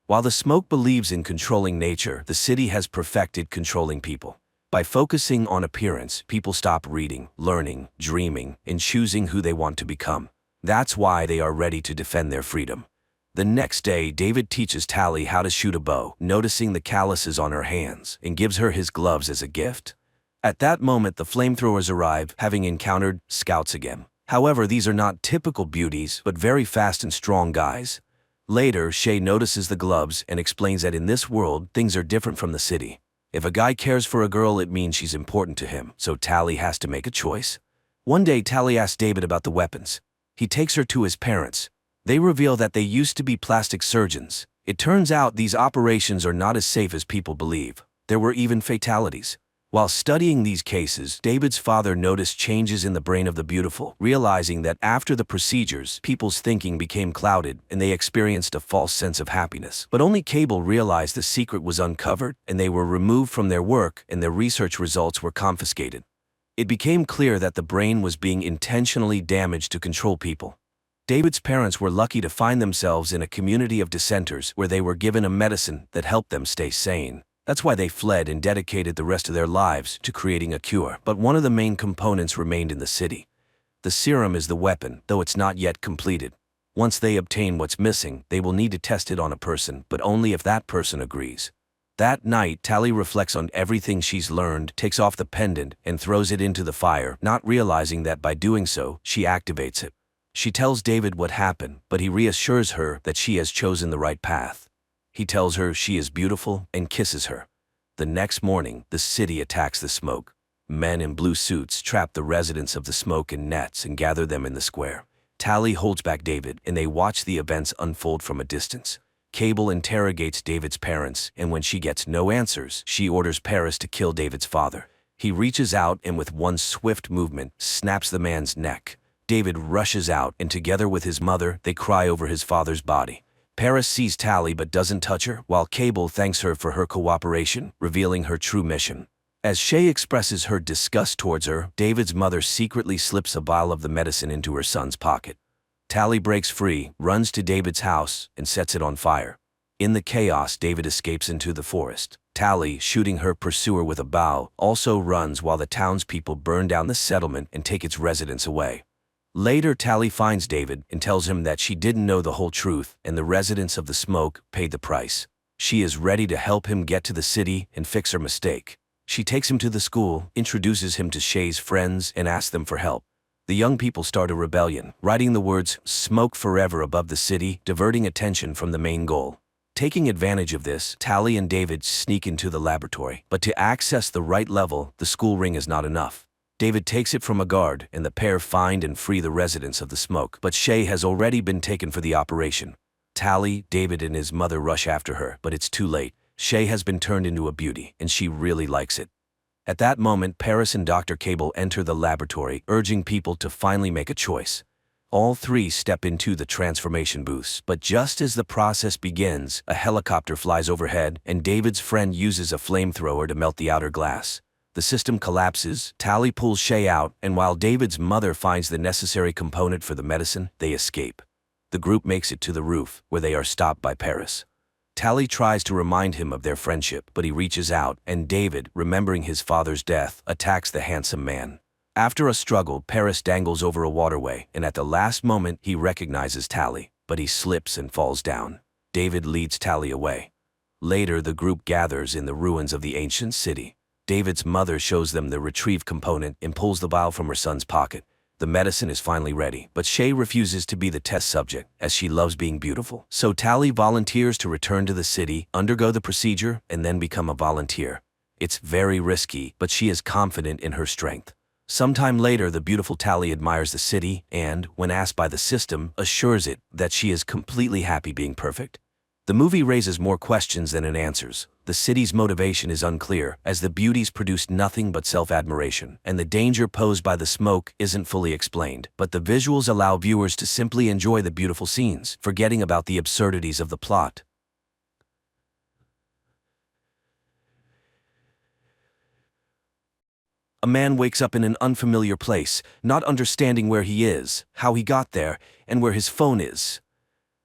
While the smoke believes in controlling nature, the city has perfected controlling people. By focusing on appearance, people stop reading, learning, dreaming, and choosing who they want to become. That's why they are ready to defend their freedom. The next day, David teaches Tally how to shoot a bow, noticing the calluses on her hands, and gives her his gloves as a gift. At that moment, the flamethrowers arrive, having encountered scouts again. However, these are not typical beauties, but very fast and strong guys. Later, Shay notices the gloves and explains that in this world, things are different from the city. If a guy cares for a girl, it means she's important to him, so Tally has to make a choice. One day, Tally asks David about the weapons. He takes her to his parents. They reveal that they used to be plastic surgeons. It turns out these operations are not as safe as people believe. There were even fatalities. While studying these cases, David's father noticed changes in the brain of the beautiful, realizing that after the procedures, people's thinking became clouded and they experienced a false sense of happiness. But only Cable realized the secret was uncovered, and they were removed from their work and their research results were confiscated. It became clear that the brain was being intentionally damaged to control people. David's parents were lucky to find themselves in a community of dissenters where they were given a medicine that helped them stay sane. That's why they fled and dedicated the rest of their lives to creating a cure. But one of the main components remained in the city. The serum is the weapon, though it's not yet completed. Once they obtain what's missing, they will need to test it on a person, but only if that person agrees. That night, Tally reflects on everything she's learned, takes off the pendant, and throws it into the fire, not realizing that by doing so, she activates it. She tells David what happened, but he reassures her that she has chosen the right path. He tells her she is beautiful and kisses her. The next morning, the city attacks the smoke. Men in blue suits trap the residents of the smoke in nets and gather them in the square. Tally holds back David, and they watch the events unfold from a distance. Cable interrogates David's parents, and when she gets no answers, she orders Paris to kill David's father. He reaches out and with one swift movement, snaps the man's neck. David rushes out, and together with his mother, they cry over his father's body. Paris sees Tally but doesn't touch her, while Cable thanks her for her cooperation, revealing her true mission. As Shay expresses her disgust towards her, David's mother secretly slips a vial of the medicine into her son's pocket. Tally breaks free, runs to David's house, and sets it on fire. In the chaos, David escapes into the forest. Tally, shooting her pursuer with a bow, also runs while the townspeople burn down the settlement and take its residents away. Later, Tally finds David and tells him that she didn't know the whole truth, and the residents of the smoke paid the price. She is ready to help him get to the city and fix her mistake. She takes him to the school, introduces him to Shay's friends, and asks them for help. The young people start a rebellion, writing the words "Smoke Forever" above the city, diverting attention from the main goal. Taking advantage of this, Tally and David sneak into the laboratory. But to access the right level, the school ring is not enough. David takes it from a guard, and the pair find and free the residents of the smoke. But Shay has already been taken for the operation. Tally, David, and his mother rush after her, but it's too late. Shay has been turned into a beauty, and she really likes it. At that moment, Paris and Dr. Cable enter the laboratory, urging people to finally make a choice. All three step into the transformation booths, but just as the process begins, a helicopter flies overhead, and David's friend uses a flamethrower to melt the outer glass. The system collapses, Tally pulls Shay out, and while David's mother finds the necessary component for the medicine, they escape. The group makes it to the roof, where they are stopped by Paris. Tally tries to remind him of their friendship, but he reaches out, and David, remembering his father's death, attacks the handsome man. After a struggle, Paris dangles over a waterway, and at the last moment, he recognizes Tally, but he slips and falls down. David leads Tally away. Later, the group gathers in the ruins of the ancient city. David's mother shows them the retrieve component and pulls the vial from her son's pocket. The medicine is finally ready, but Shay refuses to be the test subject, as she loves being beautiful. So Tally volunteers to return to the city, undergo the procedure, and then become a volunteer. It's very risky, but she is confident in her strength. Sometime later, the beautiful Tally admires the city and, when asked by the system, assures it that she is completely happy being perfect. The movie raises more questions than it answers, The city's motivation is unclear, as the beauties produce nothing but self-admiration, and the danger posed by the smoke isn't fully explained, but the visuals allow viewers to simply enjoy the beautiful scenes, forgetting about the absurdities of the plot. A man wakes up in an unfamiliar place, not understanding where he is, how he got there, and where his phone is.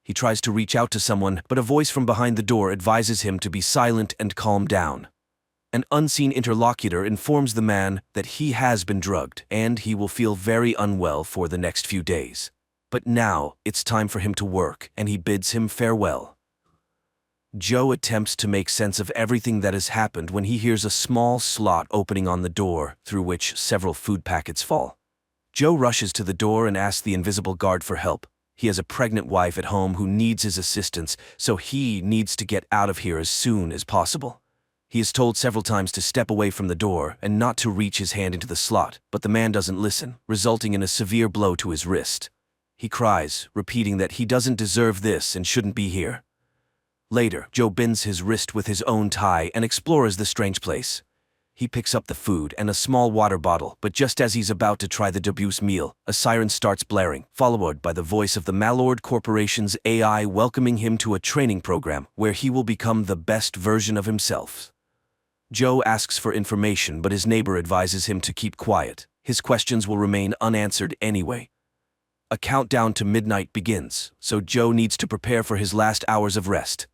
He tries to reach out to someone, but a voice from behind the door advises him to be silent and calm down. An unseen interlocutor informs the man that he has been drugged, and he will feel very unwell for the next few days. But now, it's time for him to work, and he bids him farewell. Joe attempts to make sense of everything that has happened when he hears a small slot opening on the door, through which several food packets fall. Joe rushes to the door and asks the invisible guard for help. He has a pregnant wife at home who needs his assistance, so he needs to get out of here as soon as possible. He is told several times to step away from the door and not to reach his hand into the slot, but the man doesn't listen, resulting in a severe blow to his wrist. He cries, repeating that he doesn't deserve this and shouldn't be here. Later, Joe binds his wrist with his own tie and explores the strange place. He picks up the food and a small water bottle, but just as he's about to try the dubious meal, a siren starts blaring, followed by the voice of the Malord Corporation's AI welcoming him to a training program where he will become the best version of himself. Joe asks for information, but his neighbor advises him to keep quiet. His questions will remain unanswered anyway. A countdown to midnight begins, so Joe needs to prepare for his last hours of rest.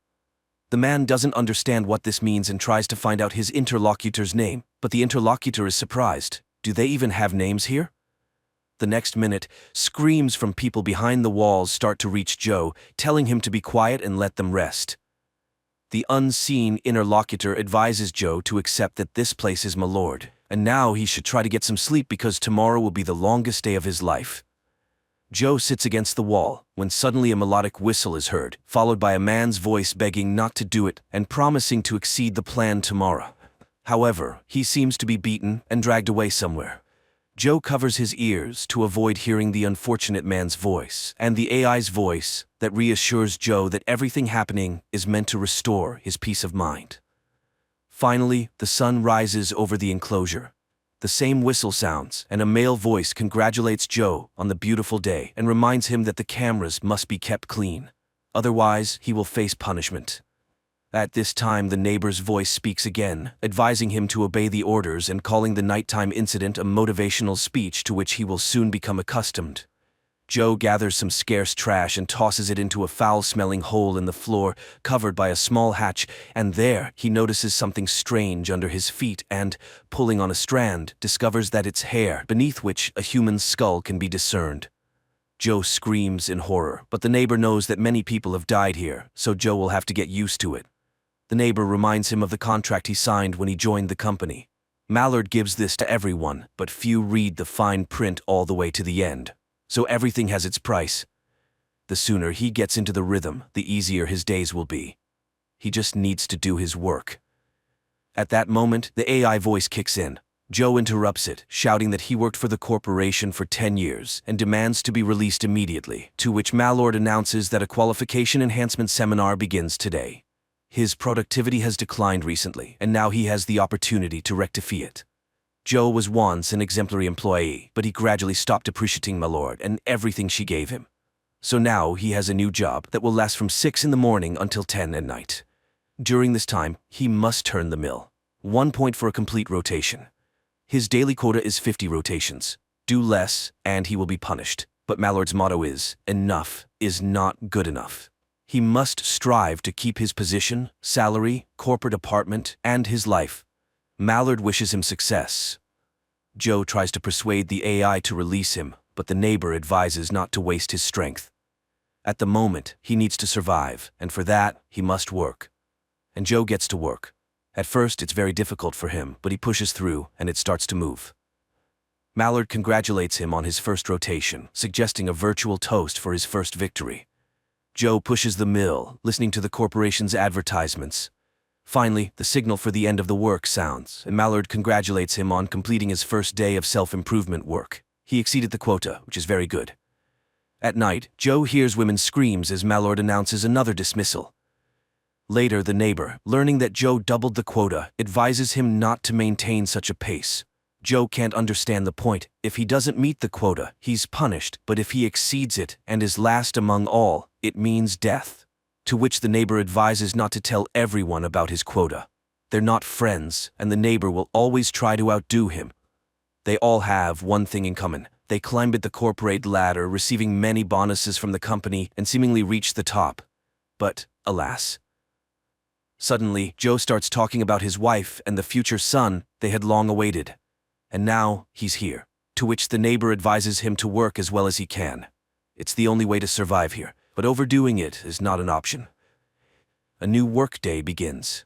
The man doesn't understand what this means and tries to find out his interlocutor's name, but the interlocutor is surprised. Do they even have names here? The next minute, screams from people behind the walls start to reach Joe, telling him to be quiet and let them rest. The unseen interlocutor advises Joe to accept that this place is Malord, and now he should try to get some sleep because tomorrow will be the longest day of his life. Joe sits against the wall, when suddenly a melodic whistle is heard, followed by a man's voice begging not to do it and promising to exceed the plan tomorrow. However, he seems to be beaten and dragged away somewhere. Joe covers his ears to avoid hearing the unfortunate man's voice, and the AI's voice that reassures Joe that everything happening is meant to restore his peace of mind. Finally, the sun rises over the enclosure. The same whistle sounds, and a male voice congratulates Joe on the beautiful day and reminds him that the cameras must be kept clean. Otherwise, he will face punishment. At this time, the neighbor's voice speaks again, advising him to obey the orders and calling the nighttime incident a motivational speech to which he will soon become accustomed. Joe gathers some scarce trash and tosses it into a foul-smelling hole in the floor, covered by a small hatch, and there he notices something strange under his feet and, pulling on a strand, discovers that it's hair, beneath which a human skull can be discerned. Joe screams in horror, but the neighbor knows that many people have died here, so Joe will have to get used to it. The neighbor reminds him of the contract he signed when he joined the company. Malord gives this to everyone, but few read the fine print all the way to the end. So everything has its price. The sooner he gets into the rhythm, the easier his days will be. He just needs to do his work. At that moment, the AI voice kicks in. Joe interrupts it, shouting that he worked for the corporation for 10 years and demands to be released immediately, to which Malord announces that a qualification enhancement seminar begins today. His productivity has declined recently, and now he has the opportunity to rectify it. Joe was once an exemplary employee, but he gradually stopped appreciating Malord and everything she gave him. So now he has a new job that will last from 6 in the morning until 10 at night. During this time, he must turn the mill. 1 point for a complete rotation. His daily quota is 50 rotations. Do less, and he will be punished. But Malord's motto is, enough is not good enough. He must strive to keep his position, salary, corporate apartment, and his life. Malord wishes him success. Joe tries to persuade the AI to release him, but the neighbor advises not to waste his strength. At the moment, he needs to survive, and for that, he must work. And Joe gets to work. At first, it's very difficult for him, but he pushes through, and it starts to move. Malord congratulates him on his first rotation, suggesting a virtual toast for his first victory. Joe pushes the mill, listening to the corporation's advertisements. Finally, the signal for the end of the work sounds, and Malord congratulates him on completing his first day of self-improvement work. He exceeded the quota, which is very good. At night, Joe hears women's screams as Malord announces another dismissal. Later, the neighbor, learning that Joe doubled the quota, advises him not to maintain such a pace. Joe can't understand the point. If he doesn't meet the quota, he's punished, but if he exceeds it and is last among all, it means death. To which the neighbor advises not to tell everyone about his quota. They're not friends, and the neighbor will always try to outdo him. They all have one thing in common. They climbed the corporate ladder, receiving many bonuses from the company, and seemingly reached the top. But, alas. Suddenly, Joe starts talking about his wife and the future son they had long awaited. And now, he's here. To which the neighbor advises him to work as well as he can. It's the only way to survive here, but overdoing it is not an option. A new workday begins.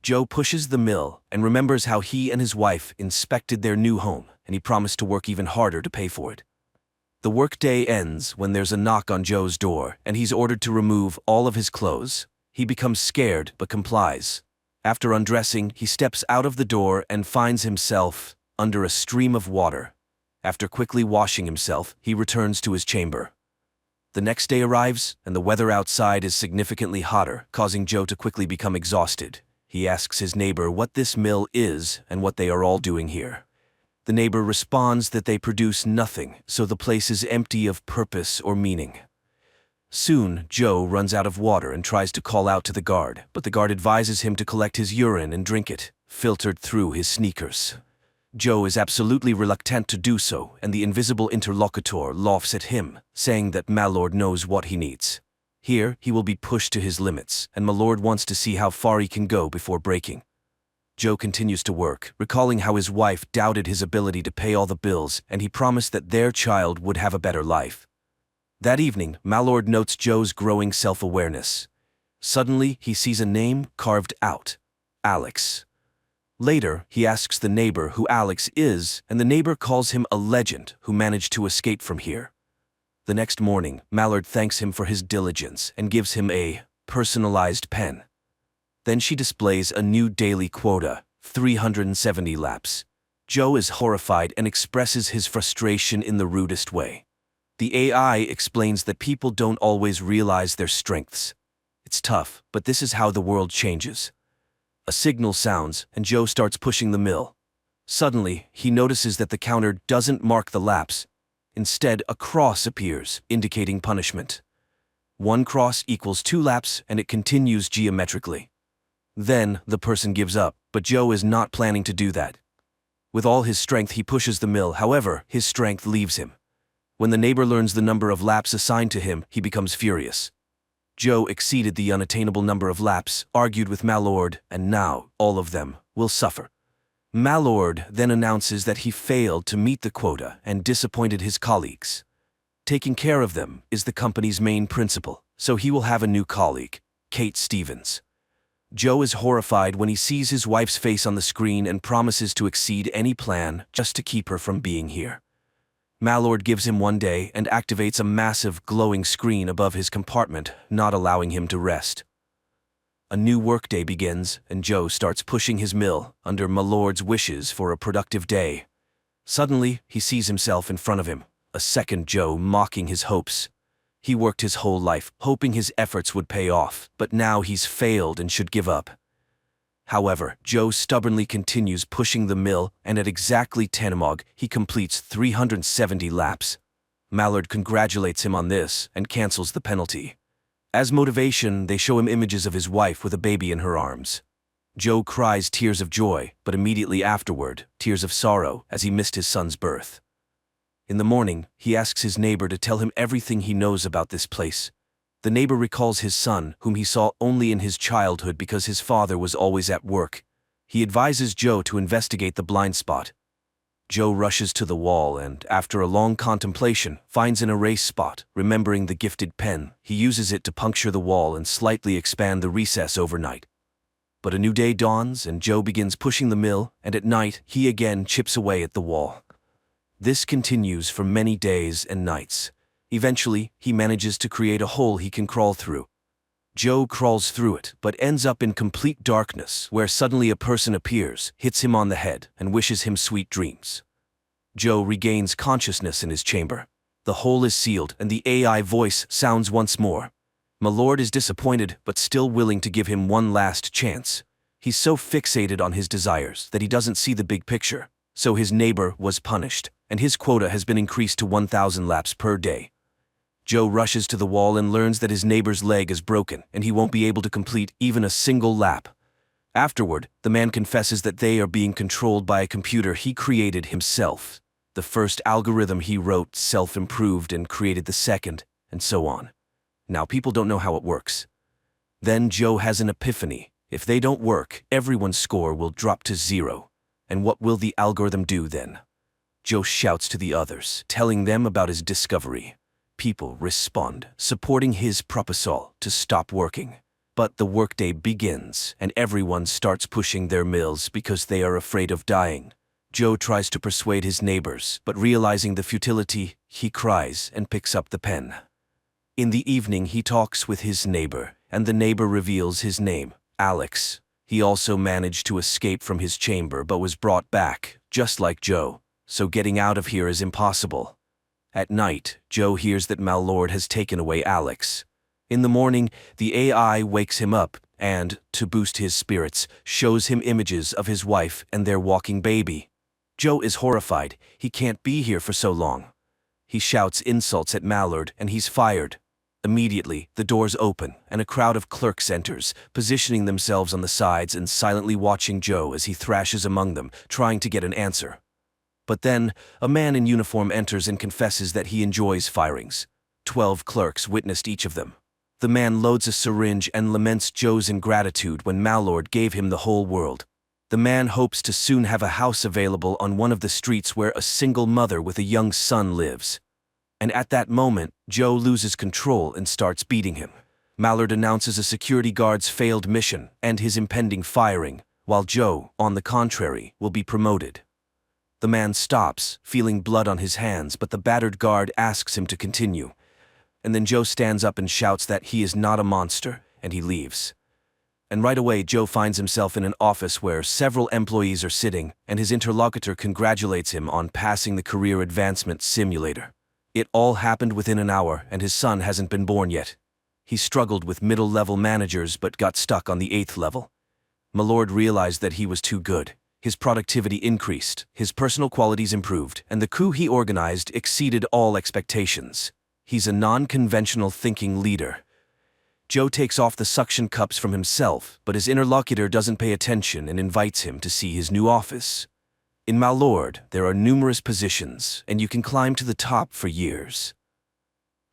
Joe pushes the mill and remembers how he and his wife inspected their new home, and he promised to work even harder to pay for it. The workday ends when there's a knock on Joe's door, and he's ordered to remove all of his clothes. He becomes scared but complies. After undressing, he steps out of the door and finds himself under a stream of water. After quickly washing himself, he returns to his chamber. The next day arrives, and the weather outside is significantly hotter, causing Joe to quickly become exhausted. He asks his neighbor what this mill is and what they are all doing here. The neighbor responds that they produce nothing, so the place is empty of purpose or meaning. Soon, Joe runs out of water and tries to call out to the guard, but the guard advises him to collect his urine and drink it, filtered through his sneakers. Joe is absolutely reluctant to do so, and the invisible interlocutor laughs at him, saying that Malord knows what he needs. Here, he will be pushed to his limits, and Malord wants to see how far he can go before breaking. Joe continues to work, recalling how his wife doubted his ability to pay all the bills, and he promised that their child would have a better life. That evening, Malord notes Joe's growing self-awareness. Suddenly, he sees a name carved out: Alex. Later, he asks the neighbor who Alex is, and the neighbor calls him a legend who managed to escape from here. The next morning, Malord thanks him for his diligence and gives him a personalized pen. Then she displays a new daily quota, 370 laps. Joe is horrified and expresses his frustration in the rudest way. The AI explains that people don't always realize their strengths. It's tough, but this is how the world changes. A signal sounds, and Joe starts pushing the mill. Suddenly, he notices that the counter doesn't mark the laps. Instead, a cross appears, indicating punishment. 1 cross equals 2 laps, and it continues geometrically. Then, the person gives up, but Joe is not planning to do that. With all his strength, he pushes the mill. However, his strength leaves him. When the neighbor learns the number of laps assigned to him, he becomes furious. Joe exceeded the unattainable number of laps, argued with Malord, and now, all of them, will suffer. Malord then announces that he failed to meet the quota and disappointed his colleagues. Taking care of them is the company's main principle, so he will have a new colleague, Kate Stevens. Joe is horrified when he sees his wife's face on the screen and promises to exceed any plan just to keep her from being here. Malord gives him 1 day and activates a massive glowing screen above his compartment, not allowing him to rest. A new workday begins, and Joe starts pushing his mill under Malord's wishes for a productive day. Suddenly, he sees himself in front of him, a second Joe mocking his hopes. He worked his whole life, hoping his efforts would pay off, but now he's failed and should give up. However, Joe stubbornly continues pushing the mill, and at exactly 10 mog, he completes 370 laps. Malord congratulates him on this and cancels the penalty. As motivation, they show him images of his wife with a baby in her arms. Joe cries tears of joy, but immediately afterward, tears of sorrow as he missed his son's birth. In the morning, he asks his neighbor to tell him everything he knows about this place. The neighbor recalls his son, whom he saw only in his childhood because his father was always at work. He advises Joe to investigate the blind spot. Joe rushes to the wall and, after a long contemplation, finds an erase spot. Remembering the gifted pen, he uses it to puncture the wall and slightly expand the recess overnight. But a new day dawns and Joe begins pushing the mill, and at night, he again chips away at the wall. This continues for many days and nights. Eventually, he manages to create a hole he can crawl through. Joe crawls through it, but ends up in complete darkness, where suddenly a person appears, hits him on the head, and wishes him sweet dreams. Joe regains consciousness in his chamber. The hole is sealed, and the AI voice sounds once more. My lord is disappointed but still willing to give him one last chance. He's so fixated on his desires that he doesn't see the big picture. So his neighbor was punished, and his quota has been increased to 1,000 laps per day. Joe rushes to the wall and learns that his neighbor's leg is broken and he won't be able to complete even a single lap. Afterward, the man confesses that they are being controlled by a computer he created himself. The first algorithm he wrote self-improved and created the second, and so on. Now people don't know how it works. Then Joe has an epiphany. If they don't work, everyone's score will drop to 0. And what will the algorithm do then? Joe shouts to the others, telling them about his discovery. People respond, supporting his proposal to stop working. But the workday begins, and everyone starts pushing their mills because they are afraid of dying. Joe tries to persuade his neighbors, but realizing the futility, he cries and picks up the pen. In the evening, he talks with his neighbor, and the neighbor reveals his name, Alex. He also managed to escape from his chamber but was brought back, just like Joe, so getting out of here is impossible. At night, Joe hears that Mal-Lord has taken away Alex. In the morning, the AI wakes him up and, to boost his spirits, shows him images of his wife and their walking baby. Joe is horrified. He can't be here for so long. He shouts insults at Mal-Lord and he's fired. Immediately, the doors open and a crowd of clerks enters, positioning themselves on the sides and silently watching Joe as he thrashes among them, trying to get an answer. But then, a man in uniform enters and confesses that he enjoys firings. 12 clerks witnessed each of them. The man loads a syringe and laments Joe's ingratitude when Mal-Lord gave him the whole world. The man hopes to soon have a house available on one of the streets where a single mother with a young son lives. And at that moment, Joe loses control and starts beating him. Mal-Lord announces a security guard's failed mission and his impending firing, while Joe, on the contrary, will be promoted. The man stops, feeling blood on his hands, but the battered guard asks him to continue. And then Joe stands up and shouts that he is not a monster, and he leaves. And right away, Joe finds himself in an office where several employees are sitting, and his interlocutor congratulates him on passing the career advancement simulator. It all happened within an hour, and his son hasn't been born yet. He struggled with middle-level managers but got stuck on the 8th level. Mal-Lord realized that he was too good. His productivity increased, his personal qualities improved, and the coup he organized exceeded all expectations. He's a non-conventional thinking leader. Joe takes off the suction cups from himself, but his interlocutor doesn't pay attention and invites him to see his new office. In Mal-Lord, there are numerous positions, and you can climb to the top for years.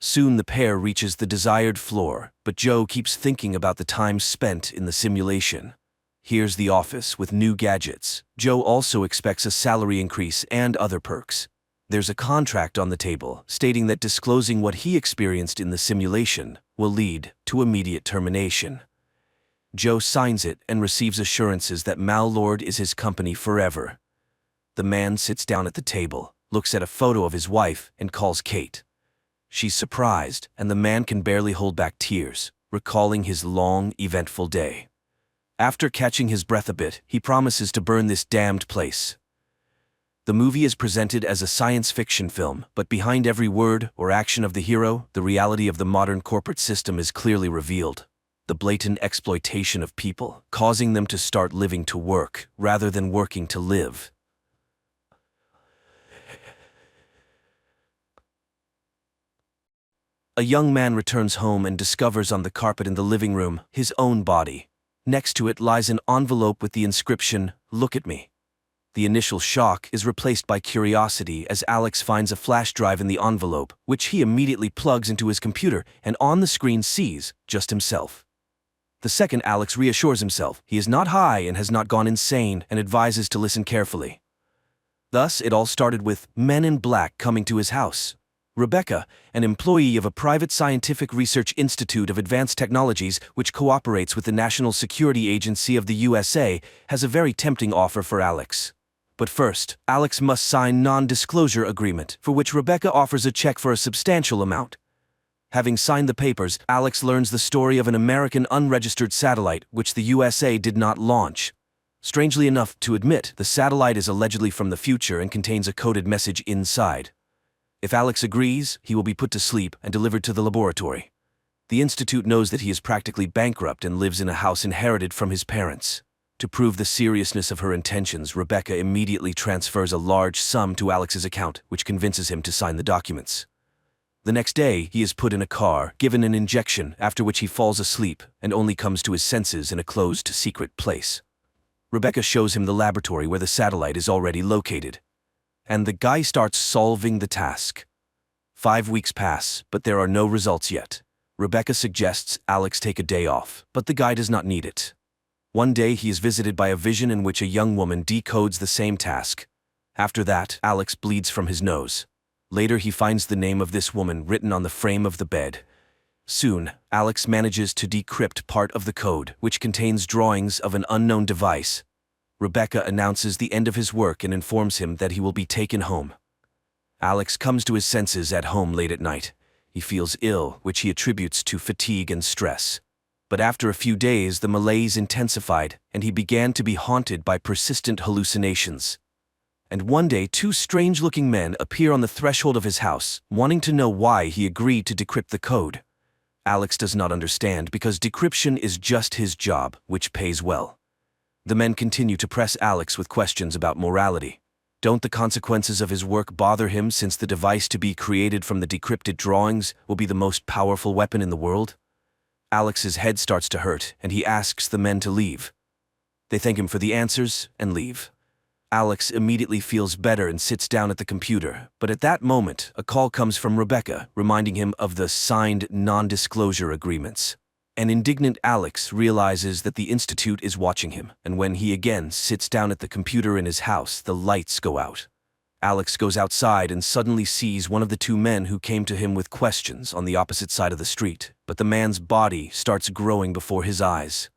Soon the pair reaches the desired floor, but Joe keeps thinking about the time spent in the simulation. Here's the office with new gadgets. Joe also expects a salary increase and other perks. There's a contract on the table stating that disclosing what he experienced in the simulation will lead to immediate termination. Joe signs it and receives assurances that Mal-Lord is his company forever. The man sits down at the table, looks at a photo of his wife, and calls Kate. She's surprised, and the man can barely hold back tears, recalling his long, eventful day. After catching his breath a bit, he promises to burn this damned place. The movie is presented as a science fiction film, but behind every word or action of the hero, the reality of the modern corporate system is clearly revealed. The blatant exploitation of people, causing them to start living to work, rather than working to live. A young man returns home and discovers on the carpet in the living room his own body. Next to it lies an envelope with the inscription, "Look at me." The initial shock is replaced by curiosity as Alex finds a flash drive in the envelope, which he immediately plugs into his computer and on the screen sees just himself. The second, Alex reassures himself he is not high and has not gone insane and advises to listen carefully. Thus, it all started with men in black coming to his house. Rebecca, an employee of a private scientific research institute of advanced technologies which cooperates with the National Security Agency of the USA, has a very tempting offer for Alex. But first, Alex must sign non-disclosure agreement, for which Rebecca offers a check for a substantial amount. Having signed the papers, Alex learns the story of an American unregistered satellite which the USA did not launch. Strangely enough to admit, the satellite is allegedly from the future and contains a coded message inside. If Alex agrees, he will be put to sleep and delivered to the laboratory. The Institute knows that he is practically bankrupt and lives in a house inherited from his parents. To prove the seriousness of her intentions, Rebecca immediately transfers a large sum to Alex's account, which convinces him to sign the documents. The next day, he is put in a car, given an injection, after which he falls asleep and only comes to his senses in a closed, secret place. Rebecca shows him the laboratory where the satellite is already located. And the guy starts solving the task. 5 weeks pass, but there are no results yet. Rebecca suggests Alex take a day off, but the guy does not need it. One day, he is visited by a vision in which a young woman decodes the same task. After that, Alex bleeds from his nose. Later, he finds the name of this woman written on the frame of the bed. Soon, Alex manages to decrypt part of the code, which contains drawings of an unknown device. Rebecca announces the end of his work and informs him that he will be taken home. Alex comes to his senses at home late at night. He feels ill, which he attributes to fatigue and stress. But after a few days, the malaise intensified, and he began to be haunted by persistent hallucinations. And one day, 2 strange-looking men appear on the threshold of his house, wanting to know why he agreed to decrypt the code. Alex does not understand because decryption is just his job, which pays well. The men continue to press Alex with questions about morality. Don't the consequences of his work bother him, since the device to be created from the decrypted drawings will be the most powerful weapon in the world? Alex's head starts to hurt, and he asks the men to leave. They thank him for the answers and leave. Alex immediately feels better and sits down at the computer, but at that moment, a call comes from Rebecca, reminding him of the signed non-disclosure agreements. An indignant Alex realizes that the Institute is watching him, and when he again sits down at the computer in his house, the lights go out. Alex goes outside and suddenly sees one of the 2 men who came to him with questions on the opposite side of the street, but the man's body starts growing before his eyes.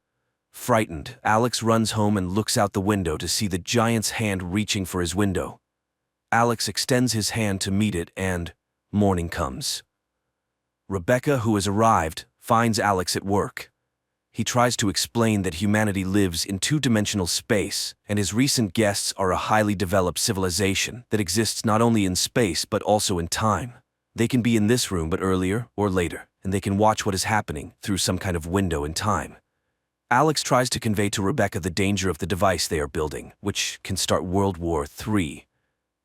Frightened, Alex runs home and looks out the window to see the giant's hand reaching for his window. Alex extends his hand to meet it, and morning comes. Rebecca, who has arrived, finds Alex at work. He tries to explain that humanity lives in 2-dimensional space, and his recent guests are a highly developed civilization that exists not only in space but also in time. They can be in this room but earlier or later, and they can watch what is happening through some kind of window in time. Alex tries to convey to Rebecca the danger of the device they are building, which can start World War III.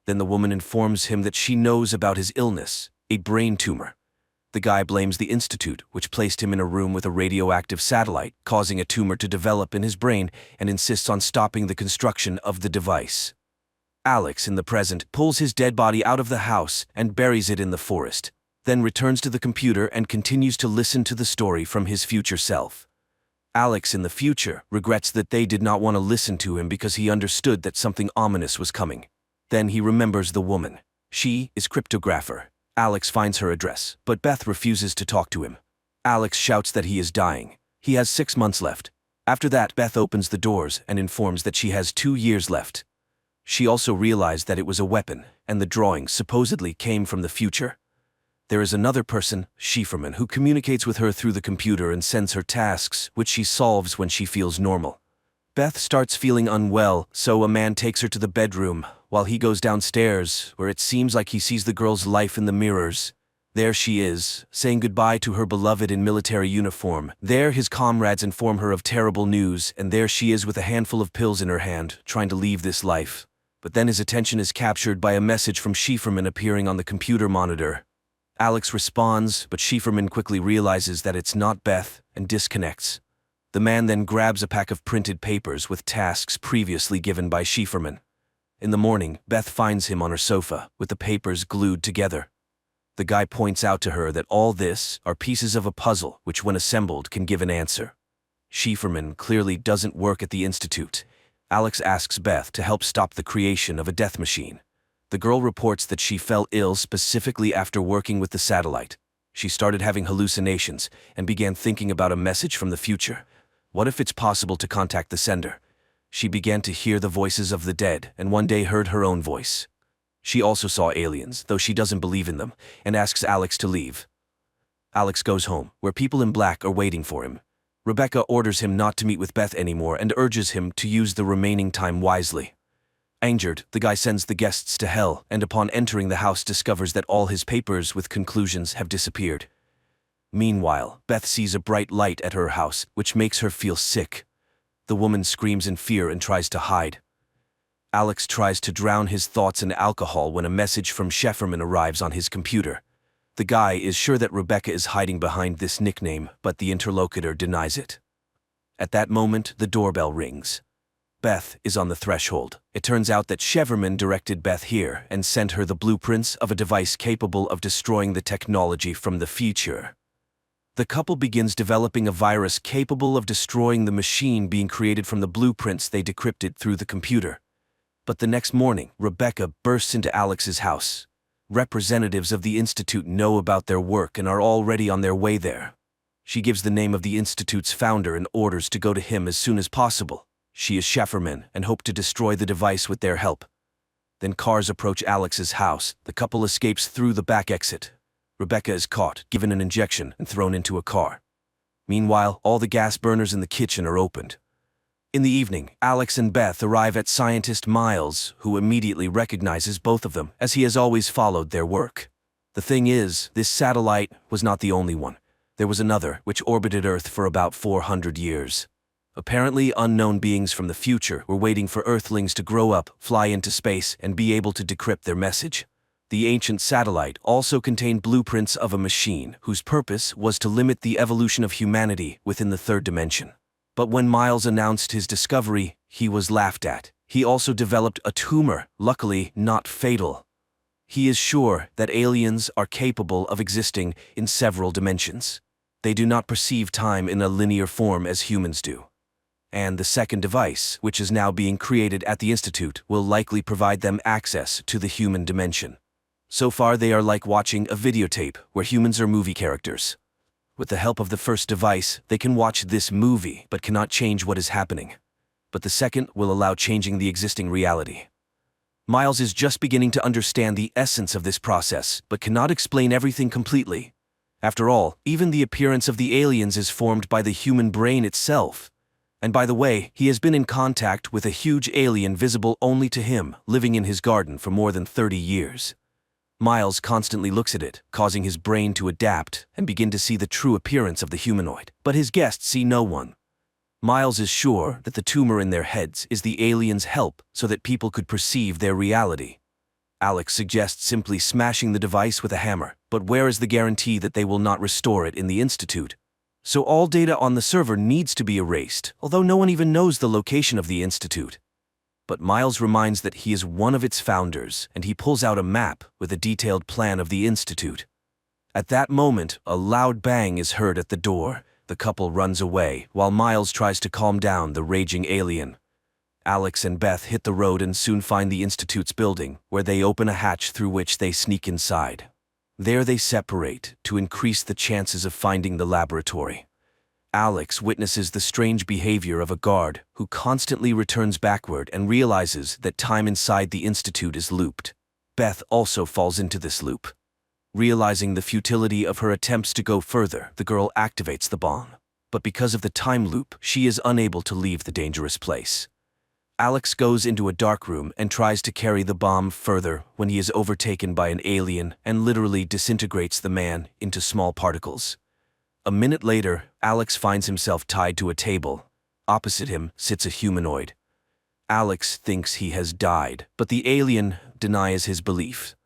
Then the woman informs him that she knows about his illness, a brain tumor. The guy blames the Institute, which placed him in a room with a radioactive satellite, causing a tumor to develop in his brain, and insists on stopping the construction of the device. Alex, in the present, pulls his dead body out of the house and buries it in the forest, then returns to the computer and continues to listen to the story from his future self. Alex, in the future, regrets that they did not want to listen to him because he understood that something ominous was coming. Then he remembers the woman. She is cryptographer. Alex finds her address, but Beth refuses to talk to him. Alex shouts that he is dying. He has 6 months left. After that, Beth opens the doors and informs that she has 2 years left. She also realized that it was a weapon, and the drawing supposedly came from the future. There is another person, Schieferman, who communicates with her through the computer and sends her tasks, which she solves when she feels normal. Beth starts feeling unwell, so a man takes her to the bedroom, while he goes downstairs, where it seems like he sees the girl's life in the mirrors. There she is, saying goodbye to her beloved in military uniform. There his comrades inform her of terrible news, and there she is with a handful of pills in her hand, trying to leave this life. But then his attention is captured by a message from Schieferman appearing on the computer monitor. Alex responds, but Schieferman quickly realizes that it's not Beth and disconnects. The man then grabs a pack of printed papers with tasks previously given by Schieferman. In the morning, Beth finds him on her sofa, with the papers glued together. The guy points out to her that all this are pieces of a puzzle which, when assembled, can give an answer. Schieferman clearly doesn't work at the Institute. Alex asks Beth to help stop the creation of a death machine. The girl reports that she fell ill specifically after working with the satellite. She started having hallucinations and began thinking about a message from the future. What if it's possible to contact the sender? She began to hear the voices of the dead and one day heard her own voice. She also saw aliens, though she doesn't believe in them, and asks Alex to leave. Alex goes home, where people in black are waiting for him. Rebecca orders him not to meet with Beth anymore and urges him to use the remaining time wisely. Angered, the guy sends the guests to hell, and upon entering the house discovers that all his papers with conclusions have disappeared. Meanwhile, Beth sees a bright light at her house, which makes her feel sick. The woman screams in fear and tries to hide. Alex tries to drown his thoughts in alcohol when a message from Schefferman arrives on his computer. The guy is sure that Rebecca is hiding behind this nickname, but the interlocutor denies it. At that moment, the doorbell rings. Beth is on the threshold. It turns out that Schefferman directed Beth here and sent her the blueprints of a device capable of destroying the technology from the future. The couple begins developing a virus capable of destroying the machine being created from the blueprints they decrypted through the computer. But the next morning, Rebecca bursts into Alex's house. Representatives of the Institute know about their work and are already on their way there. She gives the name of the Institute's founder and orders to go to him as soon as possible. She is Schefferman and hope to destroy the device with their help. Then cars approach Alex's house. The couple escapes through the back exit. Rebecca is caught, given an injection, and thrown into a car. Meanwhile, all the gas burners in the kitchen are opened. In the evening, Alex and Beth arrive at scientist Miles, who immediately recognizes both of them, as he has always followed their work. The thing is, this satellite was not the only one. There was another, which orbited Earth for about 400 years. Apparently, unknown beings from the future were waiting for Earthlings to grow up, fly into space, and be able to decrypt their message. The ancient satellite also contained blueprints of a machine whose purpose was to limit the evolution of humanity within the third dimension. But when Miles announced his discovery, he was laughed at. He also developed a tumor, luckily not fatal. He is sure that aliens are capable of existing in several dimensions. They do not perceive time in a linear form as humans do. And the second device, which is now being created at the Institute, will likely provide them access to the human dimension. So far, they are like watching a videotape where humans are movie characters. With the help of the first device, they can watch this movie but cannot change what is happening. But the second will allow changing the existing reality. Miles is just beginning to understand the essence of this process, but cannot explain everything completely. After all, even the appearance of the aliens is formed by the human brain itself. And by the way, he has been in contact with a huge alien visible only to him, living in his garden for more than 30 years. Miles constantly looks at it, causing his brain to adapt and begin to see the true appearance of the humanoid. But his guests see no one. Miles is sure that the tumor in their heads is the aliens' help so that people could perceive their reality. Alex suggests simply smashing the device with a hammer, but where is the guarantee that they will not restore it in the Institute? So all data on the server needs to be erased, although no one even knows the location of the Institute. But Miles reminds that he is one of its founders, and he pulls out a map with a detailed plan of the Institute. At that moment, a loud bang is heard at the door. The couple runs away, while Miles tries to calm down the raging alien. Alex and Beth hit the road and soon find the Institute's building, where they open a hatch through which they sneak inside. There they separate to increase the chances of finding the laboratory. Alex witnesses the strange behavior of a guard who constantly returns backward and realizes that time inside the Institute is looped. Beth also falls into this loop. Realizing the futility of her attempts to go further, the girl activates the bomb. But because of the time loop, she is unable to leave the dangerous place. Alex goes into a dark room and tries to carry the bomb further when he is overtaken by an alien and literally disintegrates the man into small particles. A minute later, Alex finds himself tied to a table. Opposite him sits a humanoid. Alex thinks he has died, but the alien denies his belief.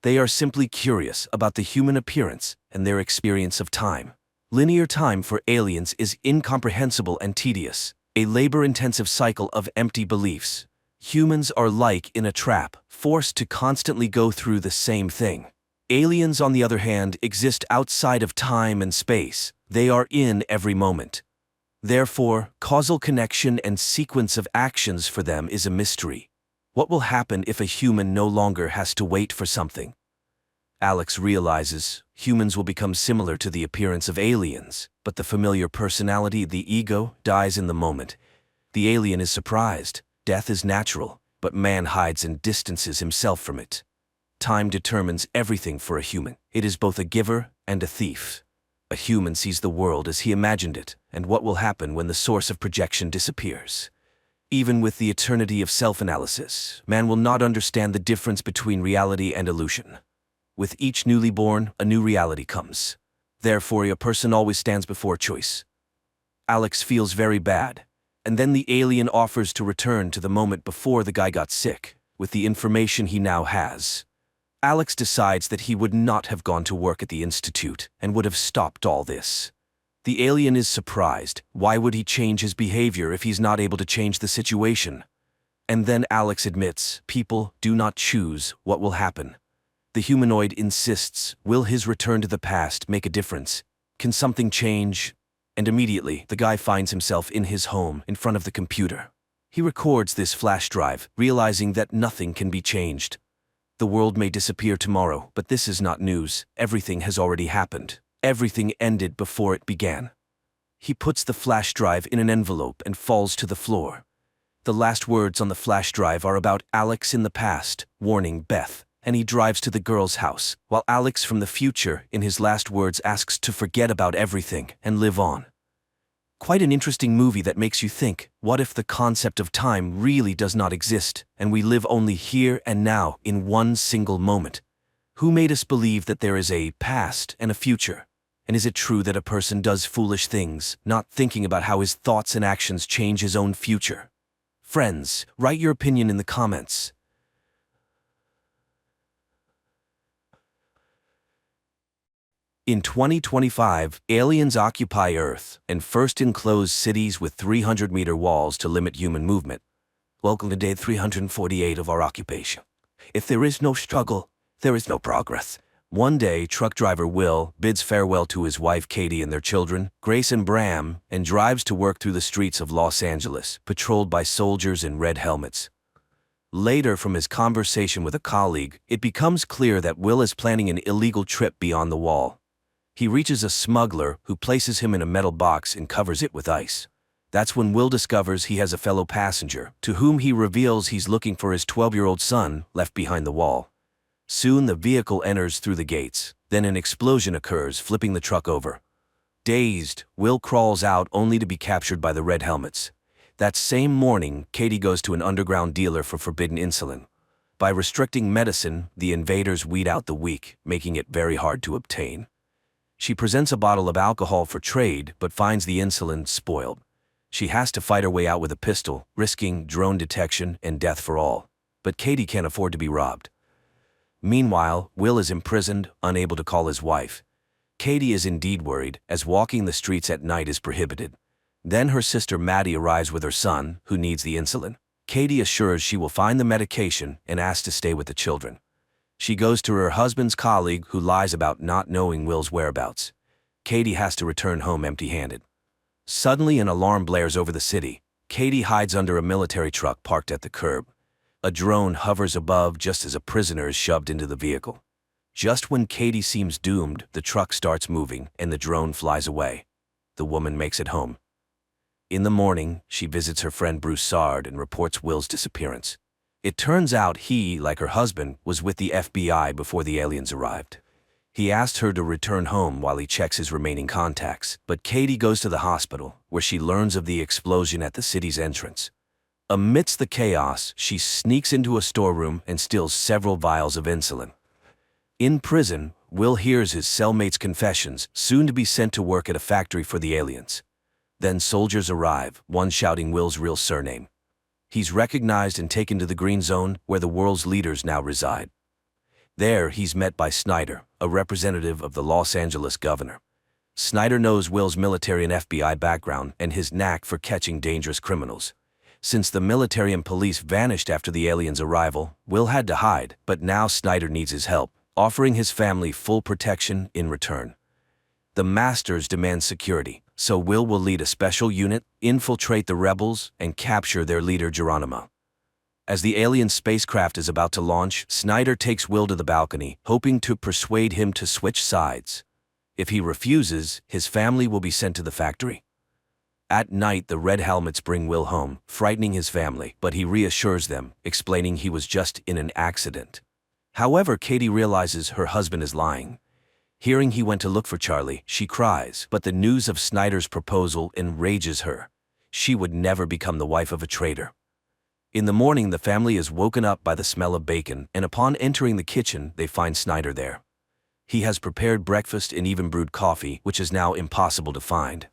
They are simply curious about the human appearance and their experience of time. Linear time for aliens is incomprehensible and tedious, a labor-intensive cycle of empty beliefs. Humans are like in a trap, forced to constantly go through the same thing. Aliens, on the other hand, exist outside of time and space. They are in every moment. Therefore, causal connection and sequence of actions for them is a mystery. What will happen if a human no longer has to wait for something? Alex realizes humans will become similar to the appearance of aliens, but the familiar personality, the ego, dies in the moment. The alien is surprised. Death is natural, but man hides and distances himself from it. Time determines everything for a human. It is both a giver and a thief. A human sees the world as he imagined it, and what will happen when the source of projection disappears. Even with the eternity of self-analysis, man will not understand the difference between reality and illusion. With each newly born, a new reality comes. Therefore, a person always stands before choice. Alex feels very bad, and then the alien offers to return to the moment before the guy got sick, with the information he now has. Alex decides that he would not have gone to work at the institute and would have stopped all this. The alien is surprised. Why would he change his behavior if he's not able to change the situation? And then Alex admits, people do not choose what will happen. The humanoid insists, will his return to the past make a difference? Can something change? And immediately, the guy finds himself in his home, in front of the computer. He records this flash drive, realizing that nothing can be changed. The world may disappear tomorrow, but this is not news. Everything has already happened. Everything ended before it began. He puts the flash drive in an envelope and falls to the floor. The last words on the flash drive are about Alex in the past, warning Beth, and he drives to the girl's house, while Alex from the future, in his last words, asks to forget about everything and live on. Quite an interesting movie that makes you think, what if the concept of time really does not exist, and we live only here and now in one single moment? Who made us believe that there is a past and a future? And is it true that a person does foolish things, not thinking about how his thoughts and actions change his own future? Friends, write your opinion in the comments. In 2025, aliens occupy Earth and first enclose cities with 300-meter walls to limit human movement. Welcome to day 348 of our occupation. If there is no struggle, there is no progress. One day, truck driver Will bids farewell to his wife Katie and their children, Grace and Bram, and drives to work through the streets of Los Angeles, patrolled by soldiers in red helmets. Later, from his conversation with a colleague, it becomes clear that Will is planning an illegal trip beyond the wall. He reaches a smuggler who places him in a metal box and covers it with ice. That's when Will discovers he has a fellow passenger, to whom he reveals he's looking for his 12-year-old son left behind the wall. Soon the vehicle enters through the gates, then an explosion occurs, flipping the truck over. Dazed, Will crawls out only to be captured by the red helmets. That same morning, Katie goes to an underground dealer for forbidden insulin. By restricting medicine, the invaders weed out the weak, making it very hard to obtain. She presents a bottle of alcohol for trade, but finds the insulin spoiled. She has to fight her way out with a pistol, risking drone detection and death for all. But Katie can't afford to be robbed. Meanwhile, Will is imprisoned, unable to call his wife. Katie is indeed worried, as walking the streets at night is prohibited. Then her sister Maddie arrives with her son, who needs the insulin. Katie assures she will find the medication and asks to stay with the children. She goes to her husband's colleague, who lies about not knowing Will's whereabouts. Katie has to return home empty-handed. Suddenly an alarm blares over the city. Katie hides under a military truck parked at the curb. A drone hovers above just as a prisoner is shoved into the vehicle. Just when Katie seems doomed, the truck starts moving and the drone flies away. The woman makes it home. In the morning, she visits her friend Bruce Sard and reports Will's disappearance. It turns out he, like her husband, was with the FBI before the aliens arrived. He asked her to return home while he checks his remaining contacts, but Katie goes to the hospital, where she learns of the explosion at the city's entrance. Amidst the chaos, she sneaks into a storeroom and steals several vials of insulin. In prison, Will hears his cellmate's confessions, soon to be sent to work at a factory for the aliens. Then soldiers arrive, one shouting Will's real surname. He's recognized and taken to the Green Zone, where the world's leaders now reside. There, he's met by Snyder, a representative of the Los Angeles governor. Snyder knows Will's military and FBI background and his knack for catching dangerous criminals. Since the military and police vanished after the aliens' arrival, Will had to hide, but now Snyder needs his help, offering his family full protection in return. The Masters demand security, so Will lead a special unit, infiltrate the rebels, and capture their leader Geronimo. As the alien spacecraft is about to launch, Snyder takes Will to the balcony, hoping to persuade him to switch sides. If he refuses, his family will be sent to the factory. At night, the red helmets bring Will home, frightening his family, but he reassures them, explaining he was just in an accident. However, Katie realizes her husband is lying. Hearing he went to look for Charlie, she cries, but the news of Snyder's proposal enrages her. She would never become the wife of a traitor. In the morning, the family is woken up by the smell of bacon, and upon entering the kitchen, they find Snyder there. He has prepared breakfast and even brewed coffee, which is now impossible to find.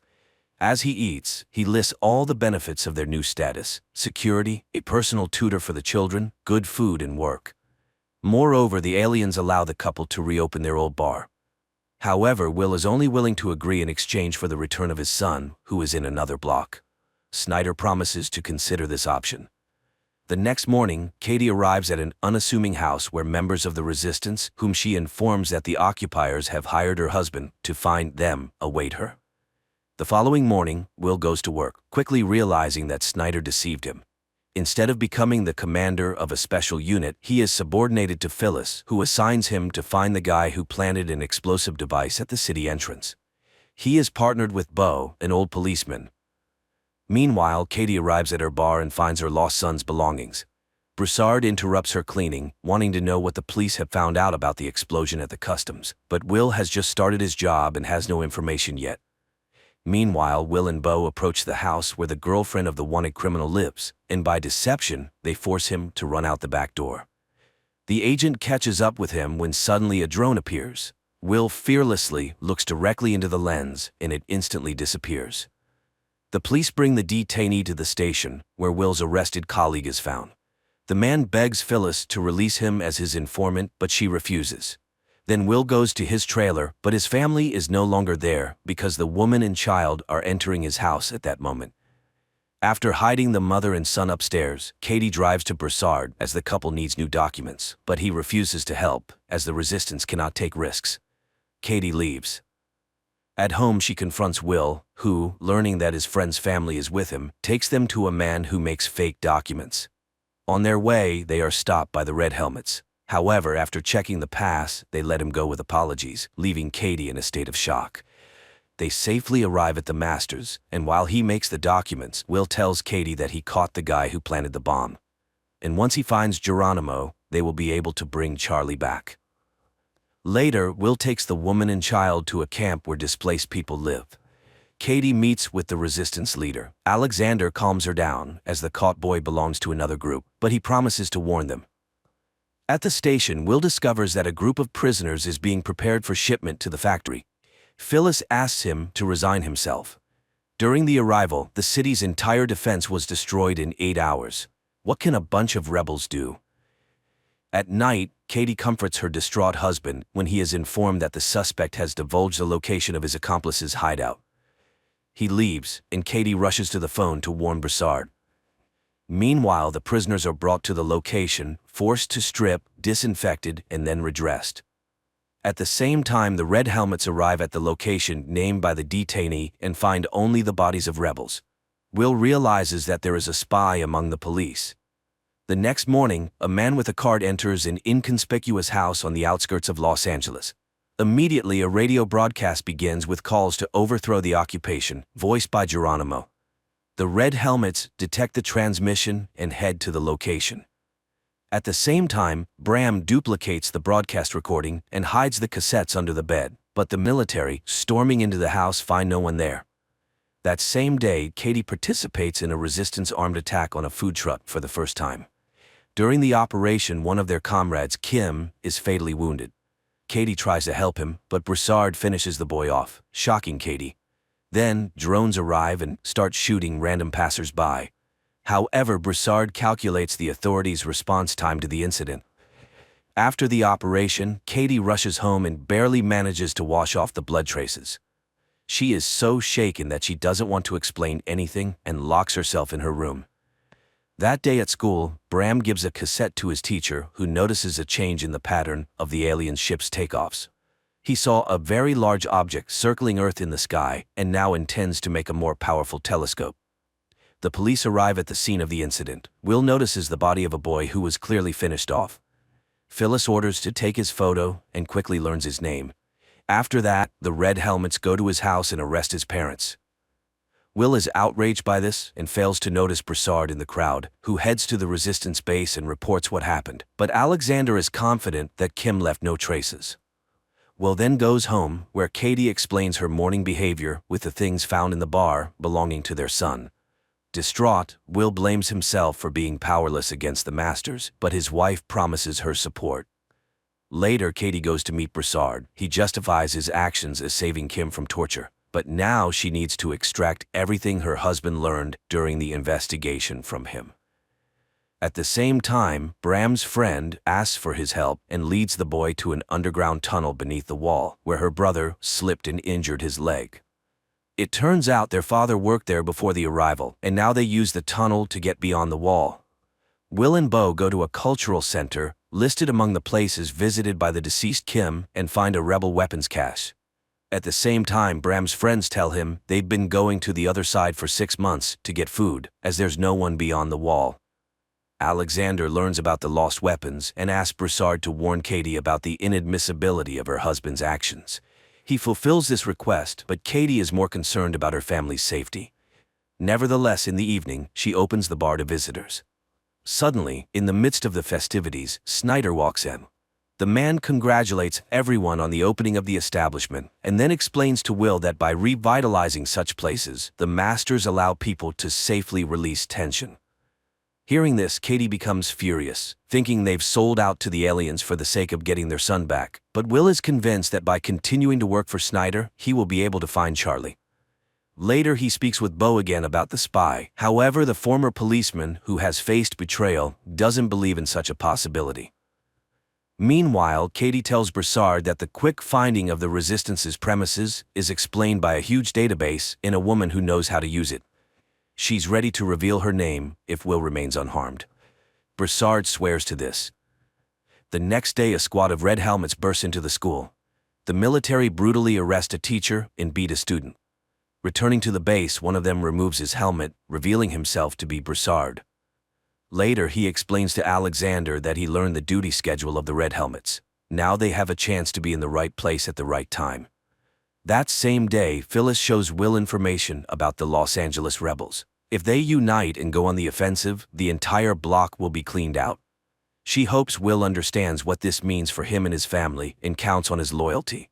As he eats, he lists all the benefits of their new status: security, a personal tutor for the children, good food and work. Moreover, the aliens allow the couple to reopen their old bar. However, Will is only willing to agree in exchange for the return of his son, who is in another block. Snyder promises to consider this option. The next morning, Katie arrives at an unassuming house where members of the resistance, whom she informs that the occupiers have hired her husband to find them, await her. The following morning, Will goes to work, quickly realizing that Snyder deceived him. Instead of becoming the commander of a special unit, he is subordinated to Phyllis, who assigns him to find the guy who planted an explosive device at the city entrance. He is partnered with Bo, an old policeman. Meanwhile, Katie arrives at her bar and finds her lost son's belongings. Broussard interrupts her cleaning, wanting to know what the police have found out about the explosion at the customs, but Will has just started his job and has no information yet. Meanwhile, Will and Bo approach the house where the girlfriend of the wanted criminal lives, and by deception, they force him to run out the back door. The agent catches up with him when suddenly a drone appears. Will fearlessly looks directly into the lens, and it instantly disappears. The police bring the detainee to the station, where Will's arrested colleague is found. The man begs Phyllis to release him as his informant, but she refuses. Then Will goes to his trailer, but his family is no longer there because the woman and child are entering his house at that moment. After hiding the mother and son upstairs, Katie drives to Broussard as the couple needs new documents, but he refuses to help, as the resistance cannot take risks. Katie leaves. At home, she confronts Will, who, learning that his friend's family is with him, takes them to a man who makes fake documents. On their way, they are stopped by the Red Helmets. However, after checking the pass, they let him go with apologies, leaving Katie in a state of shock. They safely arrive at the Masters, and while he makes the documents, Will tells Katie that he caught the guy who planted the bomb. And once he finds Geronimo, they will be able to bring Charlie back. Later, Will takes the woman and child to a camp where displaced people live. Katie meets with the resistance leader. Alexander calms her down, as the caught boy belongs to another group, but he promises to warn them. At the station, Will discovers that a group of prisoners is being prepared for shipment to the factory. Phyllis asks him to resign himself. During the arrival, the city's entire defense was destroyed in 8 hours. What can a bunch of rebels do? At night, Katie comforts her distraught husband when he is informed that the suspect has divulged the location of his accomplice's hideout. He leaves, and Katie rushes to the phone to warn Broussard. Meanwhile, the prisoners are brought to the location, forced to strip, disinfected, and then redressed. At the same time, the Red Helmets arrive at the location named by the detainee and find only the bodies of rebels. Will realizes that there is a spy among the police. The next morning, a man with a card enters an inconspicuous house on the outskirts of Los Angeles. Immediately, a radio broadcast begins with calls to overthrow the occupation, voiced by Geronimo. The Red Helmets detect the transmission and head to the location. At the same time, Bram duplicates the broadcast recording and hides the cassettes under the bed, but the military, storming into the house, find no one there. That same day, Katie participates in a resistance armed attack on a food truck for the first time. During the operation, one of their comrades, Kim, is fatally wounded. Katie tries to help him, but Broussard finishes the boy off, shocking Katie. Then, drones arrive and start shooting random passers-by. However, Broussard calculates the authorities' response time to the incident. After the operation, Katie rushes home and barely manages to wash off the blood traces. She is so shaken that she doesn't want to explain anything and locks herself in her room. That day at school, Bram gives a cassette to his teacher, who notices a change in the pattern of the alien ship's takeoffs. He saw a very large object circling Earth in the sky and now intends to make a more powerful telescope. The police arrive at the scene of the incident. Will notices the body of a boy who was clearly finished off. Phyllis orders to take his photo and quickly learns his name. After that, the Red Helmets go to his house and arrest his parents. Will is outraged by this and fails to notice Broussard in the crowd, who heads to the resistance base and reports what happened. But Alexander is confident that Kim left no traces. Will then goes home, where Katie explains her morning behavior with the things found in the bar belonging to their son. Distraught, Will blames himself for being powerless against the Masters, but his wife promises her support. Later, Katie goes to meet Broussard. He justifies his actions as saving Kim from torture, but now she needs to extract everything her husband learned during the investigation from him. At the same time, Bram's friend asks for his help and leads the boy to an underground tunnel beneath the wall, where her brother slipped and injured his leg. It turns out their father worked there before the arrival, and now they use the tunnel to get beyond the wall. Will and Bo go to a cultural center, listed among the places visited by the deceased Kim, and find a rebel weapons cache. At the same time, Bram's friends tell him they've been going to the other side for 6 months to get food, as there's no one beyond the wall. Alexander learns about the lost weapons and asks Broussard to warn Katie about the inadmissibility of her husband's actions. He fulfills this request, but Katie is more concerned about her family's safety. Nevertheless, in the evening, she opens the bar to visitors. Suddenly, in the midst of the festivities, Snyder walks in. The man congratulates everyone on the opening of the establishment and then explains to Will that by revitalizing such places, the masters allow people to safely release tension. Hearing this, Katie becomes furious, thinking they've sold out to the aliens for the sake of getting their son back. But Will is convinced that by continuing to work for Snyder, he will be able to find Charlie. Later, he speaks with Bo again about the spy. However, the former policeman, who has faced betrayal, doesn't believe in such a possibility. Meanwhile, Katie tells Broussard that the quick finding of the Resistance's premises is explained by a huge database in a woman who knows how to use it. She's ready to reveal her name if Will remains unharmed. Broussard swears to this. The next day, a squad of red helmets bursts into the school. The military brutally arrest a teacher and beat a student. Returning to the base, one of them removes his helmet, revealing himself to be Broussard. Later, he explains to Alexander that he learned the duty schedule of the red helmets. Now they have a chance to be in the right place at the right time. That same day, Phyllis shows Will information about the Los Angeles rebels. If they unite and go on the offensive, the entire block will be cleaned out. She hopes Will understands what this means for him and his family and counts on his loyalty.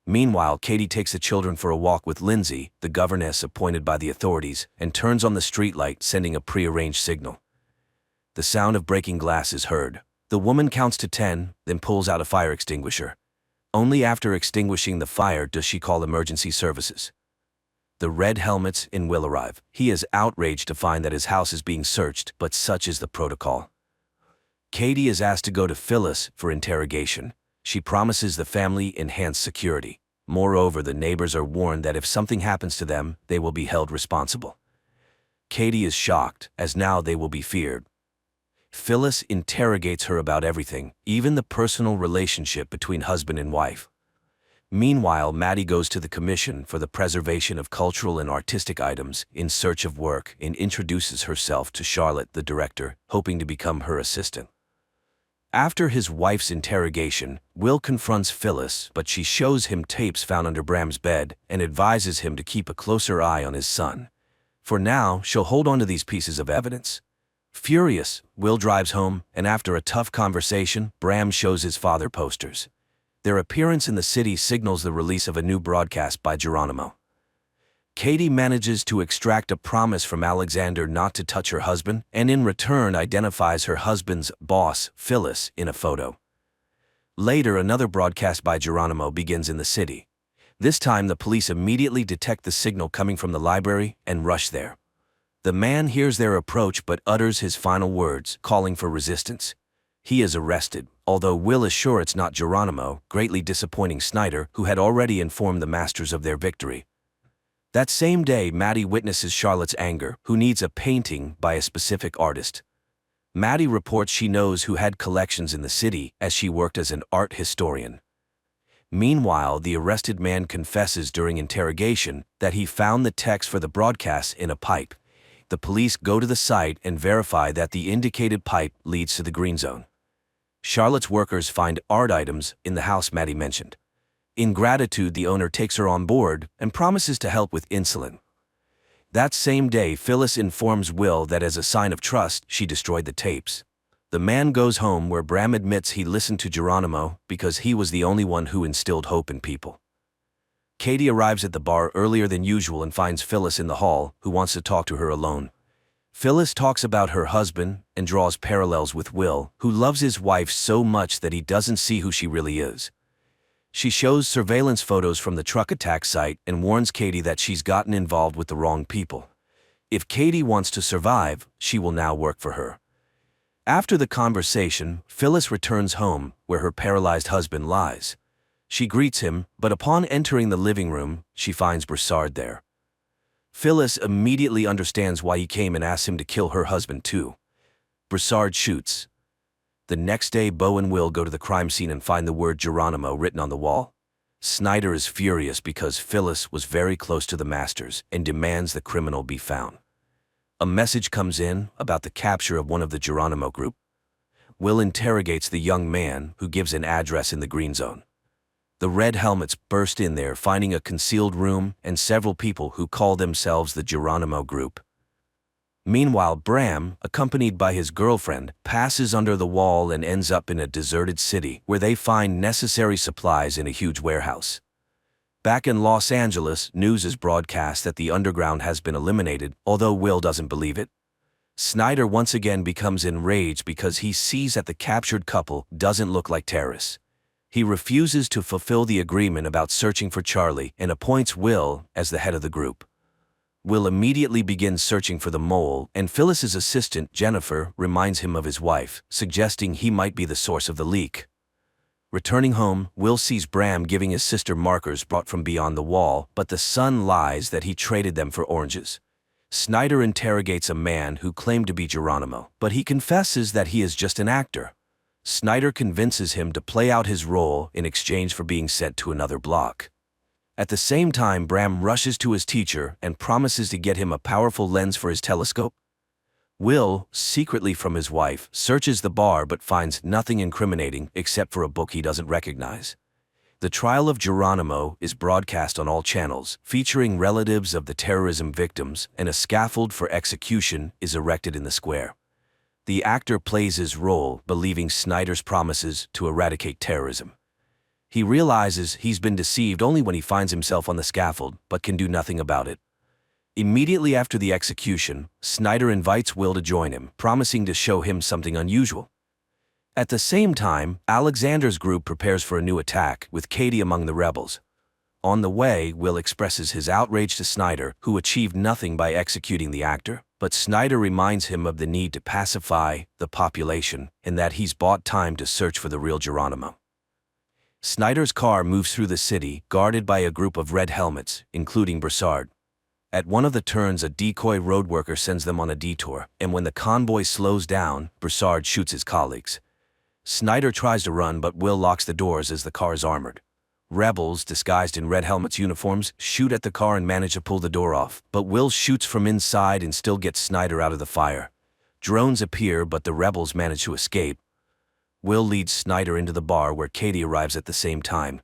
Meanwhile, Katie takes the children for a walk with Lindsay, the governess appointed by the authorities, and turns on the streetlight, sending a prearranged signal. The sound of breaking glass is heard. The woman counts to 10, then pulls out a fire extinguisher. Only after extinguishing the fire does she call emergency services. The red helmets and Will arrive. He is outraged to find that his house is being searched, but such is the protocol. Katie is asked to go to Phyllis for interrogation. She promises the family enhanced security. Moreover, the neighbors are warned that if something happens to them, they will be held responsible. Katie is shocked, as now they will be feared. Phyllis interrogates her about everything, even the personal relationship between husband and wife. Meanwhile, Maddie goes to the Commission for the Preservation of Cultural and Artistic Items in search of work and introduces herself to Charlotte, the director, hoping to become her assistant. After his wife's interrogation, Will confronts Phyllis, but she shows him tapes found under Bram's bed and advises him to keep a closer eye on his son. For now, she'll hold on to these pieces of evidence. Furious, Will drives home, and after a tough conversation, Bram shows his father posters. Their appearance in the city signals the release of a new broadcast by Geronimo. Katie manages to extract a promise from Alexander not to touch her husband, and in return identifies her husband's boss, Phyllis, in a photo. Later, another broadcast by Geronimo begins in the city. This time, the police immediately detect the signal coming from the library and rush there. The man hears their approach but utters his final words, calling for resistance. He is arrested, although Will is sure it's not Geronimo, greatly disappointing Snyder, who had already informed the masters of their victory. That same day, Maddie witnesses Charlotte's anger, who needs a painting by a specific artist. Maddie reports she knows who had collections in the city, as she worked as an art historian. Meanwhile, the arrested man confesses during interrogation that he found the text for the broadcast in a pipe. The police go to the site and verify that the indicated pipe leads to the green zone. Charlotte's workers find art items in the house Maddie mentioned. In gratitude, the owner takes her on board and promises to help with insulin. That same day, Phyllis informs Will that as a sign of trust, she destroyed the tapes. The man goes home where Bram admits he listened to Geronimo because he was the only one who instilled hope in people. Katie arrives at the bar earlier than usual and finds Phyllis in the hall, who wants to talk to her alone. Phyllis talks about her husband and draws parallels with Will, who loves his wife so much that he doesn't see who she really is. She shows surveillance photos from the truck attack site and warns Katie that she's gotten involved with the wrong people. If Katie wants to survive, she will now work for her. After the conversation, Phyllis returns home, where her paralyzed husband lies. She greets him, but upon entering the living room, she finds Broussard there. Phyllis immediately understands why he came and asks him to kill her husband too. Broussard shoots. The next day, Beau and Will go to the crime scene and find the word Geronimo written on the wall. Snyder is furious because Phyllis was very close to the masters and demands the criminal be found. A message comes in about the capture of one of the Geronimo group. Will interrogates the young man, who gives an address in the green zone. The Red Helmets burst in there, finding a concealed room and several people who call themselves the Geronimo group. Meanwhile, Bram, accompanied by his girlfriend, passes under the wall and ends up in a deserted city where they find necessary supplies in a huge warehouse. Back in Los Angeles, news is broadcast that the underground has been eliminated, although Will doesn't believe it. Snyder once again becomes enraged because he sees that the captured couple doesn't look like terrorists. He refuses to fulfill the agreement about searching for Charlie and appoints Will as the head of the group. Will immediately begins searching for the mole, and Phyllis's assistant, Jennifer, reminds him of his wife, suggesting he might be the source of the leak. Returning home, Will sees Bram giving his sister markers brought from beyond the wall, but the son lies that he traded them for oranges. Snyder interrogates a man who claimed to be Geronimo, but he confesses that he is just an actor. Snyder convinces him to play out his role in exchange for being sent to another block. At the same time, Bram rushes to his teacher and promises to get him a powerful lens for his telescope. Will, secretly from his wife, searches the bar but finds nothing incriminating except for a book he doesn't recognize. The trial of Geronimo is broadcast on all channels, featuring relatives of the terrorism victims, and a scaffold for execution is erected in the square. The actor plays his role, believing Snyder's promises to eradicate terrorism. He realizes he's been deceived only when he finds himself on the scaffold, but can do nothing about it. Immediately after the execution, Snyder invites Will to join him, promising to show him something unusual. At the same time, Alexander's group prepares for a new attack, with Katie among the rebels. On the way, Will expresses his outrage to Snyder, who achieved nothing by executing the actor, but Snyder reminds him of the need to pacify the population and that he's bought time to search for the real Geronimo. Snyder's car moves through the city, guarded by a group of red helmets, including Broussard. At one of the turns, a decoy road worker sends them on a detour, and when the convoy slows down, Broussard shoots his colleagues. Snyder tries to run, but Will locks the doors as the car is armored. Rebels, disguised in red helmets uniforms, shoot at the car and manage to pull the door off, but Will shoots from inside and still gets Snyder out of the fire. Drones appear, but the rebels manage to escape. Will leads Snyder into the bar where Katie arrives at the same time.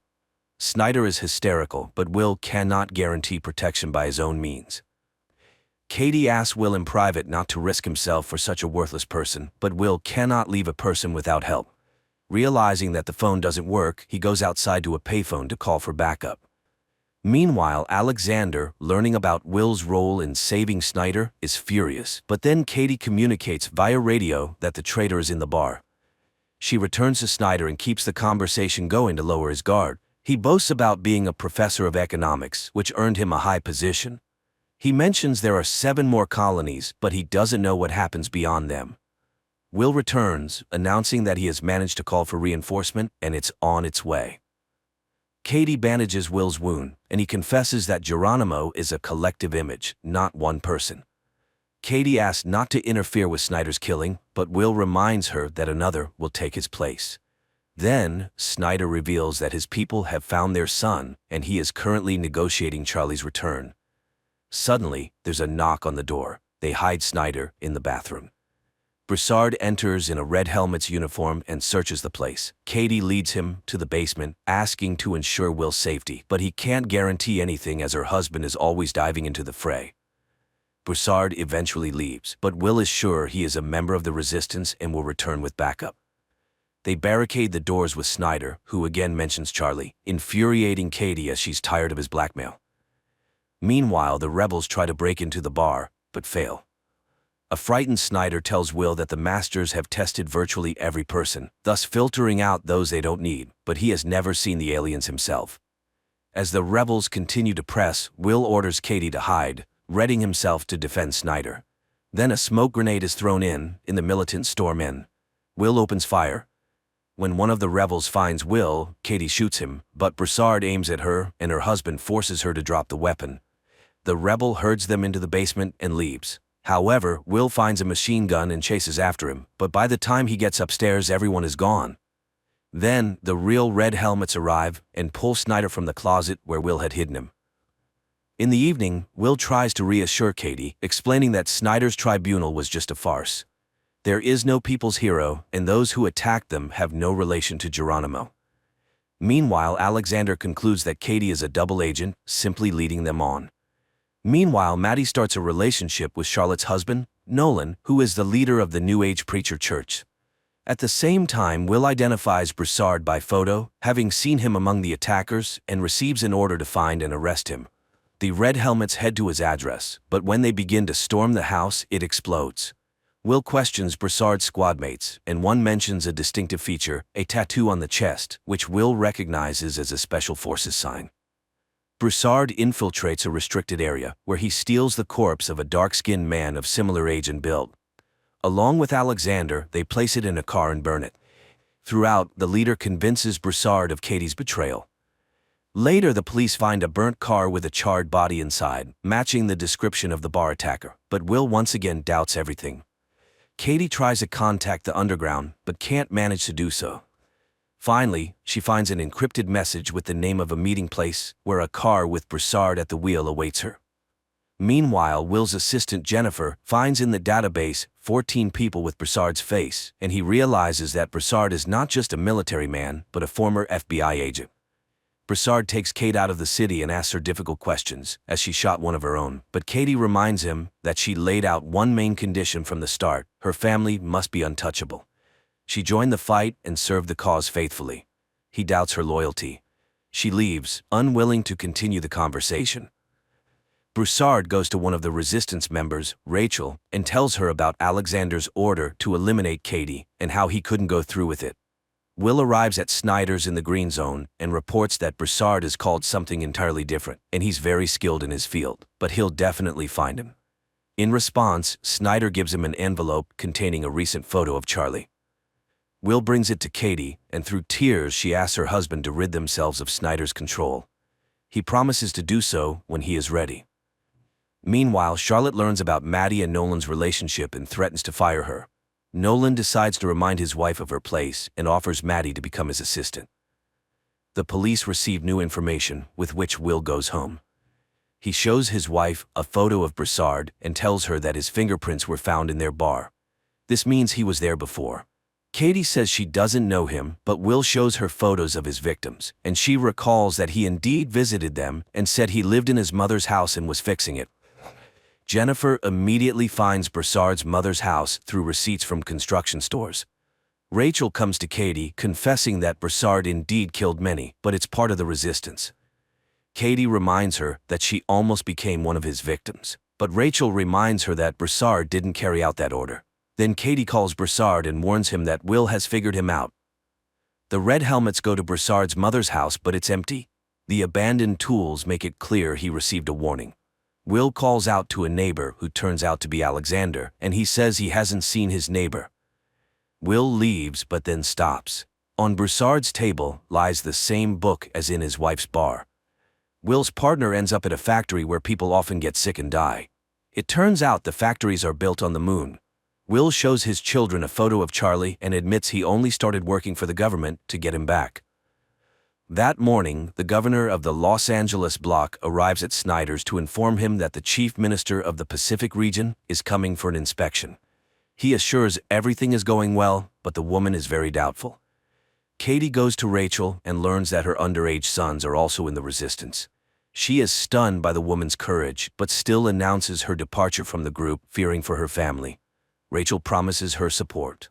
Snyder is hysterical, but Will cannot guarantee protection by his own means. Katie asks Will in private not to risk himself for such a worthless person, but Will cannot leave a person without help. Realizing that the phone doesn't work, he goes outside to a payphone to call for backup. Meanwhile, Alexander, learning about Will's role in saving Snyder, is furious, but then Katie communicates via radio that the traitor is in the bar. She returns to Snyder and keeps the conversation going to lower his guard. He boasts about being a professor of economics, which earned him a high position. He mentions there are 7 more colonies, but he doesn't know what happens beyond them. Will returns, announcing that he has managed to call for reinforcement and it's on its way. Katie bandages Will's wound, and he confesses that Geronimo is a collective image, not one person. Katie asks not to interfere with Snyder's killing, but Will reminds her that another will take his place. Then, Snyder reveals that his people have found their son, and he is currently negotiating Charlie's return. Suddenly, there's a knock on the door. They hide Snyder in the bathroom. Broussard enters in a red helmet's uniform and searches the place. Katie leads him to the basement, asking to ensure Will's safety, but he can't guarantee anything as her husband is always diving into the fray. Broussard eventually leaves, but Will is sure he is a member of the resistance and will return with backup. They barricade the doors with Snyder, who again mentions Charlie, infuriating Katie as she's tired of his blackmail. Meanwhile, the rebels try to break into the bar, but fail. A frightened Snyder tells Will that the Masters have tested virtually every person, thus filtering out those they don't need, but he has never seen the aliens himself. As the rebels continue to press, Will orders Katie to hide, readying himself to defend Snyder. Then a smoke grenade is thrown in, the militants storm in. Will opens fire. When one of the rebels finds Will, Katie shoots him, but Broussard aims at her and her husband forces her to drop the weapon. The rebel herds them into the basement and leaves. However, Will finds a machine gun and chases after him, but by the time he gets upstairs everyone is gone. Then, the real Red Helmets arrive and pull Snyder from the closet where Will had hidden him. In the evening, Will tries to reassure Katie, explaining that Snyder's tribunal was just a farce. There is no people's hero, and those who attacked them have no relation to Geronimo. Meanwhile, Alexander concludes that Katie is a double agent, simply leading them on. Meanwhile, Maddie starts a relationship with Charlotte's husband, Nolan, who is the leader of the New Age Preacher Church. At the same time, Will identifies Broussard by photo, having seen him among the attackers, and receives an order to find and arrest him. The Red Helmets head to his address, but when they begin to storm the house, it explodes. Will questions Broussard's squadmates, and one mentions a distinctive feature, a tattoo on the chest, which Will recognizes as a Special Forces sign. Broussard infiltrates a restricted area, where he steals the corpse of a dark-skinned man of similar age and build. Along with Alexander, they place it in a car and burn it. Throughout, the leader convinces Broussard of Katie's betrayal. Later, the police find a burnt car with a charred body inside, matching the description of the bar attacker, but Will once again doubts everything. Katie tries to contact the underground, but can't manage to do so. Finally, she finds an encrypted message with the name of a meeting place, where a car with Broussard at the wheel awaits her. Meanwhile, Will's assistant Jennifer finds in the database 14 people with Broussard's face, and he realizes that Broussard is not just a military man, but a former FBI agent. Broussard takes Kate out of the city and asks her difficult questions, as she shot one of her own, but Katie reminds him that she laid out one main condition from the start: her family must be untouchable. She joined the fight and served the cause faithfully. He doubts her loyalty. She leaves, unwilling to continue the conversation. Broussard goes to one of the resistance members, Rachel, and tells her about Alexander's order to eliminate Katie and how he couldn't go through with it. Will arrives at Snyder's in the Green Zone and reports that Broussard is called something entirely different, and he's very skilled in his field, but he'll definitely find him. In response, Snyder gives him an envelope containing a recent photo of Charlie. Will brings it to Katie, and through tears she asks her husband to rid themselves of Snyder's control. He promises to do so when he is ready. Meanwhile, Charlotte learns about Maddie and Nolan's relationship and threatens to fire her. Nolan decides to remind his wife of her place and offers Maddie to become his assistant. The police receive new information, with which Will goes home. He shows his wife a photo of Broussard and tells her that his fingerprints were found in their bar. This means he was there before. Katie says she doesn't know him, but Will shows her photos of his victims, and she recalls that he indeed visited them and said he lived in his mother's house and was fixing it. Jennifer immediately finds Broussard's mother's house through receipts from construction stores. Rachel comes to Katie, confessing that Broussard indeed killed many, but it's part of the resistance. Katie reminds her that she almost became one of his victims, but Rachel reminds her that Broussard didn't carry out that order. Then Katie calls Broussard and warns him that Will has figured him out. The Red Helmets go to Broussard's mother's house, but it's empty. The abandoned tools make it clear he received a warning. Will calls out to a neighbor who turns out to be Alexander, and he says he hasn't seen his neighbor. Will leaves but then stops. On Broussard's table lies the same book as in his wife's bar. Will's partner ends up at a factory where people often get sick and die. It turns out the factories are built on the moon. Will shows his children a photo of Charlie and admits he only started working for the government to get him back. That morning, the governor of the Los Angeles block arrives at Snyder's to inform him that the chief minister of the Pacific region is coming for an inspection. He assures everything is going well, but the woman is very doubtful. Katie goes to Rachel and learns that her underage sons are also in the resistance. She is stunned by the woman's courage, but still announces her departure from the group, fearing for her family. Rachel promises her support.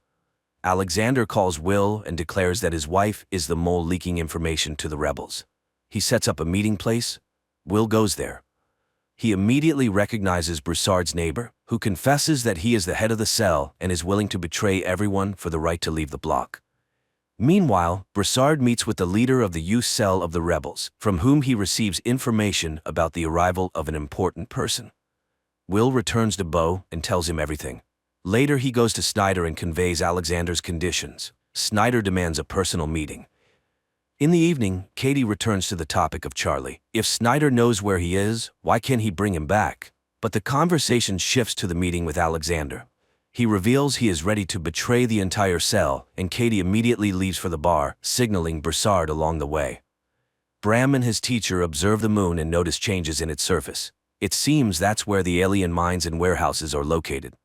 Alexander calls Will and declares that his wife is the mole leaking information to the rebels. He sets up a meeting place. Will goes there. He immediately recognizes Broussard's neighbor. who confesses that he is the head of the cell and is willing to betray everyone for the right to leave the block. Meanwhile, Broussard meets with the leader of the youth cell of the rebels, from whom he receives information about the arrival of an important person. Will returns to Beau and tells him everything. Later he goes to Snyder and conveys Alexander's conditions. Snyder demands a personal meeting. In the evening, Katie returns to the topic of Charlie. If Snyder knows where he is, why can't he bring him back? But the conversation shifts to the meeting with Alexander. He reveals he is ready to betray the entire cell, and Katie immediately leaves for the bar, signaling Broussard along the way. Bram and his teacher observe the moon and notice changes in its surface. It seems that's where the alien mines and warehouses are located.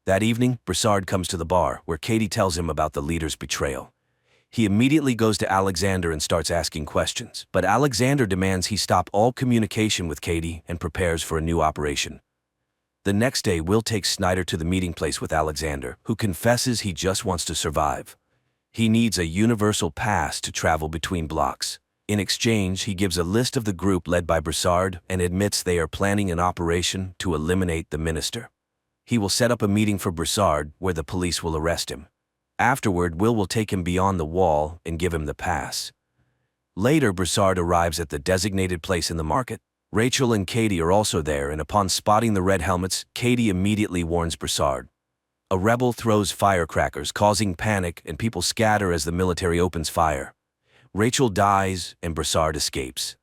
That evening, Broussard comes to the bar, where Katie tells him about the leader's betrayal. He immediately goes to Alexander and starts asking questions, but Alexander demands he stop all communication with Katie and prepares for a new operation. The next day, Will takes Snyder to the meeting place with Alexander, who confesses he just wants to survive. He needs a universal pass to travel between blocks. In exchange, he gives a list of the group led by Broussard and admits they are planning an operation to eliminate the minister. He will set up a meeting for Broussard where the police will arrest him. Afterward, Will take him beyond the wall and give him the pass. Later, Broussard arrives at the designated place in the market. Rachel and Katie are also there, and upon spotting the red helmets, Katie immediately warns Broussard. A rebel throws firecrackers, causing panic, and people scatter as the military opens fire. Rachel dies, and Broussard escapes.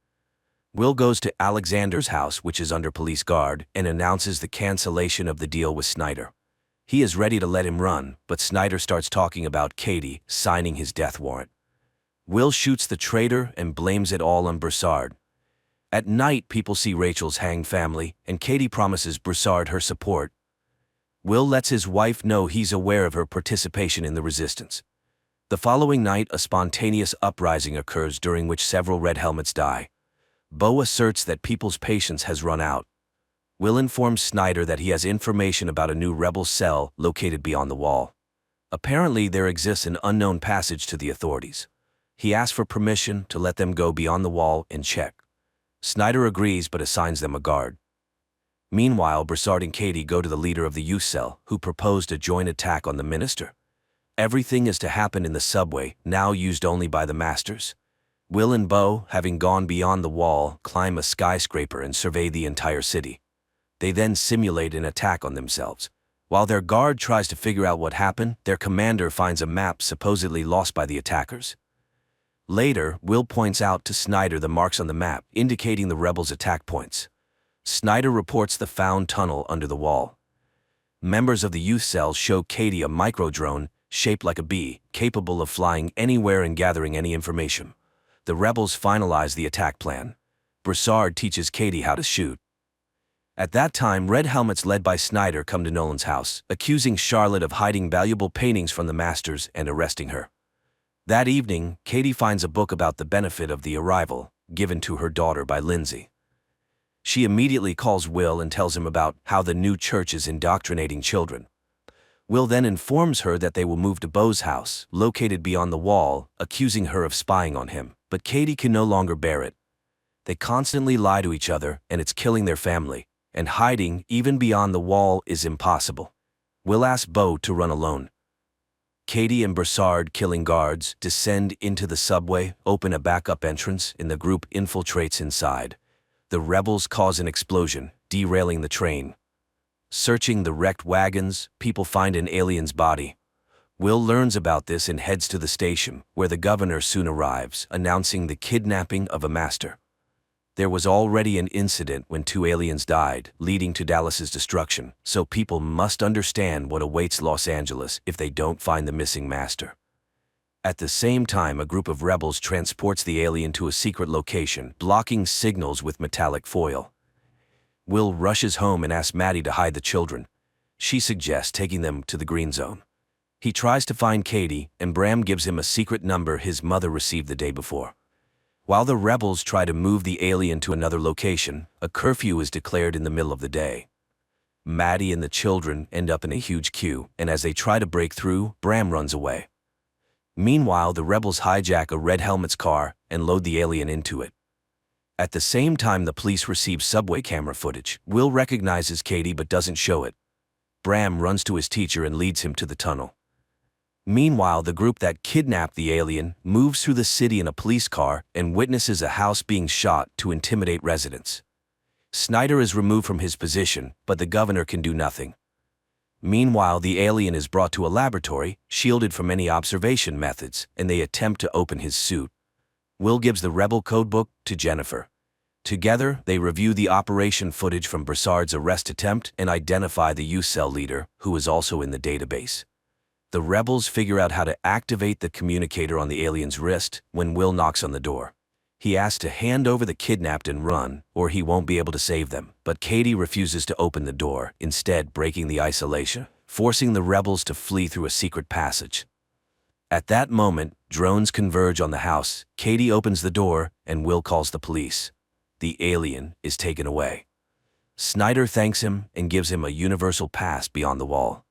Will goes to Alexander's house, which is under police guard, and announces the cancellation of the deal with Snyder. He is ready to let him run, but Snyder starts talking about Katie signing his death warrant. Will shoots the traitor and blames it all on Broussard. At night, people see Rachel's hanged family, and Katie promises Broussard her support. Will lets his wife know he's aware of her participation in the resistance. The following night, a spontaneous uprising occurs during which several red helmets die. Beau asserts that people's patience has run out. Will informs Snyder that he has information about a new rebel cell located beyond the wall. Apparently, there exists an unknown passage to the authorities. He asks for permission to let them go beyond the wall and check. Snyder agrees but assigns them a guard. Meanwhile, Broussard and Katie go to the leader of the youth cell, who proposed a joint attack on the minister. Everything is to happen in the subway, now used only by the masters. Will and Beau, having gone beyond the wall, climb a skyscraper and survey the entire city. They then simulate an attack on themselves. While their guard tries to figure out what happened, their commander finds a map supposedly lost by the attackers. Later, Will points out to Snyder the marks on the map, indicating the rebels' attack points. Snyder reports the found tunnel under the wall. Members of the youth cell show Katie a micro-drone, shaped like a bee, capable of flying anywhere and gathering any information. The rebels finalize the attack plan. Broussard teaches Katie how to shoot. At that time, red helmets led by Snyder come to Nolan's house, accusing Charlotte of hiding valuable paintings from the masters and arresting her. That evening, Katie finds a book about the benefit of the arrival, given to her daughter by Lindsay. She immediately calls Will and tells him about how the new church is indoctrinating children. Will then informs her that they will move to Beau's house, located beyond the wall, accusing her of spying on him, but Katie can no longer bear it. They constantly lie to each other, and it's killing their family. And hiding, even beyond the wall, is impossible. Will asks Beau to run alone. Katie and Broussard, killing guards, descend into the subway, open a backup entrance, and the group infiltrates inside. The rebels cause an explosion, derailing the train. Searching the wrecked wagons, people find an alien's body. Will learns about this and heads to the station, where the governor soon arrives, announcing the kidnapping of a master. There was already an incident when 2 aliens died, leading to Dallas's destruction, so people must understand what awaits Los Angeles if they don't find the missing master. At the same time, a group of rebels transports the alien to a secret location, blocking signals with metallic foil. Will rushes home and asks Maddie to hide the children. She suggests taking them to the green zone. He tries to find Katie, and Bram gives him a secret number his mother received the day before. While the rebels try to move the alien to another location, a curfew is declared in the middle of the day. Maddie and the children end up in a huge queue, and as they try to break through, Bram runs away. Meanwhile, the rebels hijack a red helmet's car and load the alien into it. At the same time, the police receive subway camera footage. Will recognizes Katie but doesn't show it. Bram runs to his teacher and leads him to the tunnel. Meanwhile, the group that kidnapped the alien moves through the city in a police car and witnesses a house being shot to intimidate residents. Snyder is removed from his position, but the governor can do nothing. Meanwhile, the alien is brought to a laboratory, shielded from any observation methods, and they attempt to open his suit. Will gives the rebel codebook to Jennifer. Together, they review the operation footage from Broussard's arrest attempt and identify the U-Cell leader, who is also in the database. The rebels figure out how to activate the communicator on the alien's wrist when Will knocks on the door. He asks to hand over the kidnapped and run, or he won't be able to save them, but Katie refuses to open the door, instead breaking the isolation, forcing the rebels to flee through a secret passage. At that moment, drones converge on the house, Katie opens the door, and Will calls the police. The alien is taken away. Snyder thanks him and gives him a universal pass beyond the wall.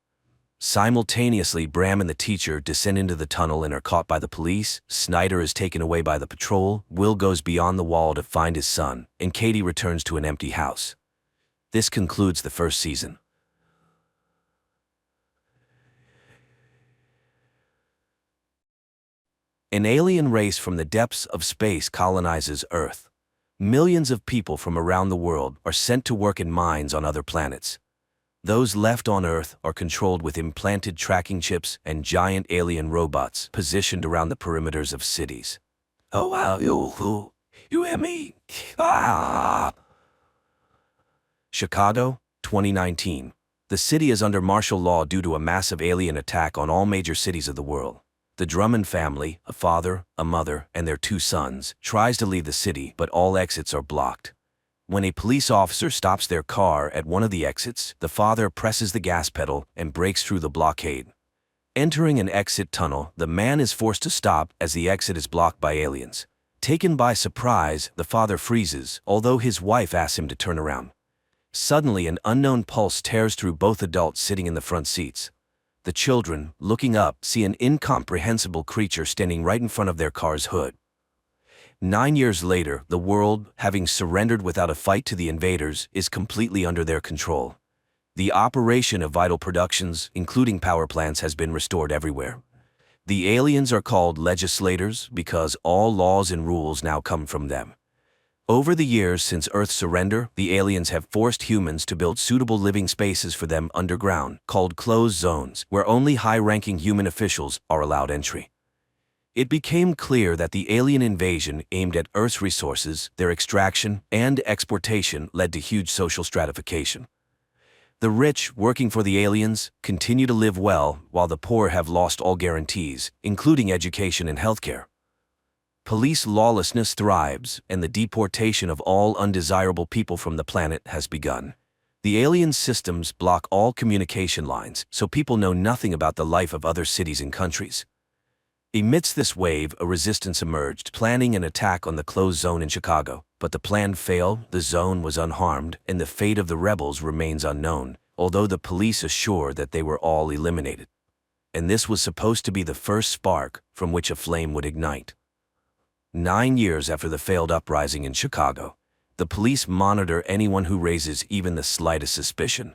Simultaneously, Bram and the teacher descend into the tunnel and are caught by the police. Snyder is taken away by the patrol. Will goes beyond the wall to find his son, and Katie returns to an empty house. This concludes the first season. An alien race from the depths of space colonizes Earth. Millions of people from around the world are sent to work in mines on other planets. Those left on Earth are controlled with implanted tracking chips and giant alien robots positioned around the perimeters of cities. Oh wow, you hear me? Ah! Chicago, 2019. The city is under martial law due to a massive alien attack on all major cities of the world. The Drummond family, a father, a mother, and their 2 sons, tries to leave the city, but all exits are blocked. When a police officer stops their car at one of the exits, the father presses the gas pedal and breaks through the blockade. Entering an exit tunnel, the man is forced to stop as the exit is blocked by aliens. Taken by surprise, the father freezes, although his wife asks him to turn around. Suddenly, an unknown pulse tears through both adults sitting in the front seats. The children, looking up, see an incomprehensible creature standing right in front of their car's hood. 9 years later, the world, having surrendered without a fight to the invaders, is completely under their control. The operation of vital productions, including power plants, has been restored everywhere. The aliens are called legislators because all laws and rules now come from them. Over the years since Earth's surrender, the aliens have forced humans to build suitable living spaces for them underground, called closed zones, where only high-ranking human officials are allowed entry. It became clear that the alien invasion aimed at Earth's resources, their extraction, and exportation led to huge social stratification. The rich, working for the aliens, continue to live well, while the poor have lost all guarantees, including education and healthcare. Police lawlessness thrives, and the deportation of all undesirable people from the planet has begun. The alien systems block all communication lines, so people know nothing about the life of other cities and countries. Amidst this wave, a resistance emerged, planning an attack on the closed zone in Chicago. But the plan failed, the zone was unharmed, and the fate of the rebels remains unknown, although the police assure that they were all eliminated. And this was supposed to be the first spark from which a flame would ignite. 9 years after the failed uprising in Chicago, the police monitor anyone who raises even the slightest suspicion.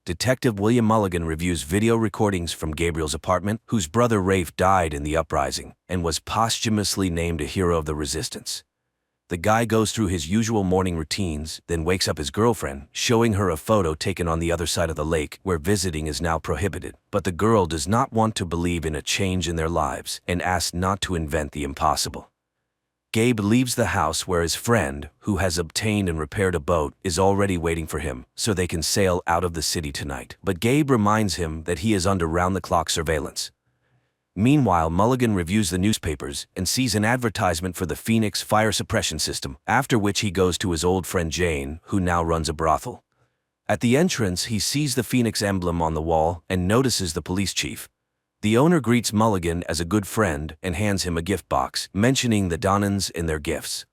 Detective William Mulligan reviews video recordings from Gabriel's apartment, whose brother Rafe died in the uprising and was posthumously named a hero of the resistance. The guy goes through his usual morning routines, then wakes up his girlfriend, showing her a photo taken on the other side of the lake, where visiting is now prohibited. But the girl does not want to believe in a change in their lives and asks not to invent the impossible. Gabe leaves the house where his friend, who has obtained and repaired a boat, is already waiting for him, so they can sail out of the city tonight. But Gabe reminds him that he is under round-the-clock surveillance. Meanwhile, Mulligan reviews the newspapers and sees an advertisement for the Phoenix fire suppression system, after which he goes to his old friend Jane, who now runs a brothel. At the entrance, he sees the Phoenix emblem on the wall and notices the police chief. The owner greets Mulligan as a good friend and hands him a gift box, mentioning the Donnans and their gifts.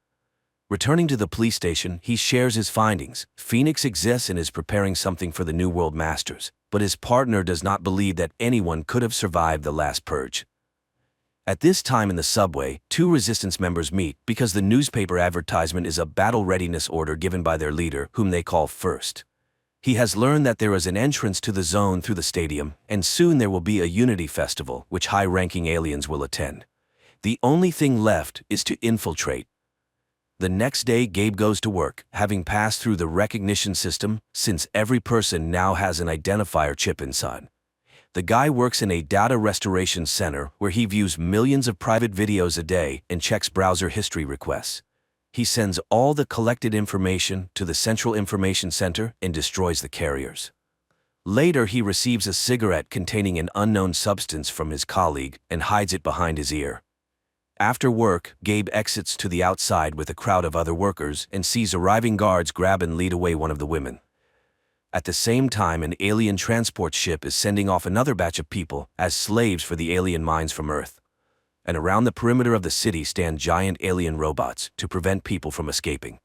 Returning to the police station, he shares his findings. Phoenix exists and is preparing something for the New World Masters, but his partner does not believe that anyone could have survived the last purge. At this time in the subway, 2 resistance members meet because the newspaper advertisement is a battle readiness order given by their leader, whom they call First. He has learned that there is an entrance to the zone through the stadium, and soon there will be a Unity Festival which high-ranking aliens will attend. The only thing left is to infiltrate. The next day, Gabe goes to work, having passed through the recognition system, since every person now has an identifier chip inside. The guy works in a data restoration center where he views millions of private videos a day and checks browser history requests. He sends all the collected information to the Central Information Center and destroys the carriers. Later, he receives a cigarette containing an unknown substance from his colleague and hides it behind his ear. After work, Gabe exits to the outside with a crowd of other workers and sees arriving guards grab and lead away one of the women. At the same time, an alien transport ship is sending off another batch of people as slaves for the alien mines from Earth. And around the perimeter of the city stand giant alien robots to prevent people from escaping.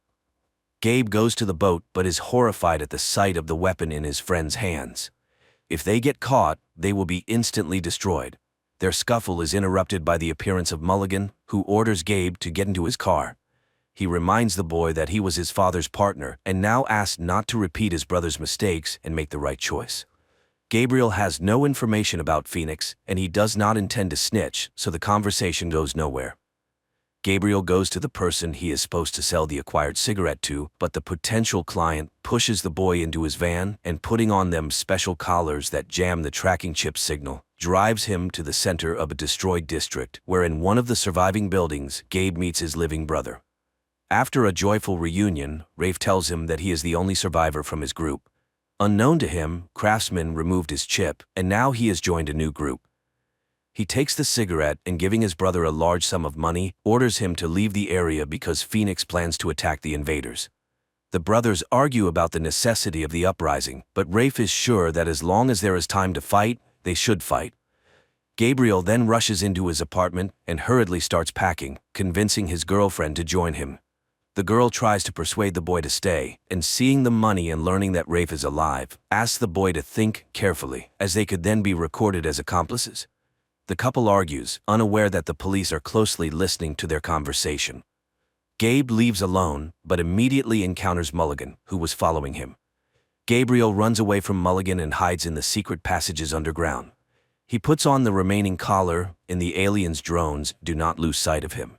Gabe goes to the boat but is horrified at the sight of the weapon in his friend's hands. If they get caught, they will be instantly destroyed. Their scuffle is interrupted by the appearance of Mulligan, who orders Gabe to get into his car. He reminds the boy that he was his father's partner and now asks not to repeat his brother's mistakes and make the right choice. Gabriel has no information about Phoenix, and he does not intend to snitch, so the conversation goes nowhere. Gabriel goes to the person he is supposed to sell the acquired cigarette to, but the potential client pushes the boy into his van and, putting on them special collars that jam the tracking chip signal, drives him to the center of a destroyed district, where in one of the surviving buildings, Gabe meets his living brother. After a joyful reunion, Rafe tells him that he is the only survivor from his group. Unknown to him, Craftsman removed his chip, and now he has joined a new group. He takes the cigarette and, giving his brother a large sum of money, orders him to leave the area because Phoenix plans to attack the invaders. The brothers argue about the necessity of the uprising, but Rafe is sure that as long as there is time to fight, they should fight. Gabriel then rushes into his apartment and hurriedly starts packing, convincing his girlfriend to join him. The girl tries to persuade the boy to stay, and seeing the money and learning that Rafe is alive, asks the boy to think carefully, as they could then be recorded as accomplices. The couple argues, unaware that the police are closely listening to their conversation. Gabe leaves alone, but immediately encounters Mulligan, who was following him. Gabriel runs away from Mulligan and hides in the secret passages underground. He puts on the remaining collar, and the aliens' drones do not lose sight of him.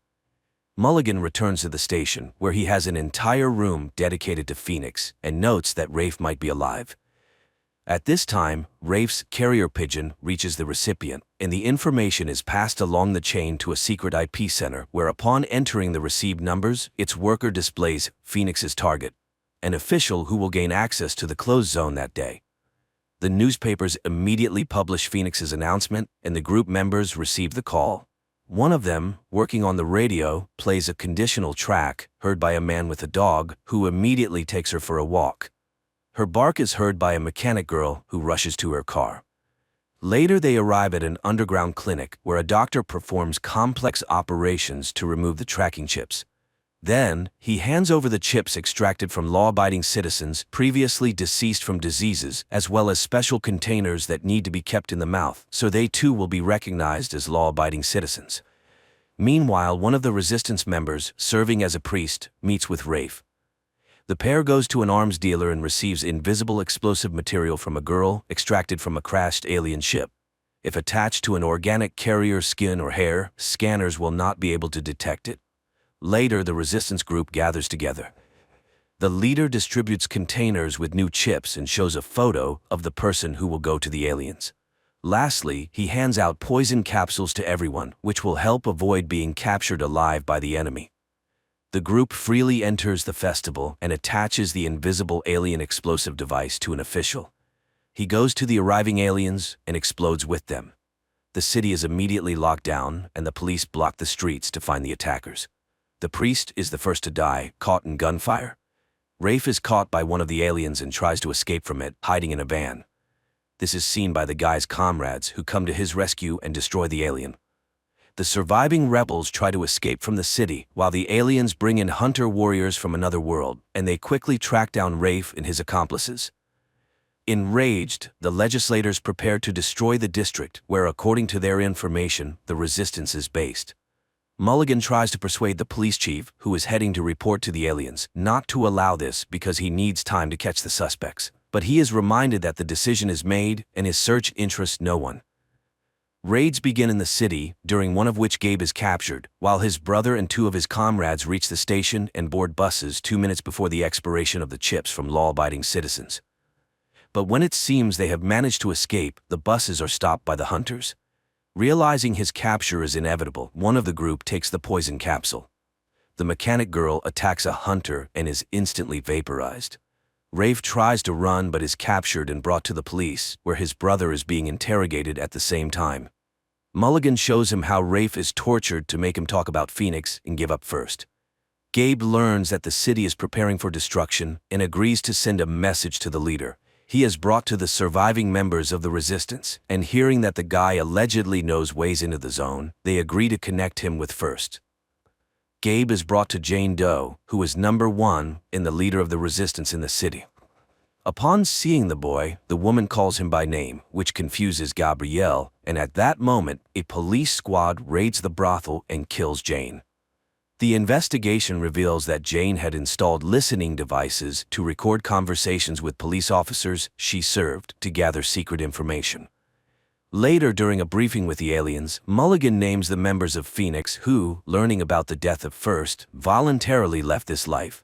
Mulligan returns to the station, where he has an entire room dedicated to Phoenix and notes that Rafe might be alive. At this time, Rafe's carrier pigeon reaches the recipient, and the information is passed along the chain to a secret IP center, where upon entering the received numbers, its worker displays Phoenix's target, an official who will gain access to the closed zone that day. The newspapers immediately publish Phoenix's announcement, and the group members receive the call. One of them, working on the radio, plays a conditional track heard by a man with a dog who immediately takes her for a walk. Her bark is heard by a mechanic girl who rushes to her car. Later, they arrive at an underground clinic where a doctor performs complex operations to remove the tracking chips. Then, he hands over the chips extracted from law-abiding citizens previously deceased from diseases, as well as special containers that need to be kept in the mouth, so they too will be recognized as law-abiding citizens. Meanwhile, one of the resistance members, serving as a priest, meets with Rafe. The pair goes to an arms dealer and receives invisible explosive material from a girl extracted from a crashed alien ship. If attached to an organic carrier's skin or hair, scanners will not be able to detect it. Later, the resistance group gathers together. The leader distributes containers with new chips and shows a photo of the person who will go to the aliens. Lastly, he hands out poison capsules to everyone, which will help avoid being captured alive by the enemy. The group freely enters the festival and attaches the invisible alien explosive device to an official. He goes to the arriving aliens and explodes with them. The city is immediately locked down, and the police block the streets to find the attackers. The priest is the first to die, caught in gunfire. Rafe is caught by one of the aliens and tries to escape from it, hiding in a van. This is seen by the guy's comrades, who come to his rescue and destroy the alien. The surviving rebels try to escape from the city, while the aliens bring in hunter warriors from another world, and they quickly track down Rafe and his accomplices. Enraged, the legislators prepare to destroy the district where, according to their information, the resistance is based. Mulligan tries to persuade the police chief, who is heading to report to the aliens, not to allow this because he needs time to catch the suspects. But he is reminded that the decision is made and his search interests no one. Raids begin in the city, during one of which Gabe is captured, while his brother and 2 of his comrades reach the station and board buses 2 minutes before the expiration of the chips from law-abiding citizens. But when it seems they have managed to escape, the buses are stopped by the hunters. Realizing his capture is inevitable, one of the group takes the poison capsule. The mechanic girl attacks a hunter and is instantly vaporized. Rafe tries to run but is captured and brought to the police, where his brother is being interrogated at the same time. Mulligan shows him how Rafe is tortured to make him talk about Phoenix and give up first. Gabe learns that the city is preparing for destruction and agrees to send a message to the leader. He is brought to the surviving members of the resistance, and hearing that the guy allegedly knows ways into the zone, they agree to connect him with First. Gabe is brought to Jane Doe, who is number 1 and the leader of the resistance in the city. Upon seeing the boy, the woman calls him by name, which confuses Gabrielle, and at that moment, a police squad raids the brothel and kills Jane. The investigation reveals that Jane had installed listening devices to record conversations with police officers she served to gather secret information. Later, during a briefing with the aliens, Mulligan names the members of Phoenix who, learning about the death of First, voluntarily left this life.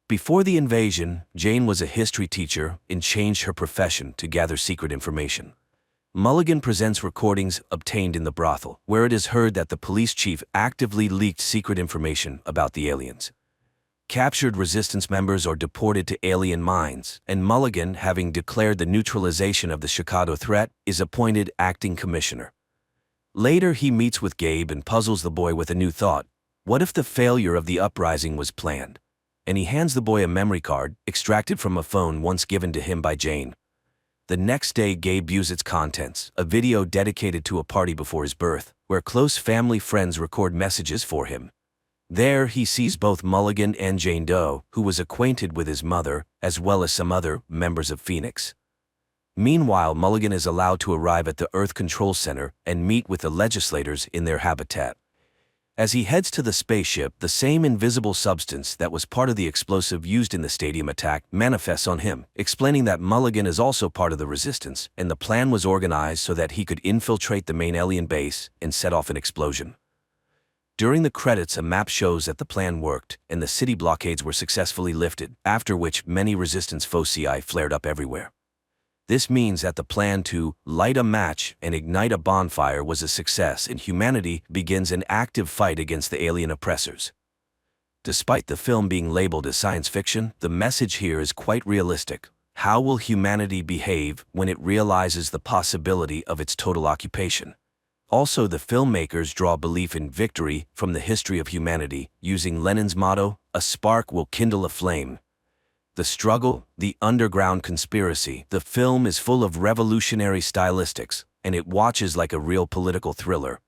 Before the invasion, Jane was a history teacher and changed her profession to gather secret information. Mulligan presents recordings obtained in the brothel, where it is heard that the police chief actively leaked secret information about the aliens. Captured resistance members are deported to alien mines, and Mulligan, having declared the neutralization of the Chicago threat, is appointed acting commissioner. Later, he meets with Gabe and puzzles the boy with a new thought. What if the failure of the uprising was planned? And he hands the boy a memory card, extracted from a phone once given to him by Jane. The next day, Gabe views its contents, a video dedicated to a party before his birth, where close family friends record messages for him. There, he sees both Mulligan and Jane Doe, who was acquainted with his mother, as well as some other members of Phoenix. Meanwhile, Mulligan is allowed to arrive at the Earth Control Center and meet with the legislators in their habitat. As he heads to the spaceship, the same invisible substance that was part of the explosive used in the stadium attack manifests on him, explaining that Mulligan is also part of the resistance, and the plan was organized so that he could infiltrate the main alien base and set off an explosion. During the credits, a map shows that the plan worked, and the city blockades were successfully lifted, after which many resistance foci flared up everywhere. This means that the plan to light a match and ignite a bonfire was a success, and humanity begins an active fight against the alien oppressors. Despite the film being labeled as science fiction, the message here is quite realistic. How will humanity behave when it realizes the possibility of its total occupation? Also, the filmmakers draw belief in victory from the history of humanity, using Lenin's motto, "A spark will kindle a flame." The struggle, the underground conspiracy, the film is full of revolutionary stylistics, and it watches like a real political thriller.